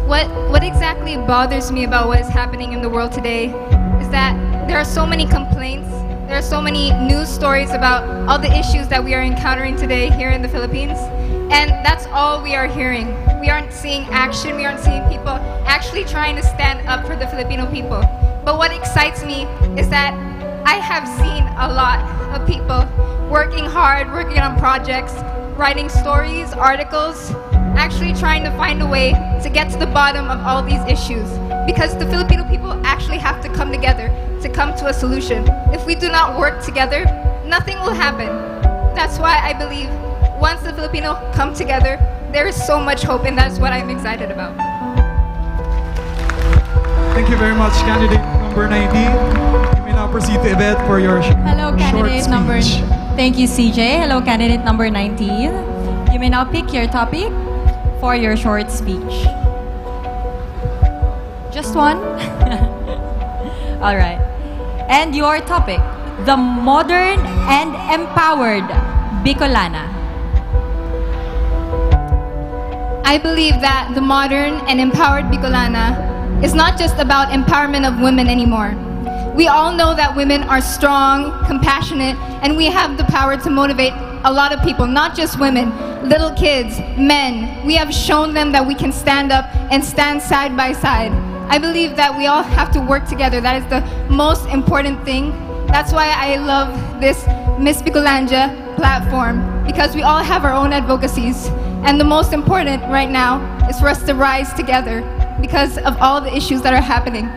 What exactly bothers me about what is happening in the world today is that there are so many complaints, there are so many news stories about all the issues that we are encountering today here in the Philippines, and that's all we are hearing. We aren't seeing action, we aren't seeing people actually trying to stand up for the Filipino people. But what excites me is that I have seen a lot of people working hard, working on projects, writing stories, articles, actually trying to find a way to get to the bottom of all these issues. Because the Filipino people actually have to come together. to come to a solution. If we do not work together, nothing will happen. That's why I believe once the Filipino come together, there is so much hope, and that's what I'm excited about. Thank you very much, candidate number 19. You may now proceed to Yvette for your Hello, short candidate number. speech. Thank you, CJ. Hello, candidate number 19. You may now pick your topic for your short speech. Just one? All right. And your topic, the modern and empowered Bicolana. I believe that the modern and empowered Bicolana is not just about empowerment of women anymore. We all know that women are strong, compassionate, and we have the power to motivate a lot of people, not just women, little kids, men. We have shown them that we can stand up and stand side by side. I believe that we all have to work together. That is the most important thing. That's why I love this Miss Bicolandia platform, because we all have our own advocacies. And the most important right now is for us to rise together because of all the issues that are happening.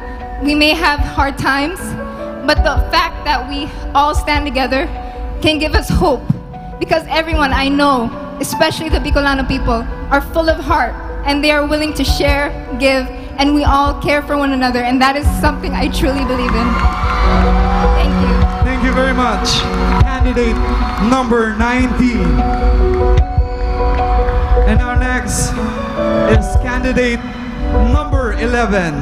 We may have hard times, but the fact that we all stand together can give us hope. Because everyone I know, especially the Bicolano people, are full of heart and they are willing to share, give, and we all care for one another, and that is something I truly believe in. Thank you. Thank you very much, candidate number 19. And our next is candidate number 11,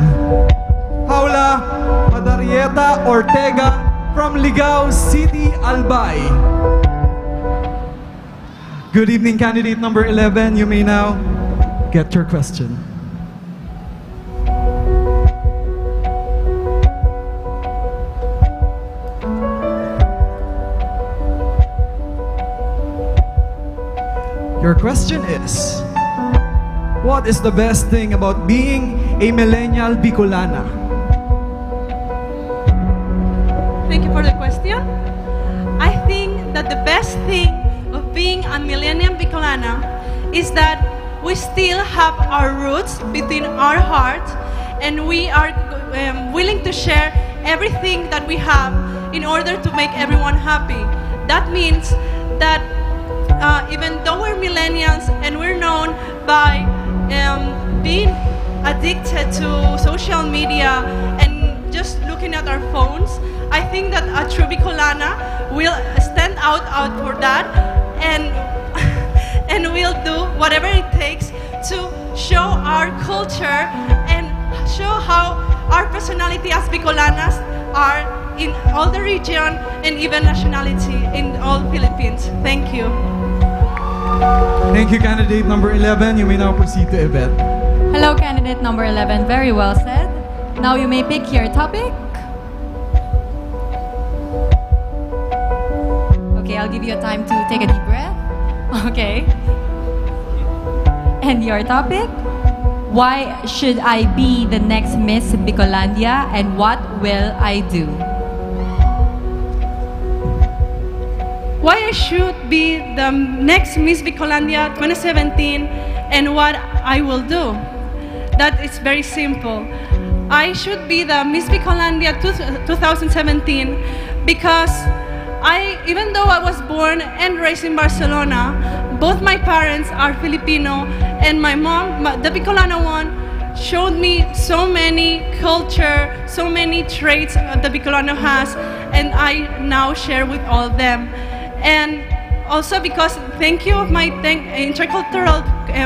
Paula Madarieta Ortega from Ligao City, Albay. Good evening, candidate number 11. You may now get your question. Your question is, what is the best thing about being a millennial Bicolana? Thank you for the question. I think that the best thing of being a millennial Bicolana is that we still have our roots within our heart, and we are willing to share everything that we have in order to make everyone happy. That means that even though we're millennials and we're known by being addicted to social media and just looking at our phones, I think that a true Bicolana will stand out for that and will do whatever it takes to show our culture and show how our personality as Bicolanas are in all the region and even nationality in all Philippines. Thank you. Thank you, candidate number 11. You may now proceed to Yvette. Hello, candidate number 11. Very well said. Now you may pick your topic. Okay, I'll give you a time to take a deep breath. Okay. And your topic? Why should I be the next Miss Bicolandia and what will I do? Why I should be the next Miss Bicolandia 2017 and what I will do? That is very simple. I should be the Miss Bicolandia 2017 because even though I was born and raised in Barcelona, both my parents are Filipino, and my mom, the Bicolana one, showed me so many culture, so many traits the Bicolano has, and I now share with all of them. And also because thank you of my intercultural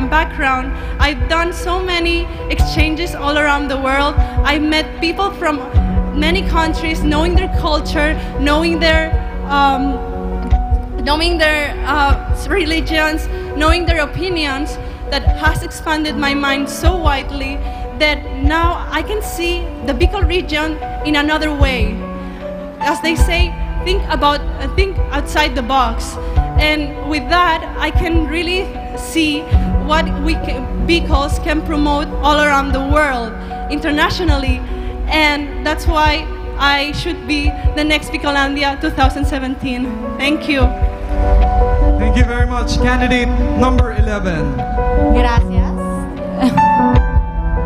background, I've done so many exchanges all around the world. I met people from many countries, knowing their culture, knowing their religions, knowing their opinions, that has expanded my mind so widely that now I can see the Bicol region in another way. As they say, think outside the box. And with that, I can really see what Bicols can promote all around the world, internationally. And that's why I should be the next Bicolandia 2017. Thank you. Thank you very much, candidate number 11. Gracias.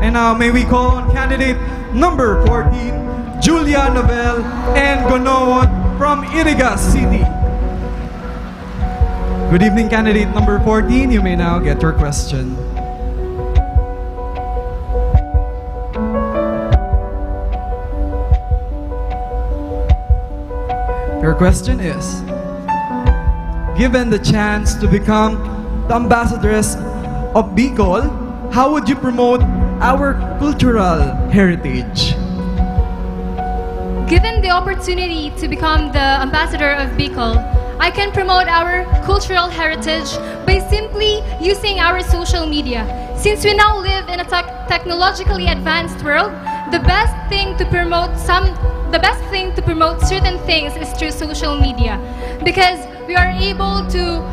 And now may we call on candidate number 14, Julia Novel and Gonowon from Irigas City. Good evening, candidate number 14. You may now get your question. Your question is, given the chance to become the ambassadress of Bicol, how would you promote our cultural heritage? Given the opportunity to become the ambassador of Bicol, I can promote our cultural heritage by simply using our social media. Since we now live in a technologically advanced world, the best thing to promote certain things is through social media, because we are able to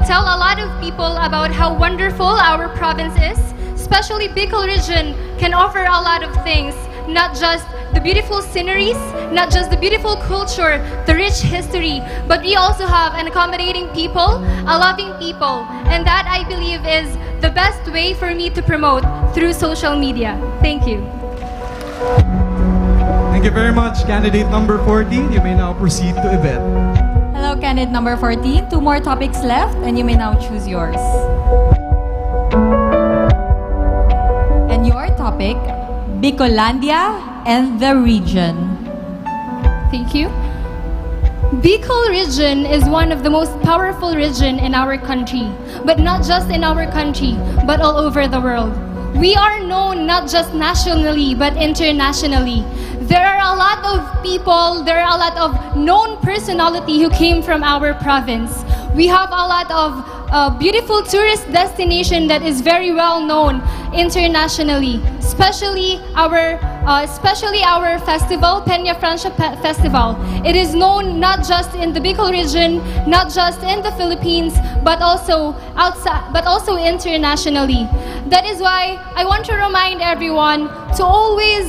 tell a lot of people about how wonderful our province is. Especially Bicol region can offer a lot of things, not just the beautiful sceneries, not just the beautiful culture, the rich history, but we also have an accommodating people, a loving people, and that I believe is the best way for me to promote through social media. Thank you. Thank you very much, candidate number 14. You may now proceed to Yvette. Hello, candidate number 14. 2 more topics left, and you may now choose yours. And your topic, Bicolandia and the region. Thank you. Bicol region is one of the most powerful region in our country, but not just in our country, but all over the world. We are known not just nationally, but internationally. There are a lot of people, there are a lot of known personality who came from our province. We have a lot of beautiful tourist destination that is very well known internationally, especially our festival, Peña Francia Festival. It is known not just in the Bicol region, not just in the Philippines, but also outside, but also internationally. That is why I want to remind everyone to always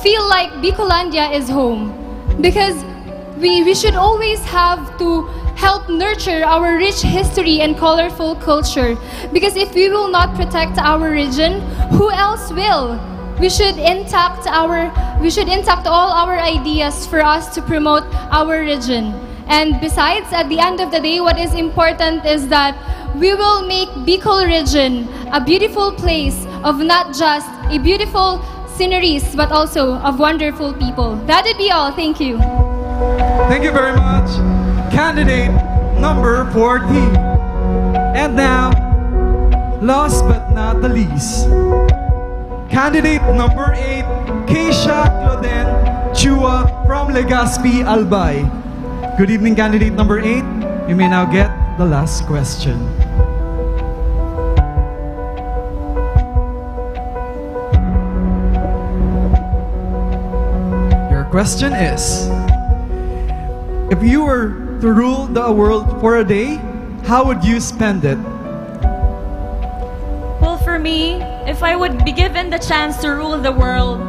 feel like Bicolandia is home, because we should always have to help nurture our rich history and colorful culture, because if we will not protect our region, who else will? We should intact all our ideas for us to promote our region. And besides, at the end of the day, what is important is that we will make Bicol region a beautiful place of not just a beautiful sceneries, but also of wonderful people. That would be all. Thank you. Thank you very much, candidate number 14. And now, last but not the least, candidate number 8, Keisha Cloden Chua from Legazpi, Albay. Good evening, candidate number 8. You may now get the last question. Your question is, if you were to rule the world for a day, how would you spend it? Well, for me, if I would be given the chance to rule the world,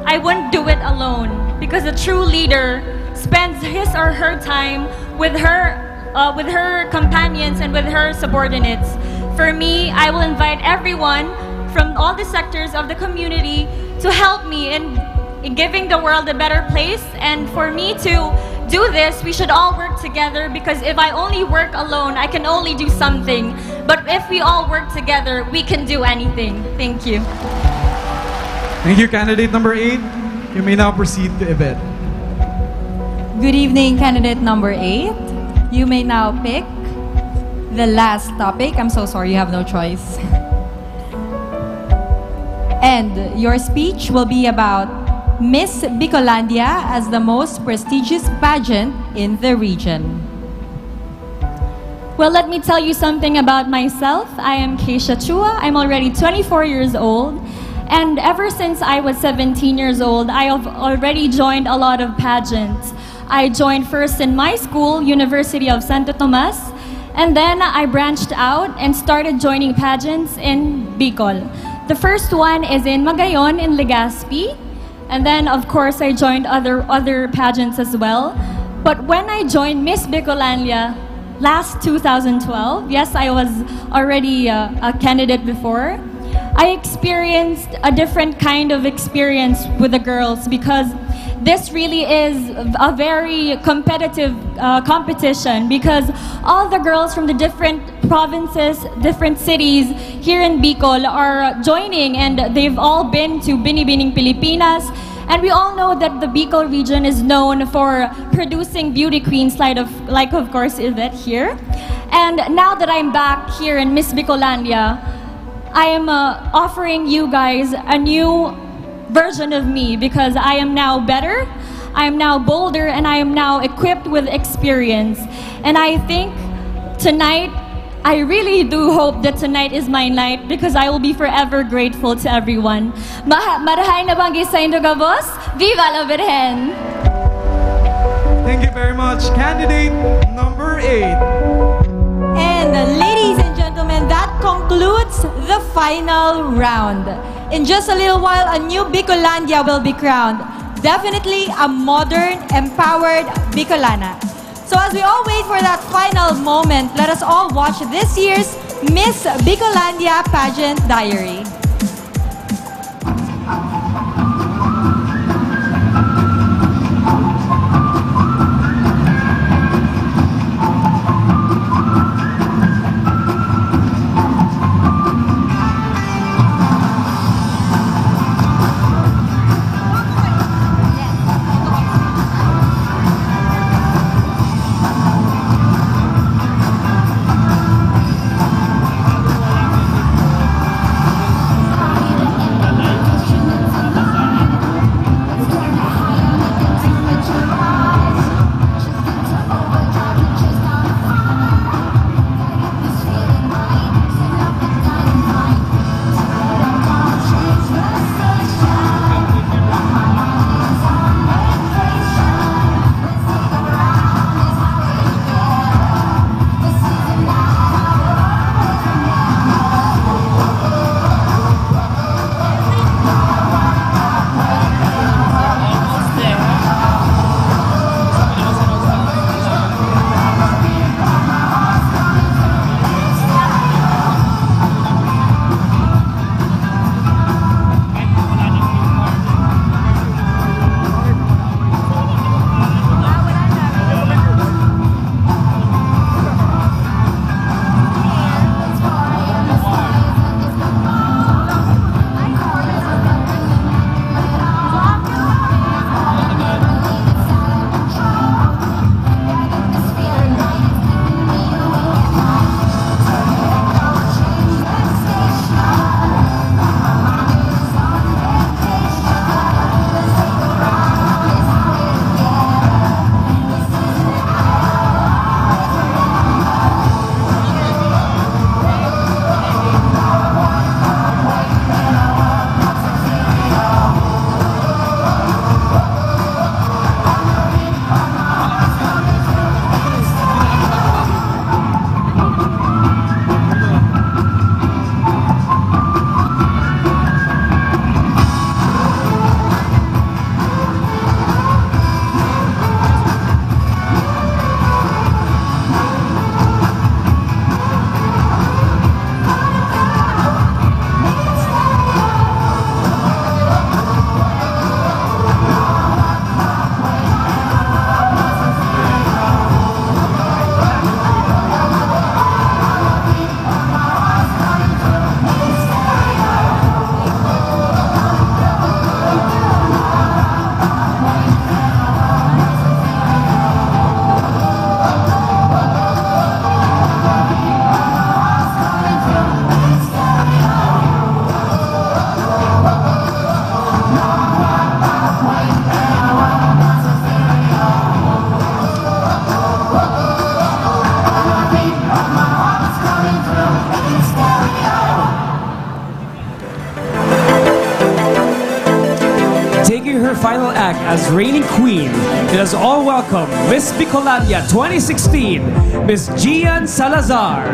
I wouldn't do it alone, because a true leader spends his or her time with her companions and with her subordinates. For me, I will invite everyone from all the sectors of the community to help me in giving the world a better place. And for me to do this, we should all work together, because if I only work alone, I can only do something. But if we all work together, we can do anything. Thank you. Thank you, candidate number 8. You may now proceed to Yvette. Good evening, candidate number 8. You may now pick the last topic. I'm so sorry, you have no choice. And your speech will be about Miss Bicolandia as the most prestigious pageant in the region. Well, let me tell you something about myself. I am Keisha Chua. I'm already 24 years old. And ever since I was 17 years old, I have already joined a lot of pageants. I joined first in my school, University of Santo Tomas, and then I branched out and started joining pageants in Bicol. The first one is in Magayon in Legazpi, and then of course I joined other pageants as well. But when I joined Miss Bicolandia last 2012, yes, I was already a candidate before, I experienced a different kind of experience with the girls because this really is a very competitive competition because all the girls from the different provinces, different cities here in Bicol are joining, and they've all been to Binibining Pilipinas. And we all know that the Bicol region is known for producing beauty queens like of course Yvette here. And now that I'm back here in Miss Bicolandia, I am offering you guys a new version of me because I am now better, I am now bolder, and I am now equipped with experience. And I think tonight, I really do hope that tonight is my night because I will be forever grateful to everyone. Marahay na banggi sa Indo Gabos. Viva la Virgen! Thank you very much. Candidate number 8. And ladies and gentlemen, that concludes the final round. In just a little while, a new Bicolandia will be crowned. Definitely a modern, empowered Bicolana. So as we all wait for that final moment, let us all watch this year's Miss Bicolandia Pageant Diary. final act as reigning queen. Let us all welcome Miss Bicolandia 2016, Miss Gian Salazar.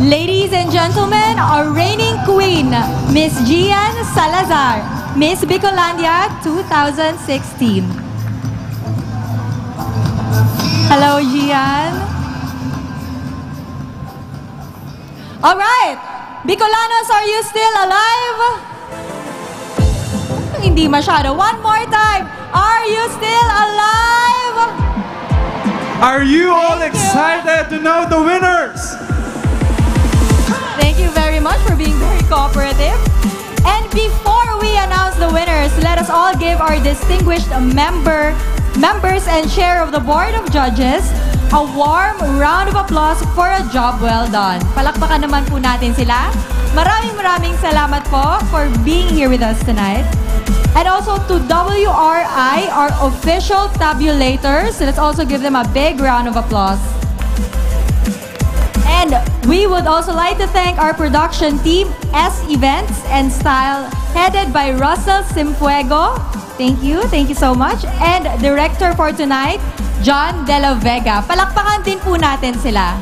Ladies and gentlemen, our reigning queen, Miss Gian Salazar, Miss Bicolandia 2016. Hello, Gian. All right, Bicolanos, are you still alive? Hindi masyado. One more time. Are you still alive? Are you all excited to know the winners? Thank you very much for being very cooperative. And before we announce the winners, let us all give our distinguished members and chair of the Board of Judges a warm round of applause for a job well done. Palakpakan naman po natin sila. Maraming salamat po for being here with us tonight. And also to WRI, our official tabulators. Let's also give them a big round of applause. And we would also like to thank our production team, S Events and Style, headed by Russell Simfuego. Thank you so much. And director for tonight, John De La Vega. Palakpakan din po natin sila.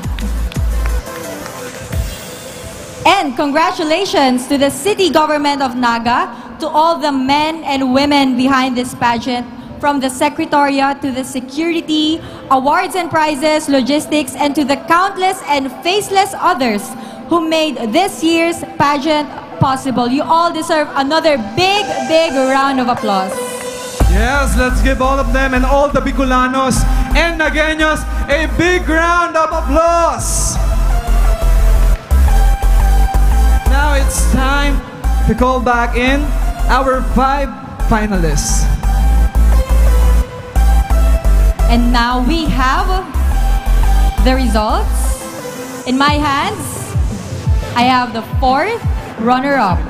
And congratulations to the city government of Naga, to all the men and women behind this pageant, from the Secretariat to the security, awards and prizes, logistics, and to the countless and faceless others who made this year's pageant possible. You all deserve another big round of applause. Yes, let's give all of them and all the Bicolanos and Nagueños a big round of applause. Now it's time to call back in our 5 finalists. And now we have the results. In my hands, I have the 4th runner-up.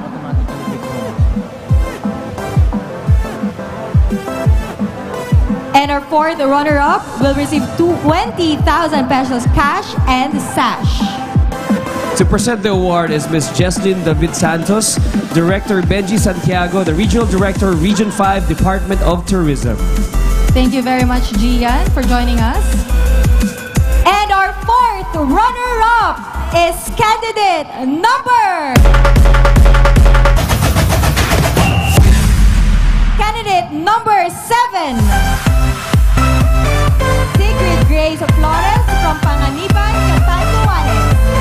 And our 4th runner-up will receive 20,000 pesos cash and sash. To present the award is Ms. Jesslyn David Santos, Director Benji Santiago, the Regional Director, Region 5, Department of Tourism. Thank you very much, Gian, for joining us. And our 4th runner-up is candidate number... Candidate number 7. Sigrid Grace Flores from Panganiban, Catanduanes.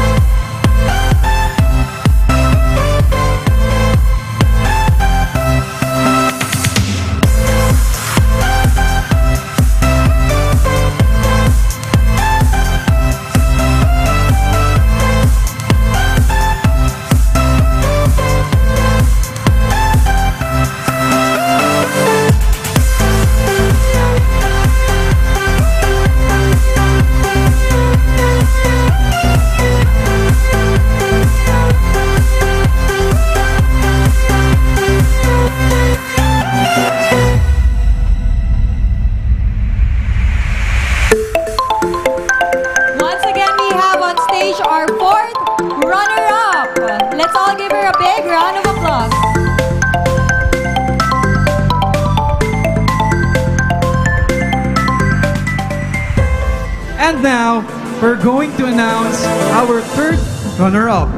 Our 4th runner-up. Let's all give her a big round of applause. And now, we're going to announce our 3rd runner-up.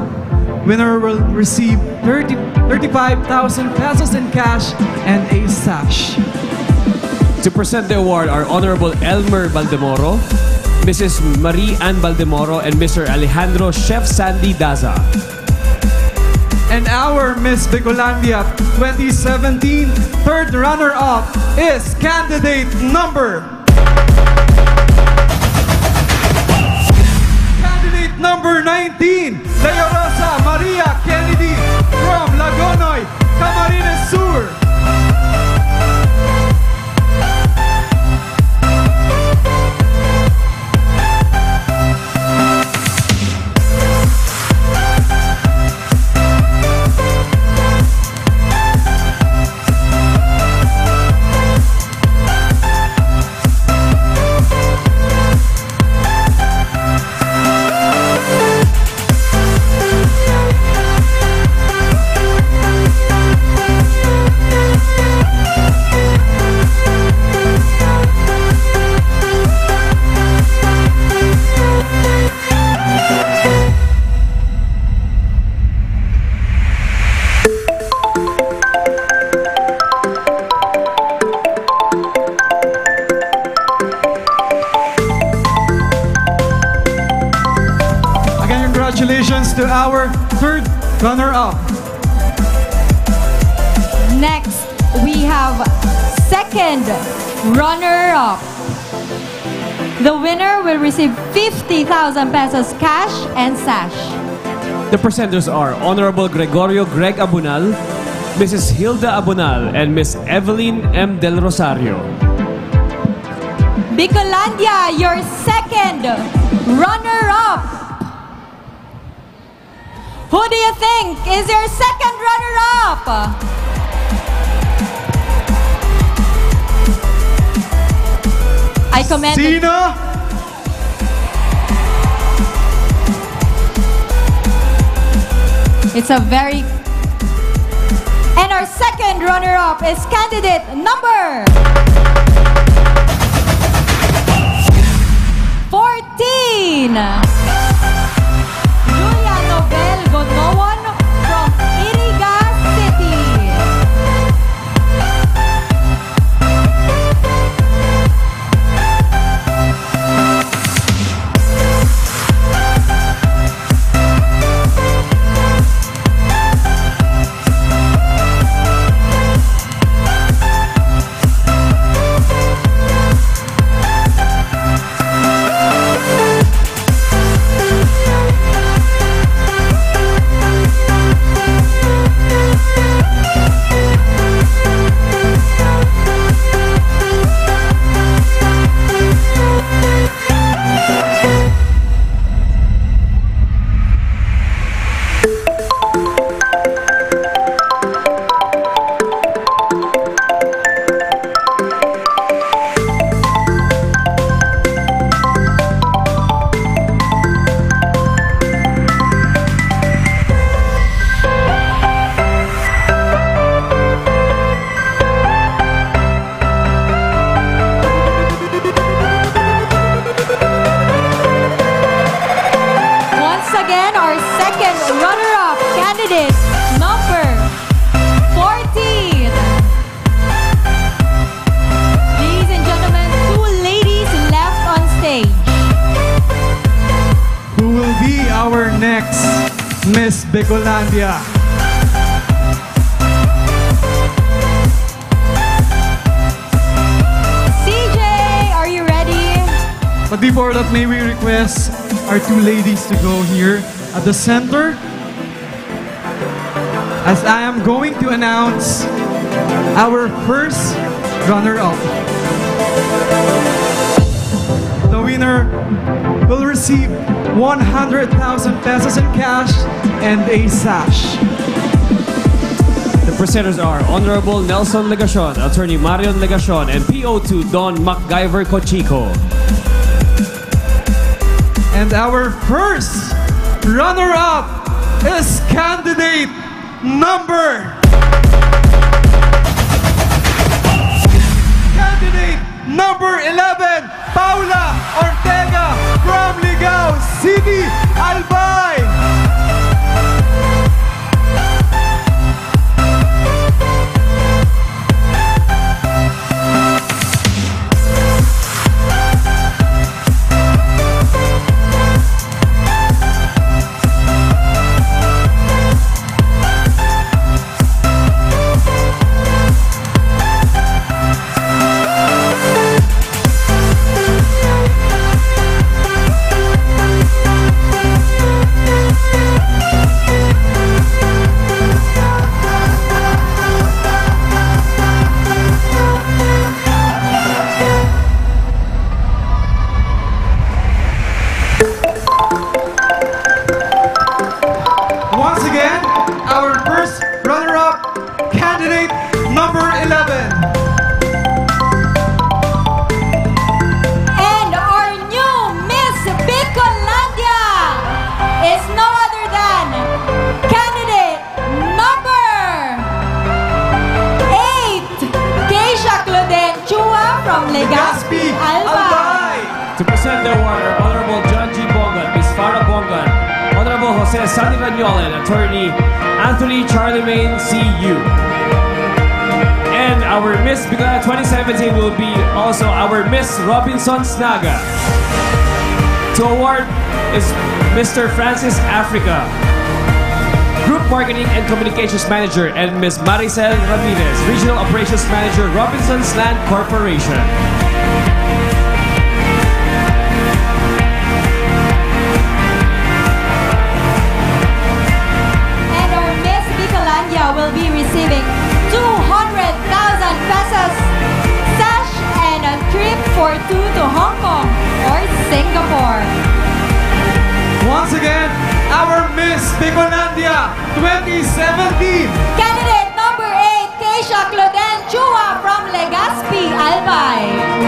Winner will receive 35,000 pesos in cash and a sash. To present the award are Honorable Elmer Baldemoro, Mrs. Marie Ann Baldemoro, and Mr. Alejandro Chef Sandy Daza. And our Miss Bicolandia 2017 3rd runner-up is candidate number... Candidate number 19, Lea Rosa Maria Kennedy from Lagonoy, Camarines Sur. to our third runner-up. Next, we have second runner-up. The winner will receive 50,000 pesos cash and sash. The presenters are Honorable Gregorio Greg Abunal, Mrs. Hilda Abunal, and Miss Evelyn M. Del Rosario. Bicolandia, your second runner-up. Who do you think is your second runner-up? I commend Sino? It's a very... And our second runner-up is candidate number 14. Julia Nobel Gonowon from Iriga City. Miss Bicolandia. CJ, are you ready? But before that, may we request our two ladies to go here at the center, as I am going to announce our first runner-up. The winner will receive 100,000 pesos in cash and a sash. The presenters are Honorable Nelson Legacion, Attorney Marion Legacion, and PO2 Don MacGyver Cochico. And our first runner-up is candidate number... Candidate number 11, Paula Ortega from Ligao City, Albay. Legazpi, Albay. To present the award are Honorable John G. Bongan, Ms. Farah Bongan, Honorable Jose Sandy Ranyola, Attorney Anthony Charlemagne C.U. And our Miss Bicolana 2017 will be also our Miss Robinson Snaga. To award is Mr. Francis Africa, Group Marketing and Communications Manager, and Ms. Maricel Ramirez, Regional Operations Manager, Robinson's Land Corporation. And our Miss Bicolandia will be receiving 200,000 pesos cash and a trip for two to Hong Kong or Singapore. Once again, our Miss Bicolandia 2017. Candidate number 8, Keisha Cloden Chua from Legazpi, Albay.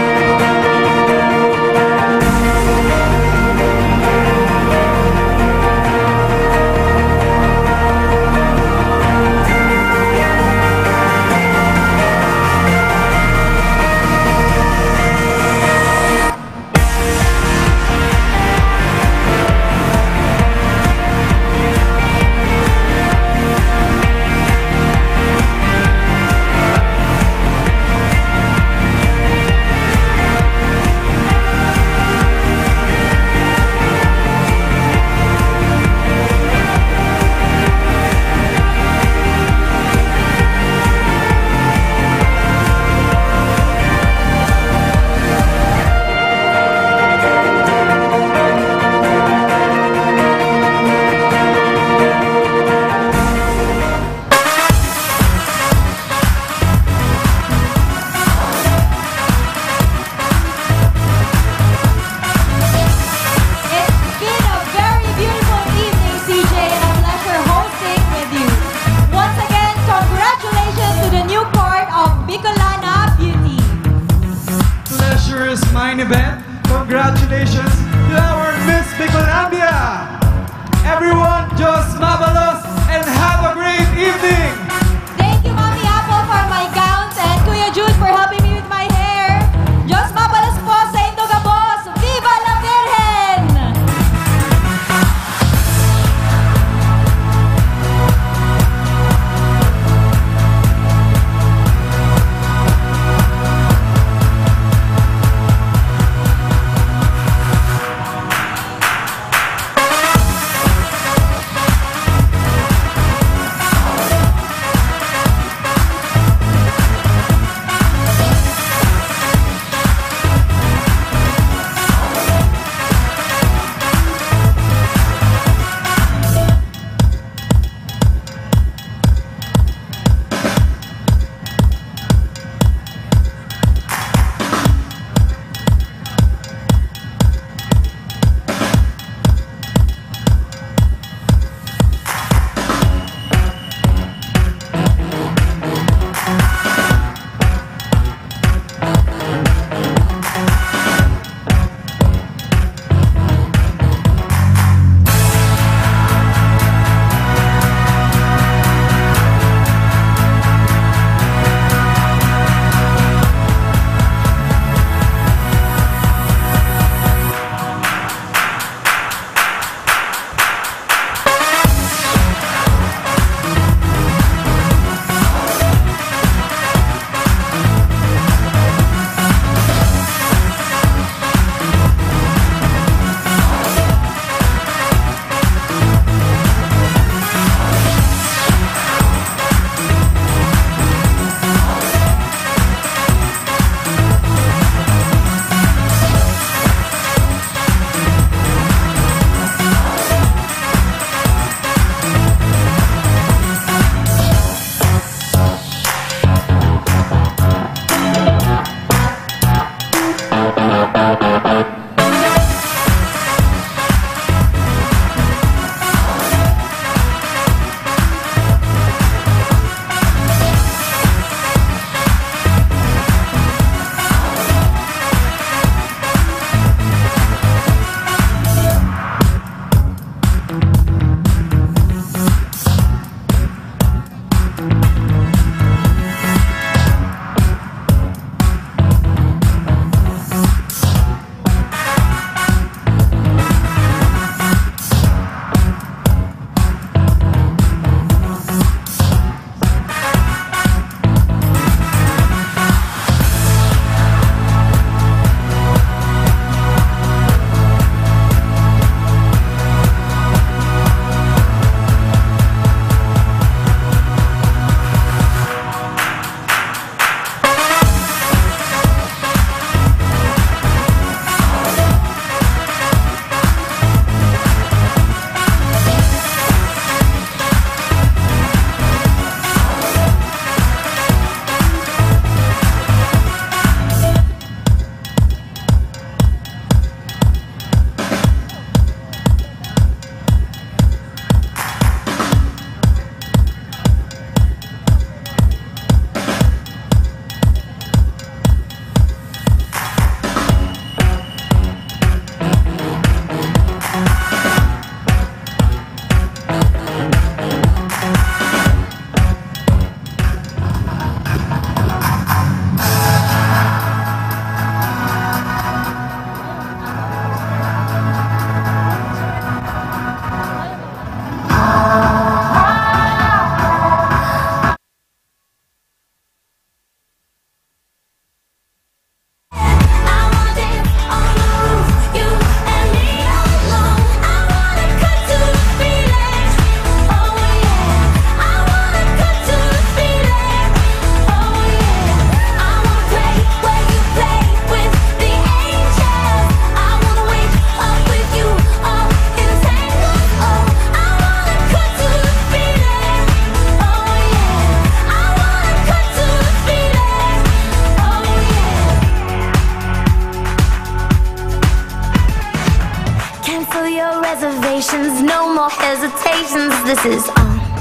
more hesitations. This is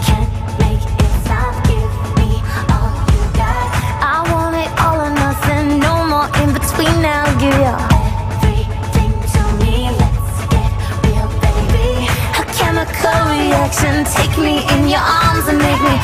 can't make it stop. Give me all you got. I want it all or nothing. No more in between now. Give your everything to me. Let's get real, baby. A chemical reaction. Take me in your arms and make me.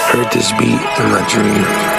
Heard this beat in my dream.